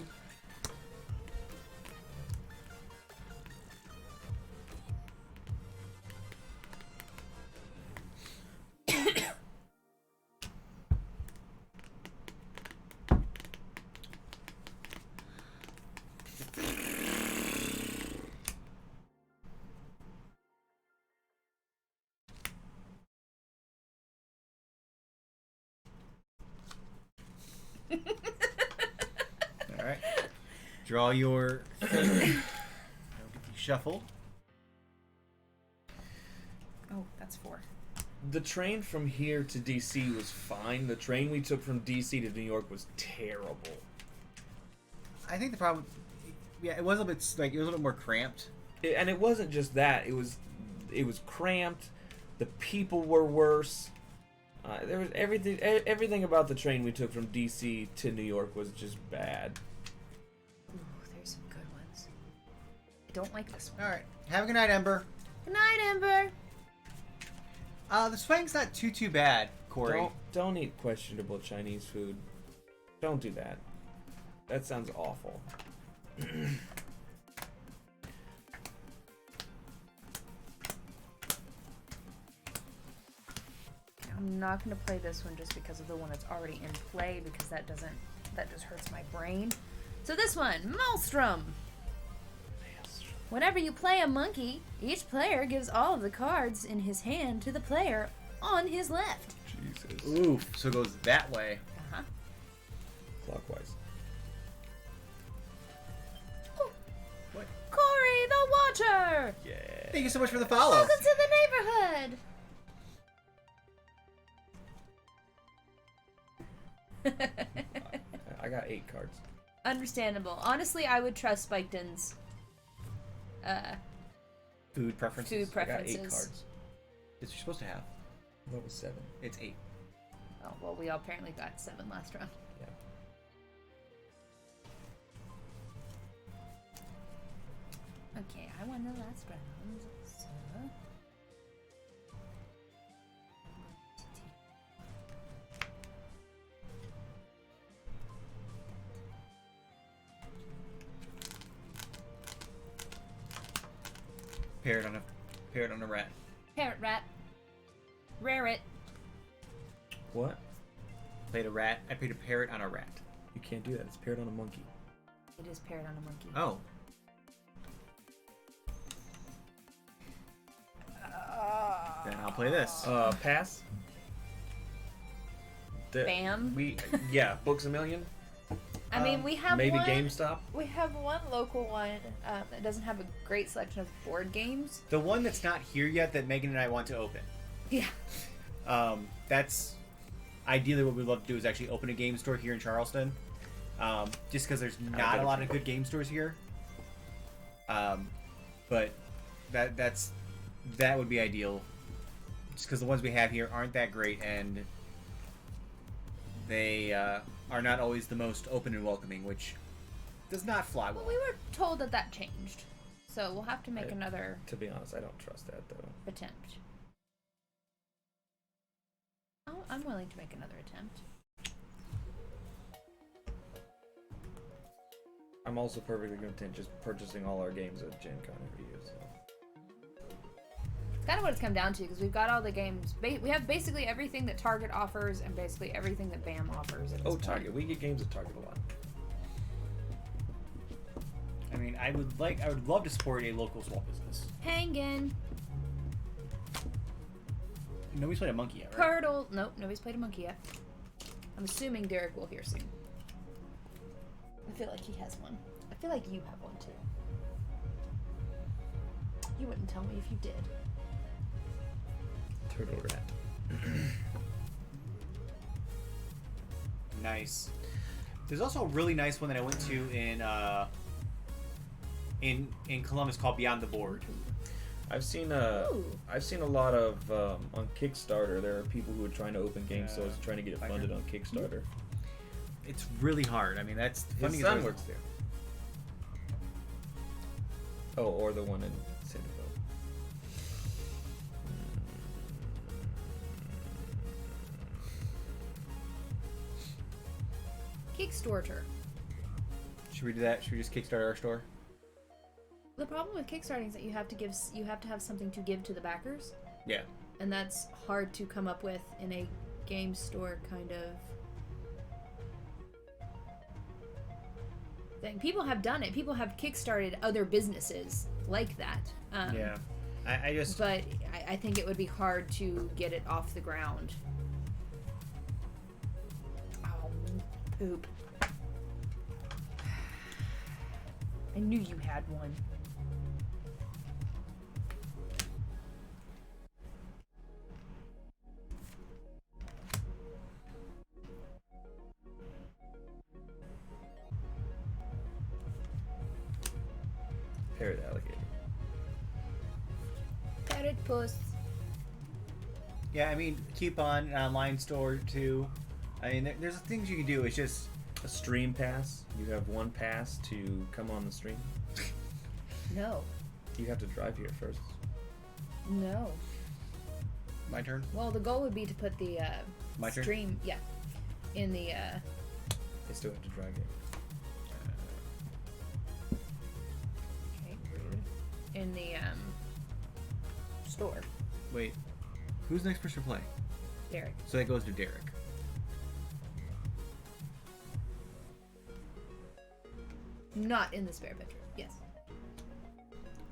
All right. Draw your thing. Shuffle. Oh, that's 4. The train from here to DC was fine. The train we took from DC to New York was terrible. I think the problem, yeah, it was a bit like it was a little more cramped. And it wasn't just that. It was cramped. The people were worse. There was everything about the train we took from DC to New York was just bad. Ooh, there's some good ones. I don't like this one. All right. Have a good night, Ember. Good night, Ember. The swang's not too bad, Corey. Don't eat questionable Chinese food. Don't do that. That sounds awful. I'm not gonna play this one just because of the one that's already in play, because that just hurts my brain. So this one, Maelstrom. Whenever you play a monkey, each player gives all of the cards in his hand to the player on his left. Jesus. Oof. So it goes that way. Uh-huh. Clockwise. What? Corey the Watcher! Yeah. Thank you so much for the follow. Welcome to the neighborhood! I got 8 cards. Understandable. Honestly, I would trust Spiketon's Food preferences. food I got 8 preferences. cards. It's you're supposed to have. That was 7. It's 8. Oh, well, we all apparently got 7 last round. Yeah. Okay, I won the last round, so... Parrot on a rat. Parrot rat. Rare it. What? Played a rat. I played a parrot on a rat. You can't do that. It's paired on a monkey. It is parrot on a monkey. Oh. Then I'll play this. Pass. Bam. Yeah, Books A Million. I mean, we have Maybe one... GameStop. We have one local one that doesn't have a great selection of board games. The one that's not here yet that Megan and I want to open. Yeah. That's ideally what we'd love to do, is actually open a game store here in Charleston. Just because there's not a lot of good game stores here. But that would be ideal. just because the ones we have here aren't that great, and they are not always the most open and welcoming, which does not fly well. Well, we were told that changed, so we'll have to make another To be honest, I don't trust that though. attempt. Oh, I'm willing to make another attempt. I'm also perfectly content just purchasing all our games at Gen Con every year. So. It's kind of what it's come down to, because we've got all the games. We have basically everything that Target offers and basically everything that BAM offers. At this point. Target. We get games at Target a lot. I mean, I would love to support a local small business. Hangin'. Nobody's played a monkey yet, right? Curdle. Nope, nobody's played a monkey yet. I'm assuming Derek will hear soon. I feel like he has one. I feel like you have one too. You wouldn't tell me if you did. Turtle Rat. Nice. There's also a really nice one that I went to in Columbus called Beyond the Board. I've seen Ooh. a lot of on Kickstarter. There are people who are trying to open game stores trying to get it funded on Kickstarter. It's really hard. I mean, that's the His funding son is works there. Oh, or the one in Centerville. Kickstarter. Should we do that? Should we just kickstart our store? The problem with Kickstarting is that you have to have something to give to the backers, Yeah. and that's hard to come up with in a game store kind of thing. People have done it. People have kickstarted other businesses like that. Yeah. I just... But I think it would be hard to get it off the ground. Oh, poop. I knew you had one. Parrot alligator. Parrot puss. Yeah, I mean, coupon, an online store, too. I mean, there's things you can do. It's just... A stream pass. You have one pass to come on the stream. No. You have to drive here first. No. My turn? Well, the goal would be to put the My turn? stream, yeah, in the They still have to drive here. okay, in the store. Wait. Who's the next person to play? Derek. So that goes to Derek. Not in the spare bedroom. Yes.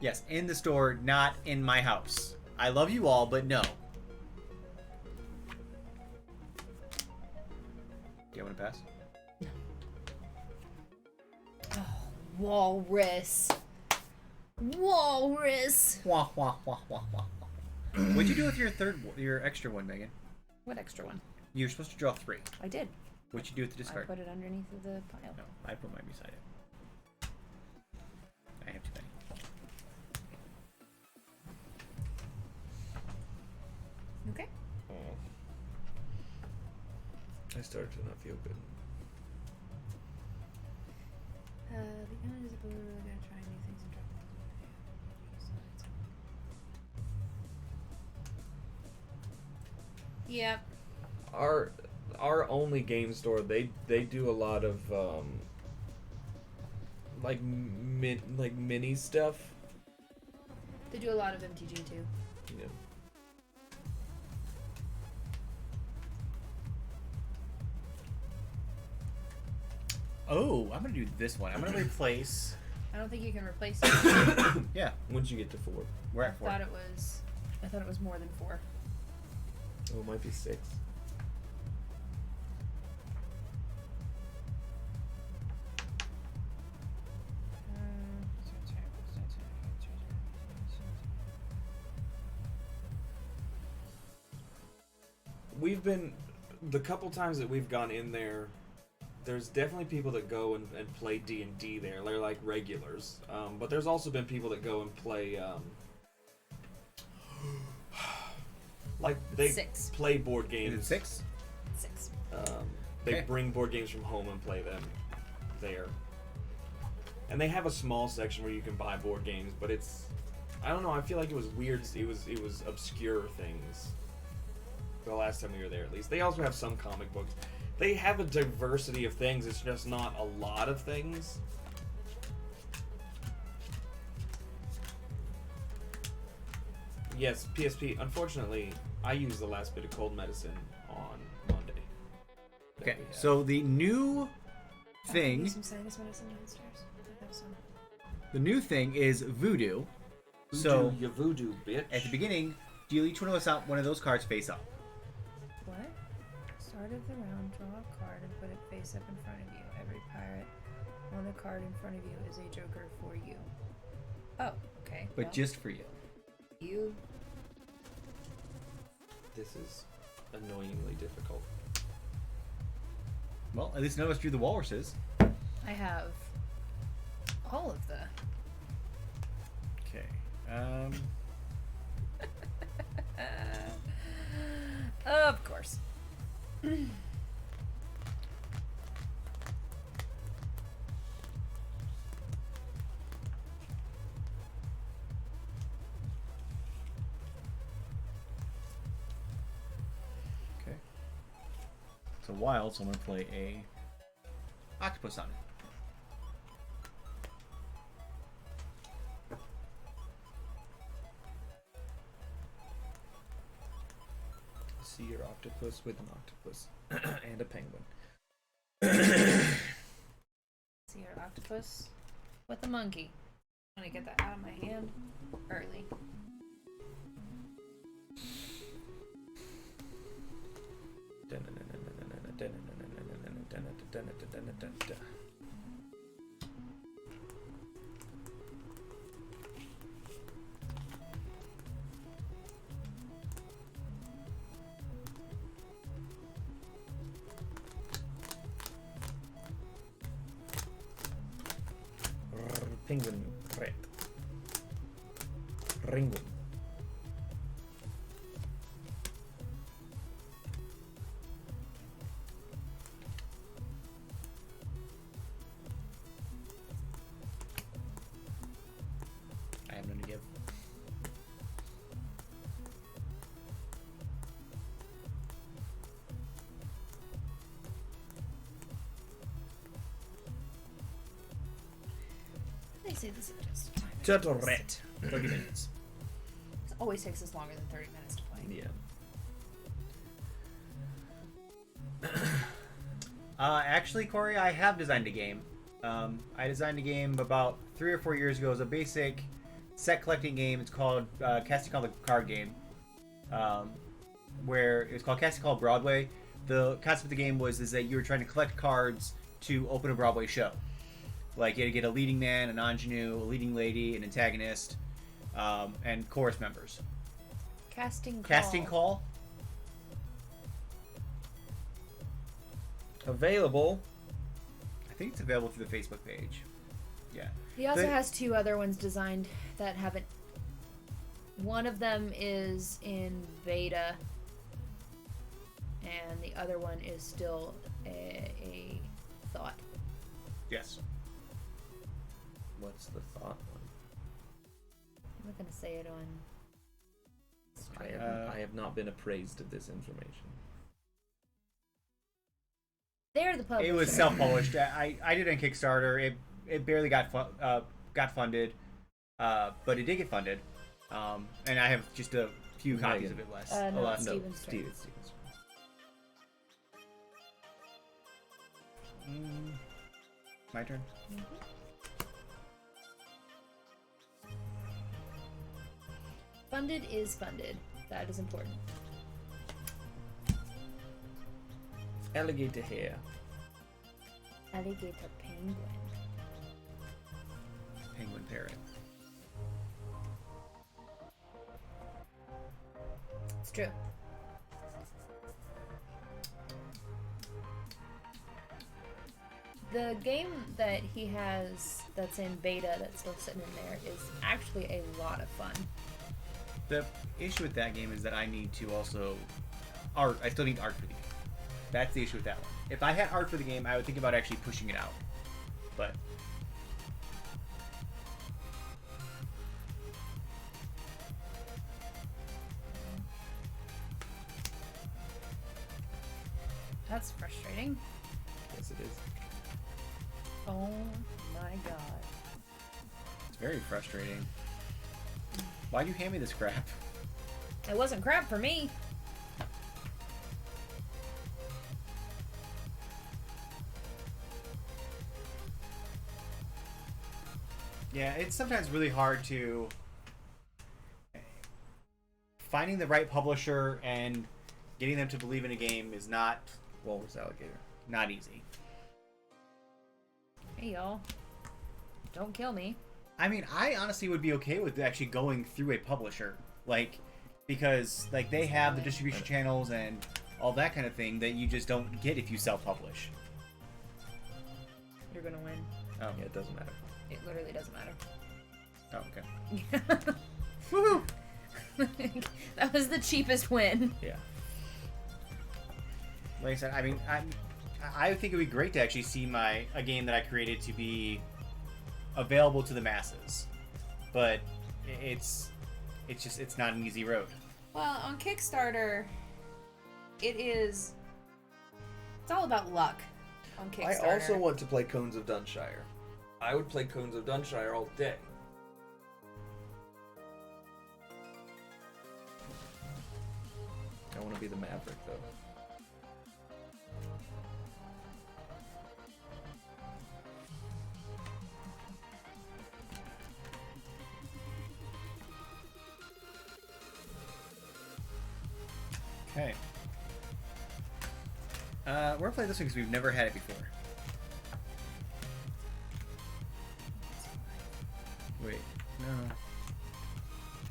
Yes, in the store, not in my house. I love you all, but no. Do you want to pass? Oh, walrus. Walrus. Wah, wah, wah, wah, wah. What'd you do with your extra one, Megan? What extra one? You were supposed to draw 3. I did. What'd you do with the discard? I put it underneath of the pile. No, I put mine beside it. I have too many. Okay. Oh. I started to not feel good. The island is blue. We're gonna try new things and drop. Yep. Our only game store, they do a lot of like mini stuff. They do a lot of MTG too. Yeah. Oh, I'm gonna do this one. I'm gonna replace. I don't think you can replace it. Yeah, Once you get to 4. we're at 4. I thought it was more than 4. Oh, it might be 6. We've been the couple times that we've gone in there. There's definitely people that go and play D&D there. They're like regulars. But there's also been people that go and play Like they 6. play board Is games. it 6? 6. They Okay. bring board games from home and play them there. And they have a small section where you can buy board games, but it's, I don't know, I feel like it was weird. It was obscure things. The last time we were there, at least. They also have some comic books. They have a diversity of things. It's just not a lot of things. Yes, PSP. Unfortunately, I used the last bit of cold medicine on Monday. Okay, so the new thing, Need some sinus medicine downstairs. I have some. the new thing is Voodoo. So you voodoo, bitch. at the beginning, deal each one of us out one of those cards face up. What? Start of the round, draw a card and put it face up in front of you. Every pirate on the card in front of you is a joker for you. Oh, okay. But well, just for you. you. This is annoyingly difficult. Well, at least none of us drew the walruses. I have all of the. Okay. Of course. Okay. It's a wild, so I'm gonna play a octopus on it. See your octopus with an octopus and a penguin. See your octopus with a monkey. I'm gonna get that out of my hand early. Penguin red. Ringun. I have none to give. They say this is just a time. Turtle red. 30 minutes. It always takes us longer than 30 minutes to play. Yeah. Actually, Corey, I have designed a game. I designed a game about 3 or 4 years ago. It was a basic set collecting game. It's called Casting Call the Card Game. Where it was called Casting Call Broadway. The concept of the game was that you were trying to collect cards to open a Broadway show. Like you had to get a leading man, an ingenue, a leading lady, an antagonist, and chorus members. Casting call. Casting Call. Available. I think it's available through the Facebook page. Yeah. He also The- has 2 other ones designed that haven't. One of them is in beta, and the other one is still a thought. Yes. What's the thought one? I'm not gonna say it on. I have not been appraised of this information. They're the publisher. It was self-published. I did it on Kickstarter. It barely got funded, but it did get funded. And I have just a few copies of it less. No, less. Steven's Steven. My turn. Funded is funded. That is important. Alligator hair. Alligator penguin. Penguin parrot. It's true. The game that he has that's in beta that's still sitting in there is actually a lot of fun. The issue with that game is that I need to also art. I still need art for the game. That's the issue with that one. If I had art for the game, I would think about actually pushing it out. But That's frustrating. Yes, it is. Oh my god. it's very frustrating. Why'd you hand me this crap? It wasn't crap for me. Yeah, it's sometimes really hard to finding the right publisher and getting them to believe in a game is not Walrus alligator. not easy. Hey y'all. Don't kill me. I mean, I honestly would be okay with actually going through a publisher, like, because like they have the distribution channels and all that kind of thing that you just don't get if you self-publish. You're gonna win. Oh, Yeah, it doesn't matter. It literally doesn't matter. oh, okay. Woohoo! That was the cheapest win. Yeah. Like I said, I mean, I think it would be great to actually see a game that I created to be available to the masses, but it's not an easy road. Well, on Kickstarter, it's all about luck on Kickstarter. I also want to play Cones of Dunshire. I would play Cones of Dunshire all day. I want to be the Maverick, though. Okay. We're gonna play this one because we've never had it before. Wait, no.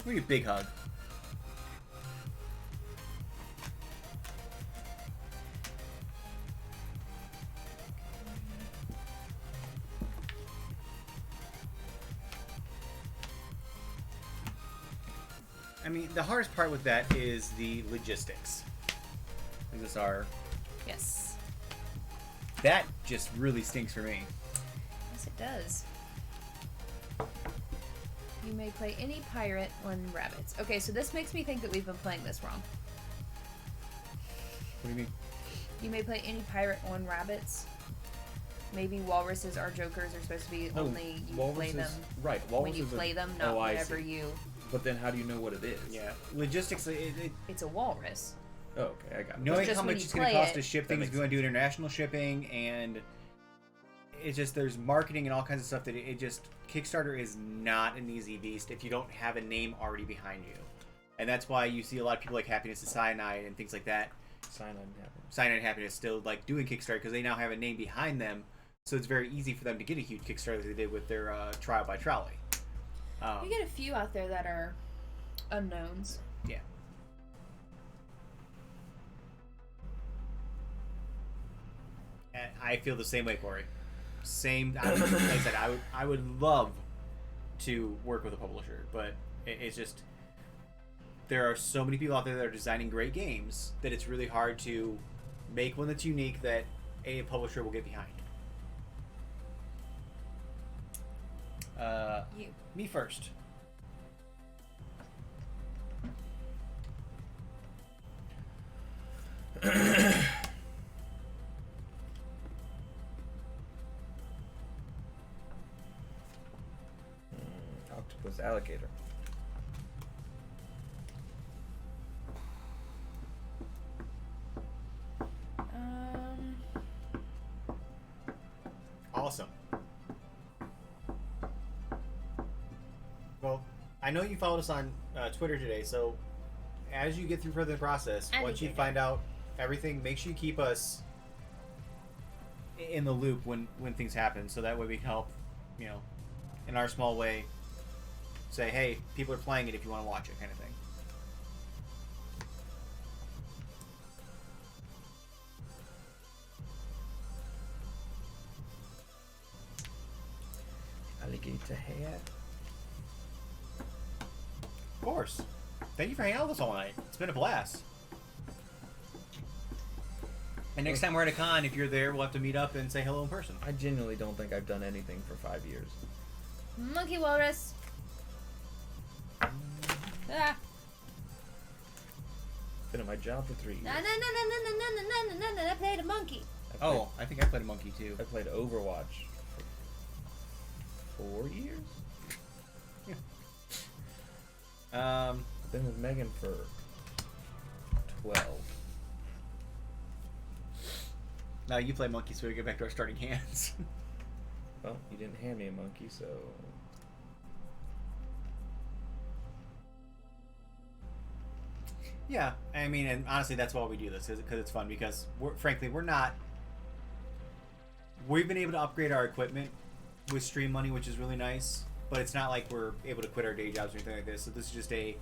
Give me a big hug. I mean, the hardest part with that is the logistics. Is this our... Yes. That just really stinks for me. Yes, it does. You may play any pirate on rabbits. Okay, so this makes me think that we've been playing this wrong. What do you mean? You may play any pirate on rabbits. Maybe walruses are jokers are supposed to be only you play them Right, when you play them, not whenever you... But then how do you know what it is? Yeah, logistics. It's a walrus. Oh, okay, I got it. Knowing just how when much you it's going to play cost it, to ship that things if makes you want to do international shipping, and it's just there's marketing and all kinds of stuff that it just Kickstarter is not an easy beast if you don't have a name already behind you, and that's why you see a lot of people like Happiness to Cyanide and things like that. Cyanide happened. Cyanide and Happiness still like doing Kickstarter because they now have a name behind them, so it's very easy for them to get a huge Kickstarter that they did with their Trial by Trolley. You get a few out there that are unknowns. Yeah. And I feel the same way, Corey. Same. Like I said, I would love to work with a publisher, but it's just there are so many people out there that are designing great games that it's really hard to make one that's unique that a publisher will get behind. You. Me first. Octopus alligator. Awesome. Well, I know you followed us on Twitter today, so as you get through further the process, I once think you I find out everything, make sure you keep us in the loop when things happen, so that way we can help, in our small way, say, hey, people are playing it if you want to watch it, kind of thing. Alligator hair. Of course. Thank you for hanging out with us all night. It's been a blast. And next time we're at a con, if you're there, we'll have to meet up and say hello in person. I genuinely don't think I've done anything for 5 years. Monkey walrus. Ah. Been at my job for 3 years. No, I played a monkey. Oh, I think I played a monkey too. I played Overwatch for 4 years. I've been with Megan for 12. Now you play monkey, so we get back to our starting hands. Well, you didn't hand me a monkey, so... Yeah, I mean, and honestly, that's why we do this, because it's fun. Because frankly, we've been able to upgrade our equipment with stream money, which is really nice. But it's not like we're able to quit our day jobs or anything like this. So this is just a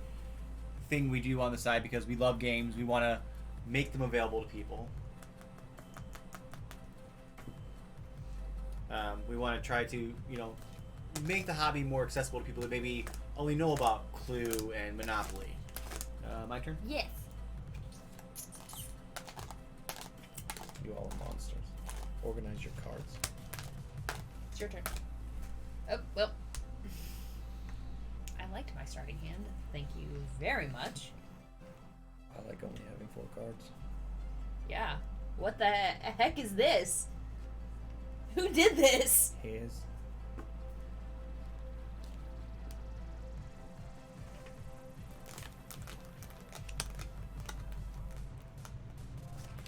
thing we do on the side because we love games. We want to make them available to people. We want to try to, make the hobby more accessible to people that maybe only know about Clue and Monopoly. My turn? Yes. You all are monsters. Organize your cards. It's your turn. Oh, well. I liked my starting hand. Thank you very much. I like only having 4 cards. Yeah. What the heck is this? Who did this? His.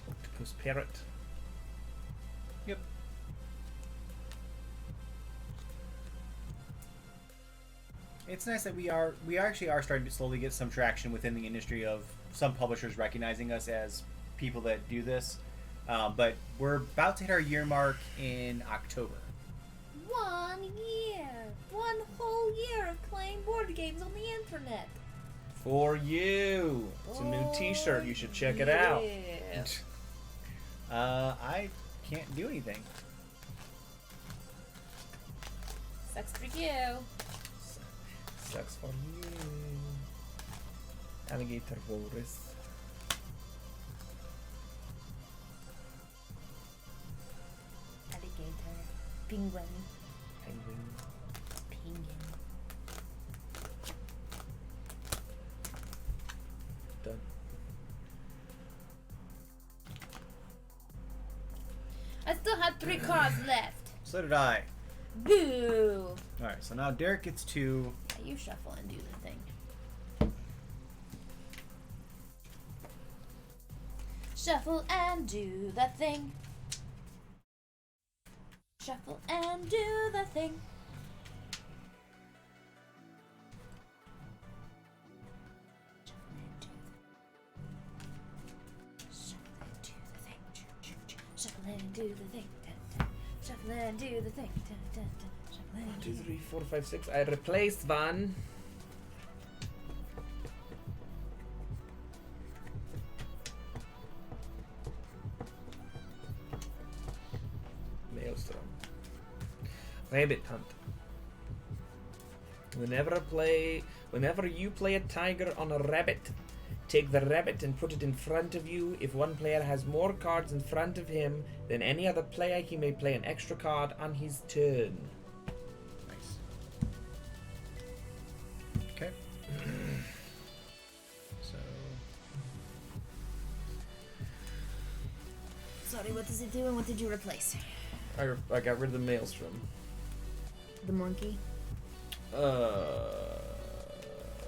Octopus parrot. Yep. It's nice that we actually are starting to slowly get some traction within the industry of some publishers recognizing us as people that do this. But we're about to hit our year mark in October. 1 year. 1 whole year of playing board games on the internet. For you. It's a new T-shirt. You should check it out. I can't do anything. Sucks for you. Sucks for you. Alligator walrus. Alligator. Penguin. Penguin. Penguin. Done. I still have 3 cards left. So did I. Boo! Alright, so now Derek gets to... Now you shuffle and do the thing. Shuffle and do the thing. Shuffle and do the thing. Shuffle and do the thing. Shuffle and do the thing. Shuffle and 1, do 2, the thing. 3, 4, 5, 6. I replaced one. Maelstrom. Rabbit hunt. Whenever you play a tiger on a rabbit, take the rabbit and put it in front of you. If one player has more cards in front of him than any other player, he may play an extra card on his turn. Nice. Okay. So... Sorry, what does it do and what did you replace? I got rid of the Maelstrom. The monkey?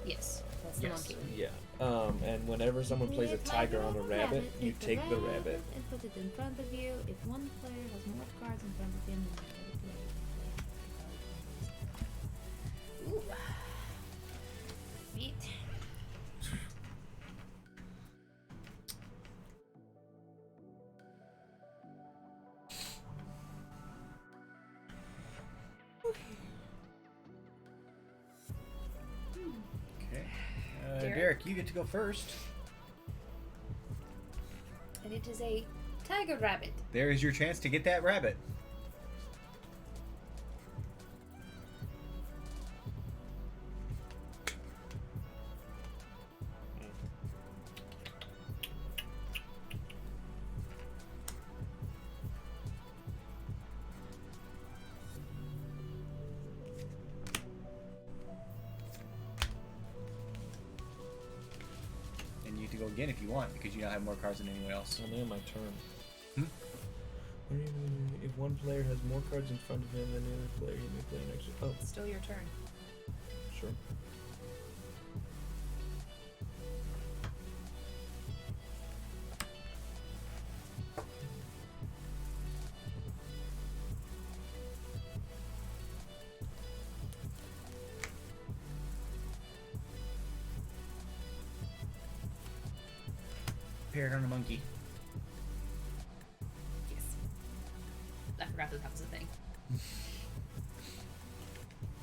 Yes, that's the Yes. monkey one. Yeah. And whenever someone plays a tiger on a rabbit, you take the rabbit. And put it in front of you. If one player has more cards in front of him than the other player. Ooh. Sweet. Okay. Derek? Derek, you get to go first. And it is a tiger rabbit. There is your chance to get that rabbit. again if you want, because you now have more cards than anyone else. I'm in my turn. Hmm? If one player has more cards in front of him than the other player, he may play an extra. Oh, It's still your turn. sure. Parrot on a monkey. Yes. I forgot that was a thing.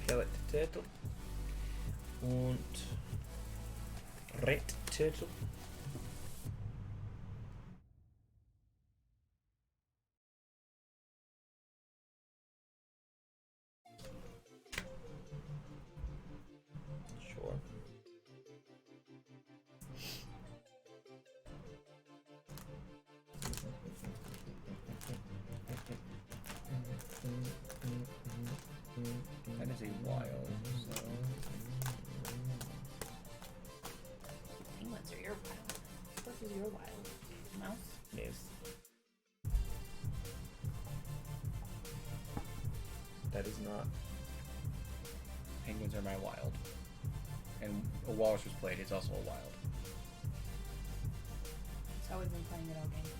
Pellet Turtle. Und Red Turtle. Sure. That is a wild. So Penguins are your wild. What is your wild? Mouse? Yes. That is not. penguins are my wild. And a walrus was played. It's also a wild. That's how we've been playing it all game.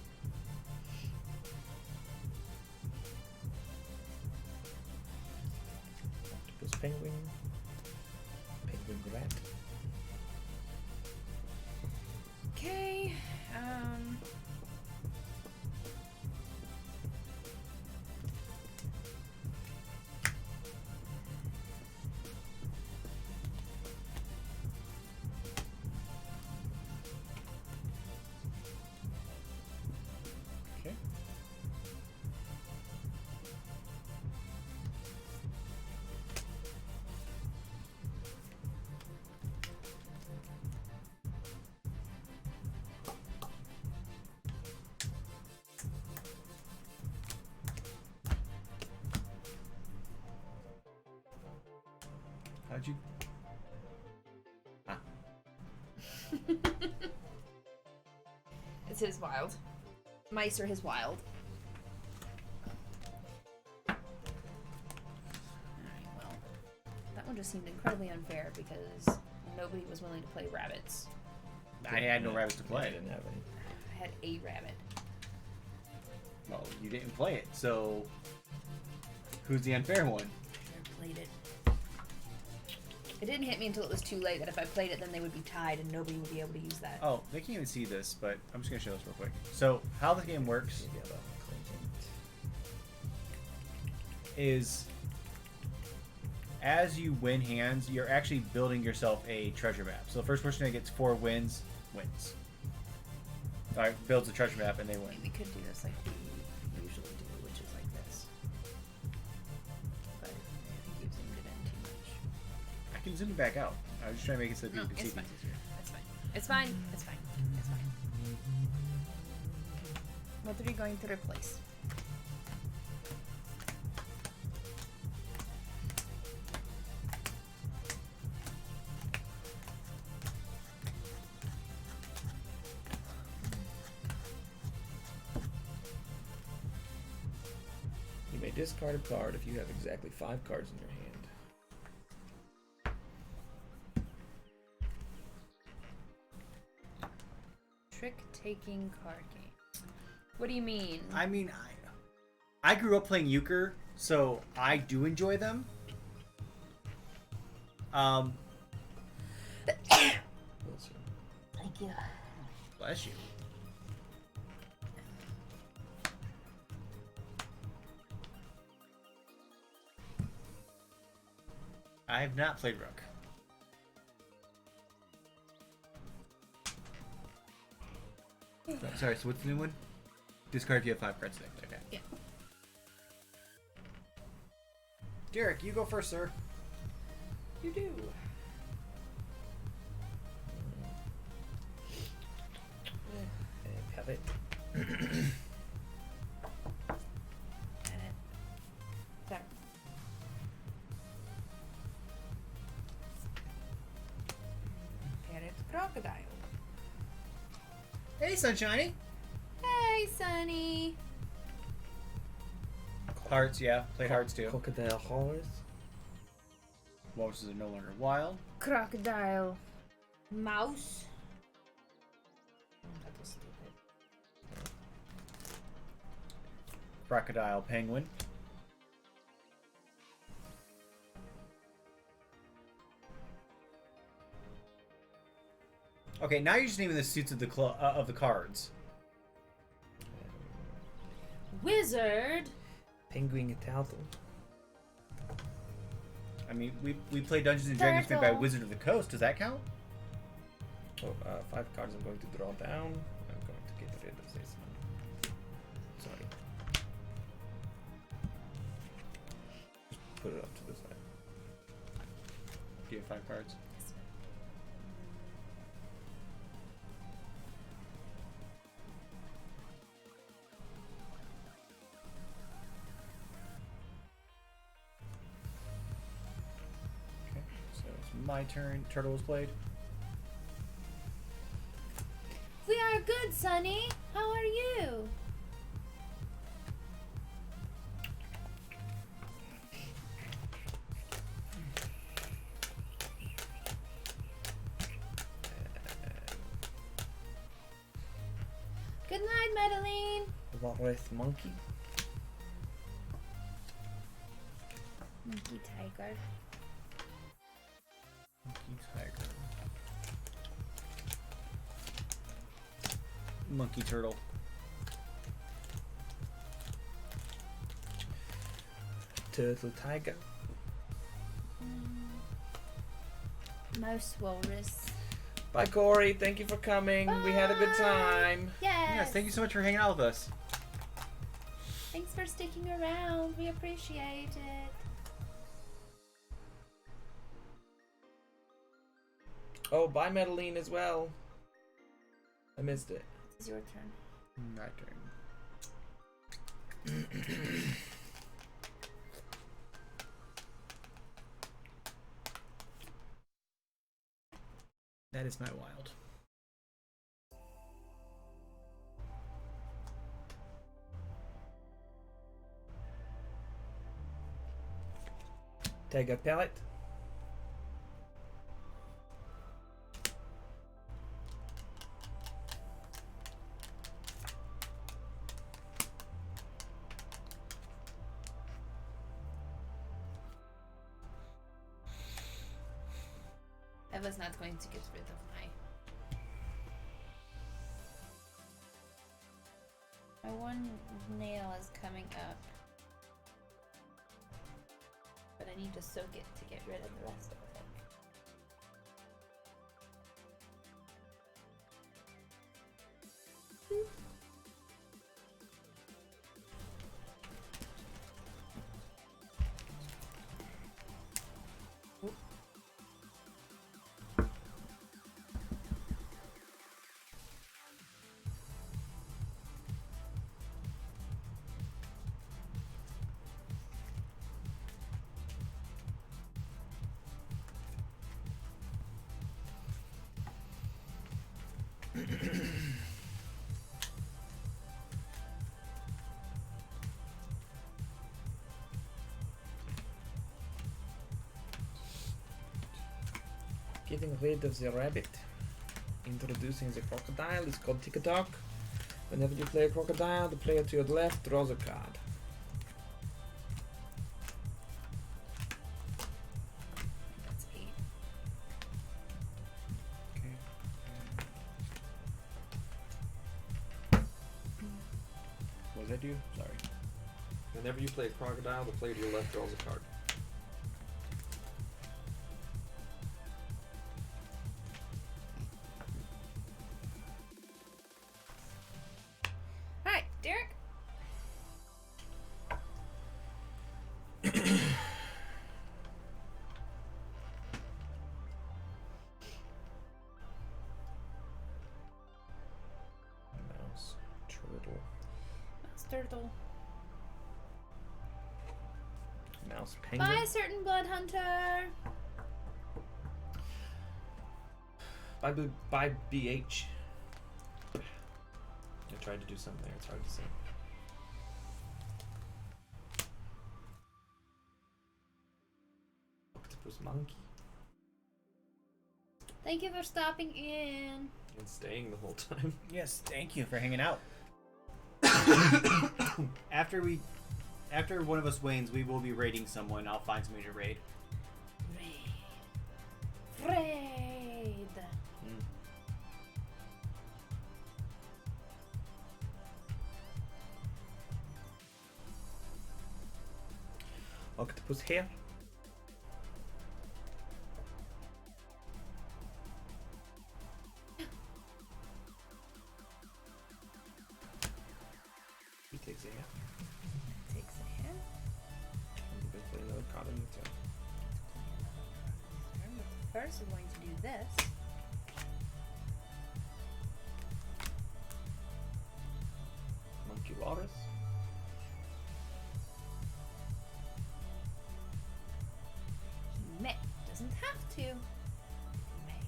Octopus penguin. Penguin rat. Okay. Okay. How'd you? Ah. It's his wild. Mice are his wild. Alright, well. That one just seemed incredibly unfair because nobody was willing to play rabbits. I had no rabbits to I play. didn't have any. I had a rabbit. Well, you didn't play it, so who's the unfair one? I never played it. It didn't hit me until it was too late that if I played it, then they would be tied and nobody would be able to use that. Oh, they can't even see this, but I'm just gonna show this real quick. So how the game works Maybe about Clinton. is as you win hands, you're actually building yourself a treasure map. So the first person that gets 4 wins wins. Alright, builds a treasure map and they win. We could do this like we usually do, which is like this. But I think you've zoomed it in too much. I can zoom it back out. I was just trying to make it so that No, people can it's see fine. things easier. It's fine. It's fine. It's fine. It's fine. What are you going to replace? You may discard a card if you have exactly 5 cards in your hand. Trick-taking card game. What do you mean? I mean, I grew up playing euchre, so I do enjoy them. Bless you. Thank you. Bless you. I have not played Rook. Sorry, so what's the new one? Discard if you have 5 cards today. Okay. Yeah. Derek, you go first, sir. You do. And have it. There. Parrot crocodile. Hey, Sunshiny. Hey, Sunny. Hearts, yeah. Played Hearts too. Crocodile horse. Walruses are no longer wild. Crocodile. Mouse. That was stupid. Crocodile penguin. Okay, now you're just naming the suits of the cards. Wizard. Penguin turtle. I mean, we play Dungeons and Dragons made by Turtle. Wizard of the Coast. Does that count? Oh, 5 cards I'm going to draw down. I'm going to get rid of this one. Sorry. Just put it up to the side. Do you have 5 cards? Okay, so it's my turn. Turtle was played. We are good, Sunny. How are you? Good night, Madeline. Walrus monkey. Monkey tiger. Monkey tiger. Monkey turtle. Turtle tiger. Mouse walrus. Bye, Corey. Thank you for coming. We had a good Bye. time. Yes. Yes, thank you so much for hanging out with us. Thanks for sticking around. We appreciate it. Oh, bye, Madeline, as well. I missed it. It's your turn. My turn. That is my wild. Take a pellet. I was not going to get rid of my one nail is coming up. But I need to soak it to get rid of the rest of it. Getting rid of the rabbit. Introducing the crocodile is called tick-a-tock. Whenever you play a crocodile, the player to your left draws a card. That's 8. Okay. What does that do? Sorry. Whenever you play a crocodile, the player to your left draws a card. Alright, Derek. Mouse, turtle, Mouse turtle. mouse, penguin. Bye, certain blood hunter. Bye, bye, BH. tried to do something there. It's hard to say. Octopus monkey. Thank you for stopping in. And staying the whole time. Yes, thank you for hanging out. After one of us wins, we will be raiding someone. I'll find somebody to raid. Raid. Octopus here. He takes a hit. Takes a hit. And you can play another card in the turn. First, I'm going to do this. Monkey Walrus. He may. Doesn't have to. He may.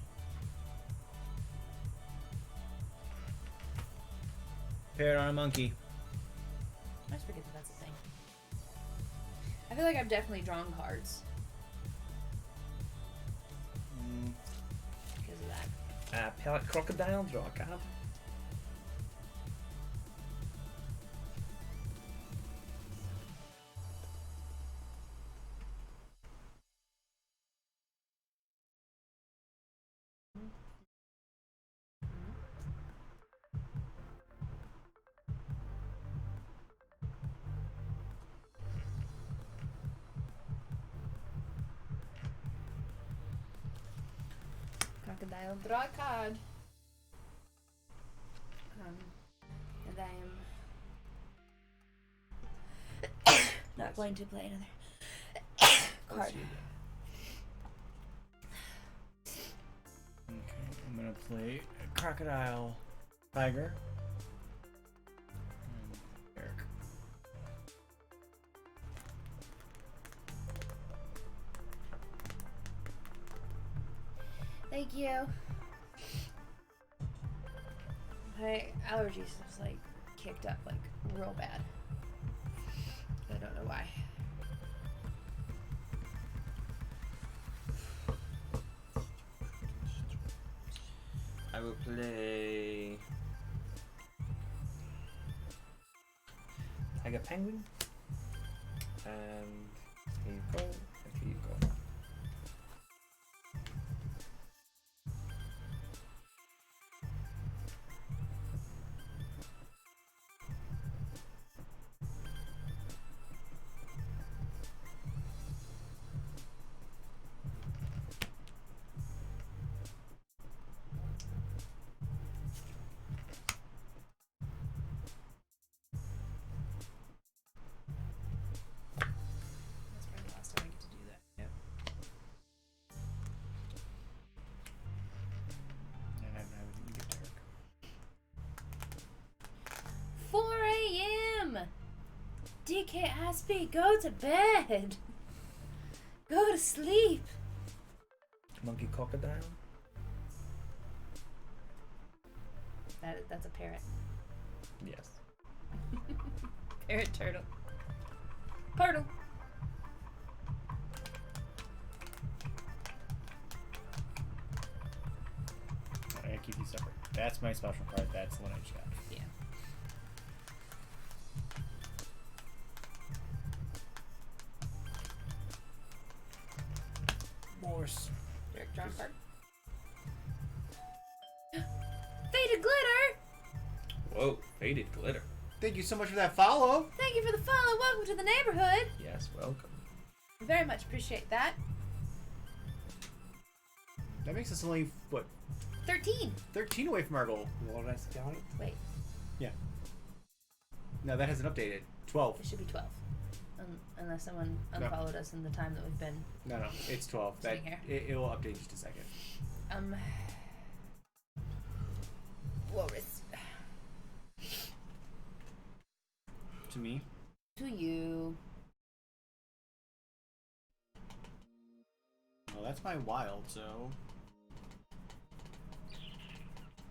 Parrot on a monkey. I just forget that that's a thing. I feel like I've definitely drawn cards because of that. Pellet Crocodile. Draw a card. Crocodile, draw a card. And I am not going to play another card. Okay, I'm gonna play a crocodile, tiger, and Eric. Thank you. My allergies just like kicked up like real bad. I don't know why. I will play Tiger Penguin. And here you go. And here you go. That's probably the last time I get to do that. Yep. And I would give to Eric. 4 a.m. DK Aspie, go to bed. Go to sleep. Monkey Crocodile. That's a parrot. Yes. Parrot turtle. Turtle. I gotta keep these separate. That's my special card. That's the one I just got. Yeah. Morse. Derek, draw a card. Faded glitter. Whoa, faded glitter. Thank you so much for that follow. Thank you for the follow. Welcome to the neighborhood. Yes, welcome. Very much appreciate that. That makes us only, what, 13. 13 away from our goal. What did I count? Wait, Yeah. No, that hasn't updated. 12. it should be 12. Unless someone No. unfollowed us in the time that we've been. No, it's 12. That, Sitting here. it will update in just a second. Walrus. To me. To you. Well, that's my wild, so...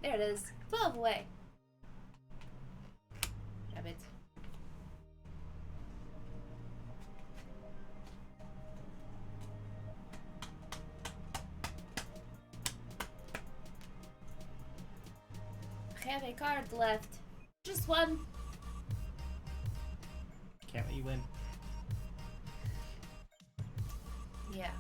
There it is. 12 away. have a card left. Just one. Can't let you win. Yeah.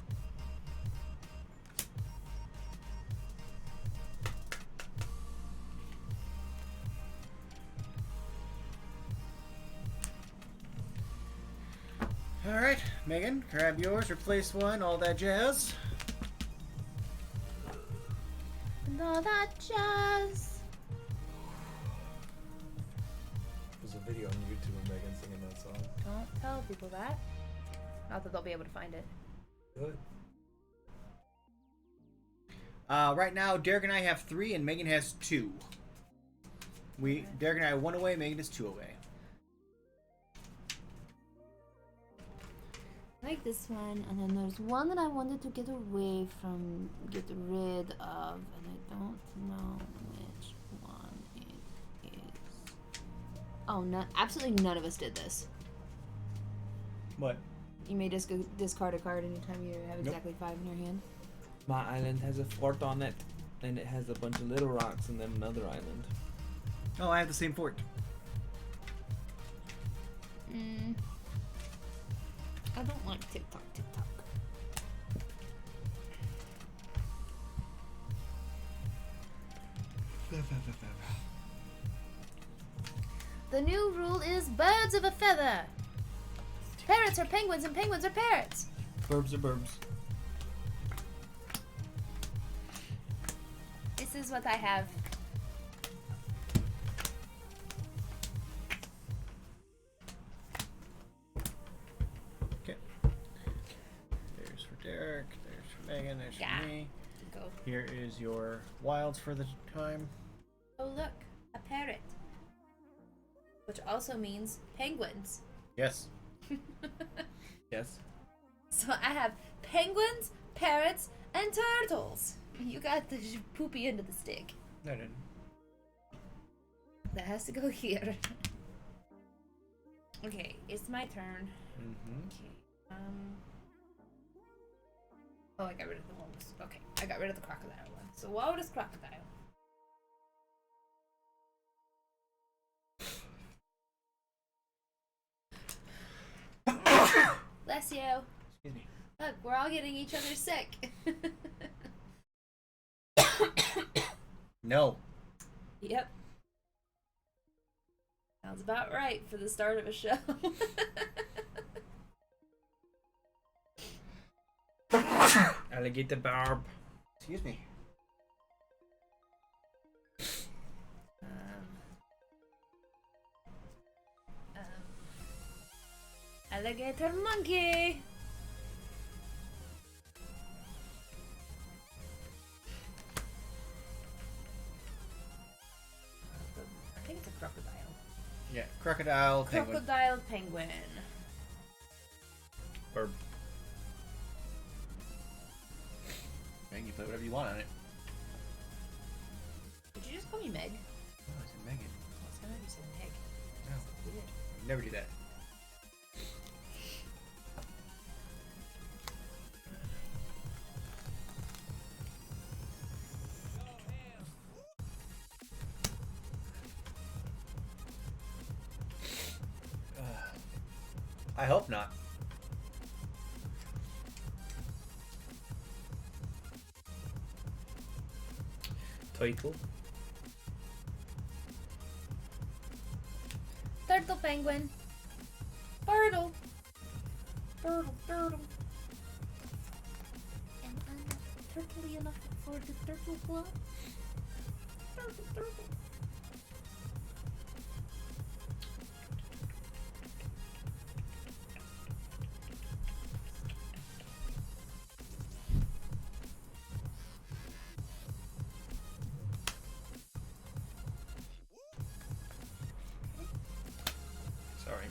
Alright, Megan, grab yours, replace one, all that jazz. And all that jazz. There's a video on YouTube of Megan singing that song. Don't tell people that. Not that they'll be able to find it. Good. Right now, Derek and I have 3, and Megan has 2. Derek and I are 1 away, Megan is 2 away. Like this one, and then there's one that I wanted to get away from, get rid of, and I don't know which one it is. Oh, no, absolutely none of us did this. What? You may just discard a card anytime you have exactly 5 in your hand. My island has a fort on it, and it has a bunch of little rocks and then another island. Oh, I have the same fort. I don't like TikTok. The new rule is birds of a feather. Parrots are penguins and penguins are parrots. Burbs are burbs. This is what I have. Okay. There's for Derek, there's for Megan, there's Yeah. for me. Go. Here is your wilds for the time. Oh look, a parrot. Which also means penguins. Yes. Yes. So I have penguins, parrots, and turtles. You got the poopy end of the stick. No, no, no. That has to go here. Okay, it's my turn. Mm-hmm. Okay. Oh, I got rid of the wolves. Okay, I got rid of the crocodile one. So what is crocodile? Bless you. Excuse me. Look, we're all getting each other sick. No. Yep. Sounds about right for the start of a show. Alligator barb. Excuse me. Alligator monkey. I think it's a crocodile. Yeah, crocodile, penguin. Crocodile penguin. Barb. Megan, you play whatever you want on it. Did you just call me Meg? No, I said Megan. Last time you said Meg. No. Weird. Never do that. I hope not. Title. Turtle penguin. Turtle. Turtle. Am I not turtly enough for the turtle club? Turtle. Sorry.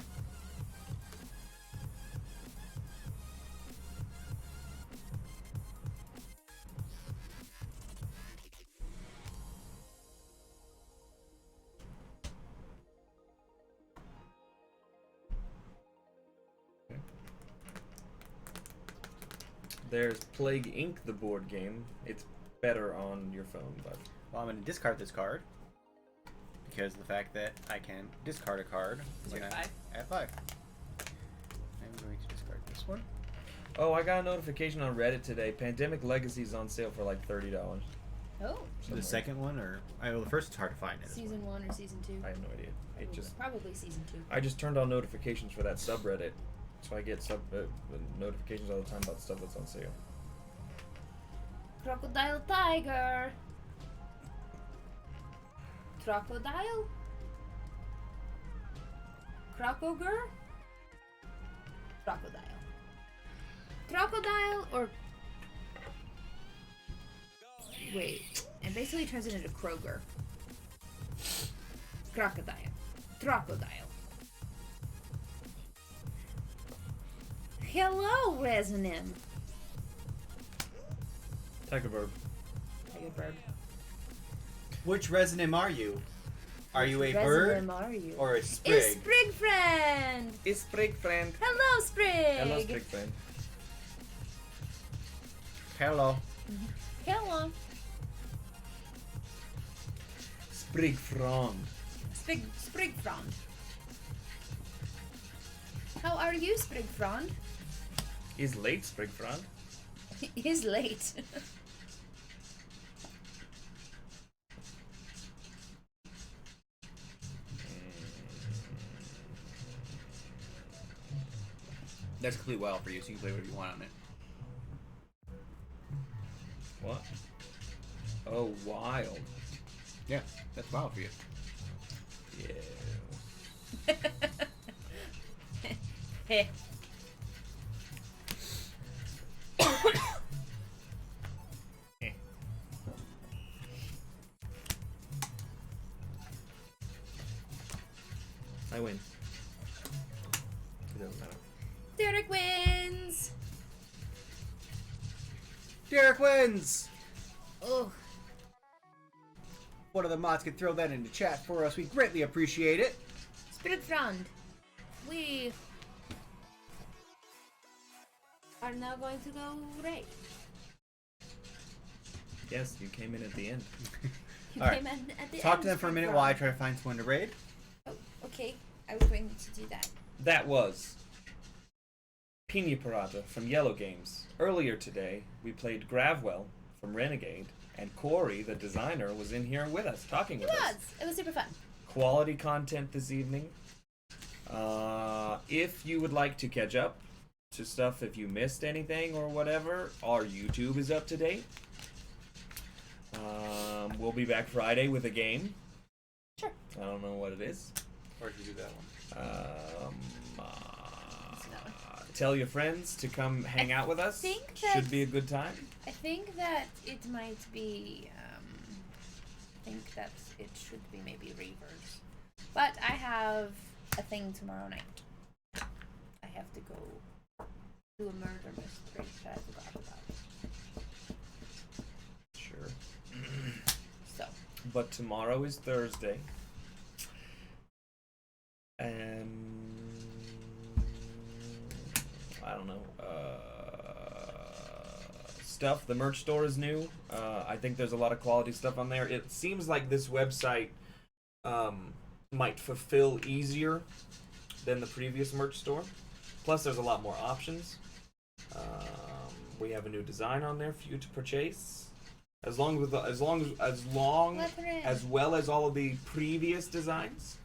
There's Plague Inc., the board game. It's better on your phone, but Well, I'm going to discard this card. because of the fact that I can discard a card when I'm 5. at 5. I'm going to discard this one. Oh, I got a notification on Reddit today. Pandemic Legacy is on sale for like $30. Oh. The second one, or well, the first is hard to find. Season 1 or Season 2? I have no idea. It just Probably Season 2. I just turned on notifications for that subreddit, so I get notifications all the time about stuff that's on sale. Crocodile Tiger. Crocodile? Crocoger? Crocodile. Crocodile or... Wait. It basically turns it into Kroger. Crocodile. Crocodile. Hello, Resonim. Tiger Verb. Tiger bird. Which Resonim are you? Are you a Resonim bird are you? or a It's sprig? Sprig Friend! It's Sprig Friend. Hello, Sprig! Hello, Sprig Friend. Hello. Hello. Sprig Friend. Sprig Friend. How are you, Sprig Friend? Is late, Sprig Friend. He's late. That's complete wild for you, so you can play whatever you want on it. What? Oh, wild. Yeah, that's wild for you. Yeah. Heh. I win. It doesn't matter. Derek wins! Derek wins! Oh, One of the mods could throw that into chat for us. We greatly appreciate it. Sprig Friend. We are now going to go raid. Yes, you came in at the end. You All right. came in at the Talk end, to them for a Sprig minute Friend. while I try to find someone to raid. Oh, okay. I was going to do that. That was Pina Parata from Yellow Games. Earlier today, we played Gravwell from Renegade, and Corey, the designer, was in here with us, talking It with was. us. It was super fun. Quality content this evening. If you would like to catch up to stuff, if you missed anything or whatever, our YouTube is up to date. We'll be back Friday with a game. Sure. I don't know what it is. Or if you do that one. Let's go. Tell your friends to come hang out with us. think Should that's- be a good time. I think that it might be. I think that it should be maybe Reavers. But I have a thing tomorrow night. I have to go do a murder mystery that I forgot about. Sure. So. But tomorrow is Thursday. I don't know. Stuff. The merch store is new. I think there's a lot of quality stuff on there. It seems like this website might fulfill easier than the previous merch store. Plus, there's a lot more options. We have a new design on there for you to purchase. As well as all of the previous designs.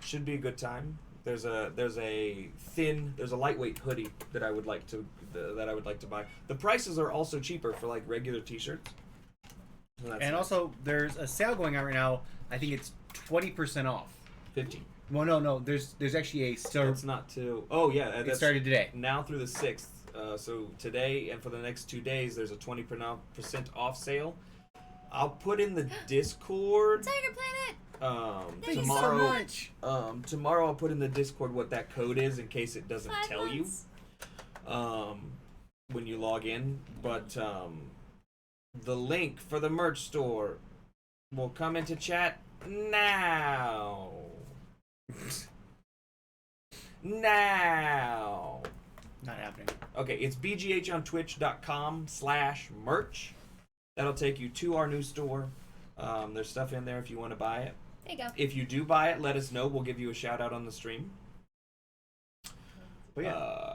Should be a good time. There's a lightweight hoodie that I would like to buy. The prices are also cheaper for like regular t-shirts. So that's And nice. also, there's a sale going on right now. I think it's 20% off. 15. Well, no. There's actually a It's not too. Oh yeah, It that's started today. now through the 6th. So today and for the next 2 days, there's a 20% off sale. I'll put in the Discord. Tiger Planet! Thank you so Tomorrow. much. Tomorrow I'll put in the Discord what that code is in case it doesn't 5 tell you. months. When you log in, but the link for the merch store will come into chat now. Now. Not happening. Okay, it's bghonTwitch.com/merch. That'll take you to our new store. There's stuff in there if you want to buy it. There you go. If you do buy it, let us know. We'll give you a shout out on the stream. But yeah.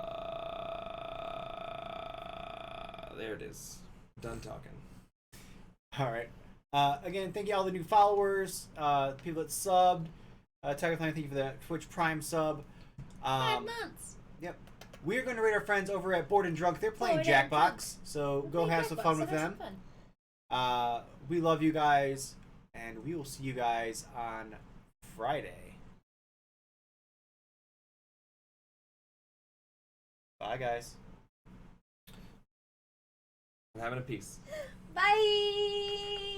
There it is. Done talking. All right. Again, thank you all the new followers, people that subbed. Tiger Clan, thank you for that Twitch Prime sub. 5 months. Yep. We're going to rate our friends over at Board and Drunk. They're playing Board and Jackbox, so We're go playing have some Jackbox, fun so with have them. some fun. We love you guys, and we will see you guys on Friday. Bye, guys. I'm having a piece. Bye.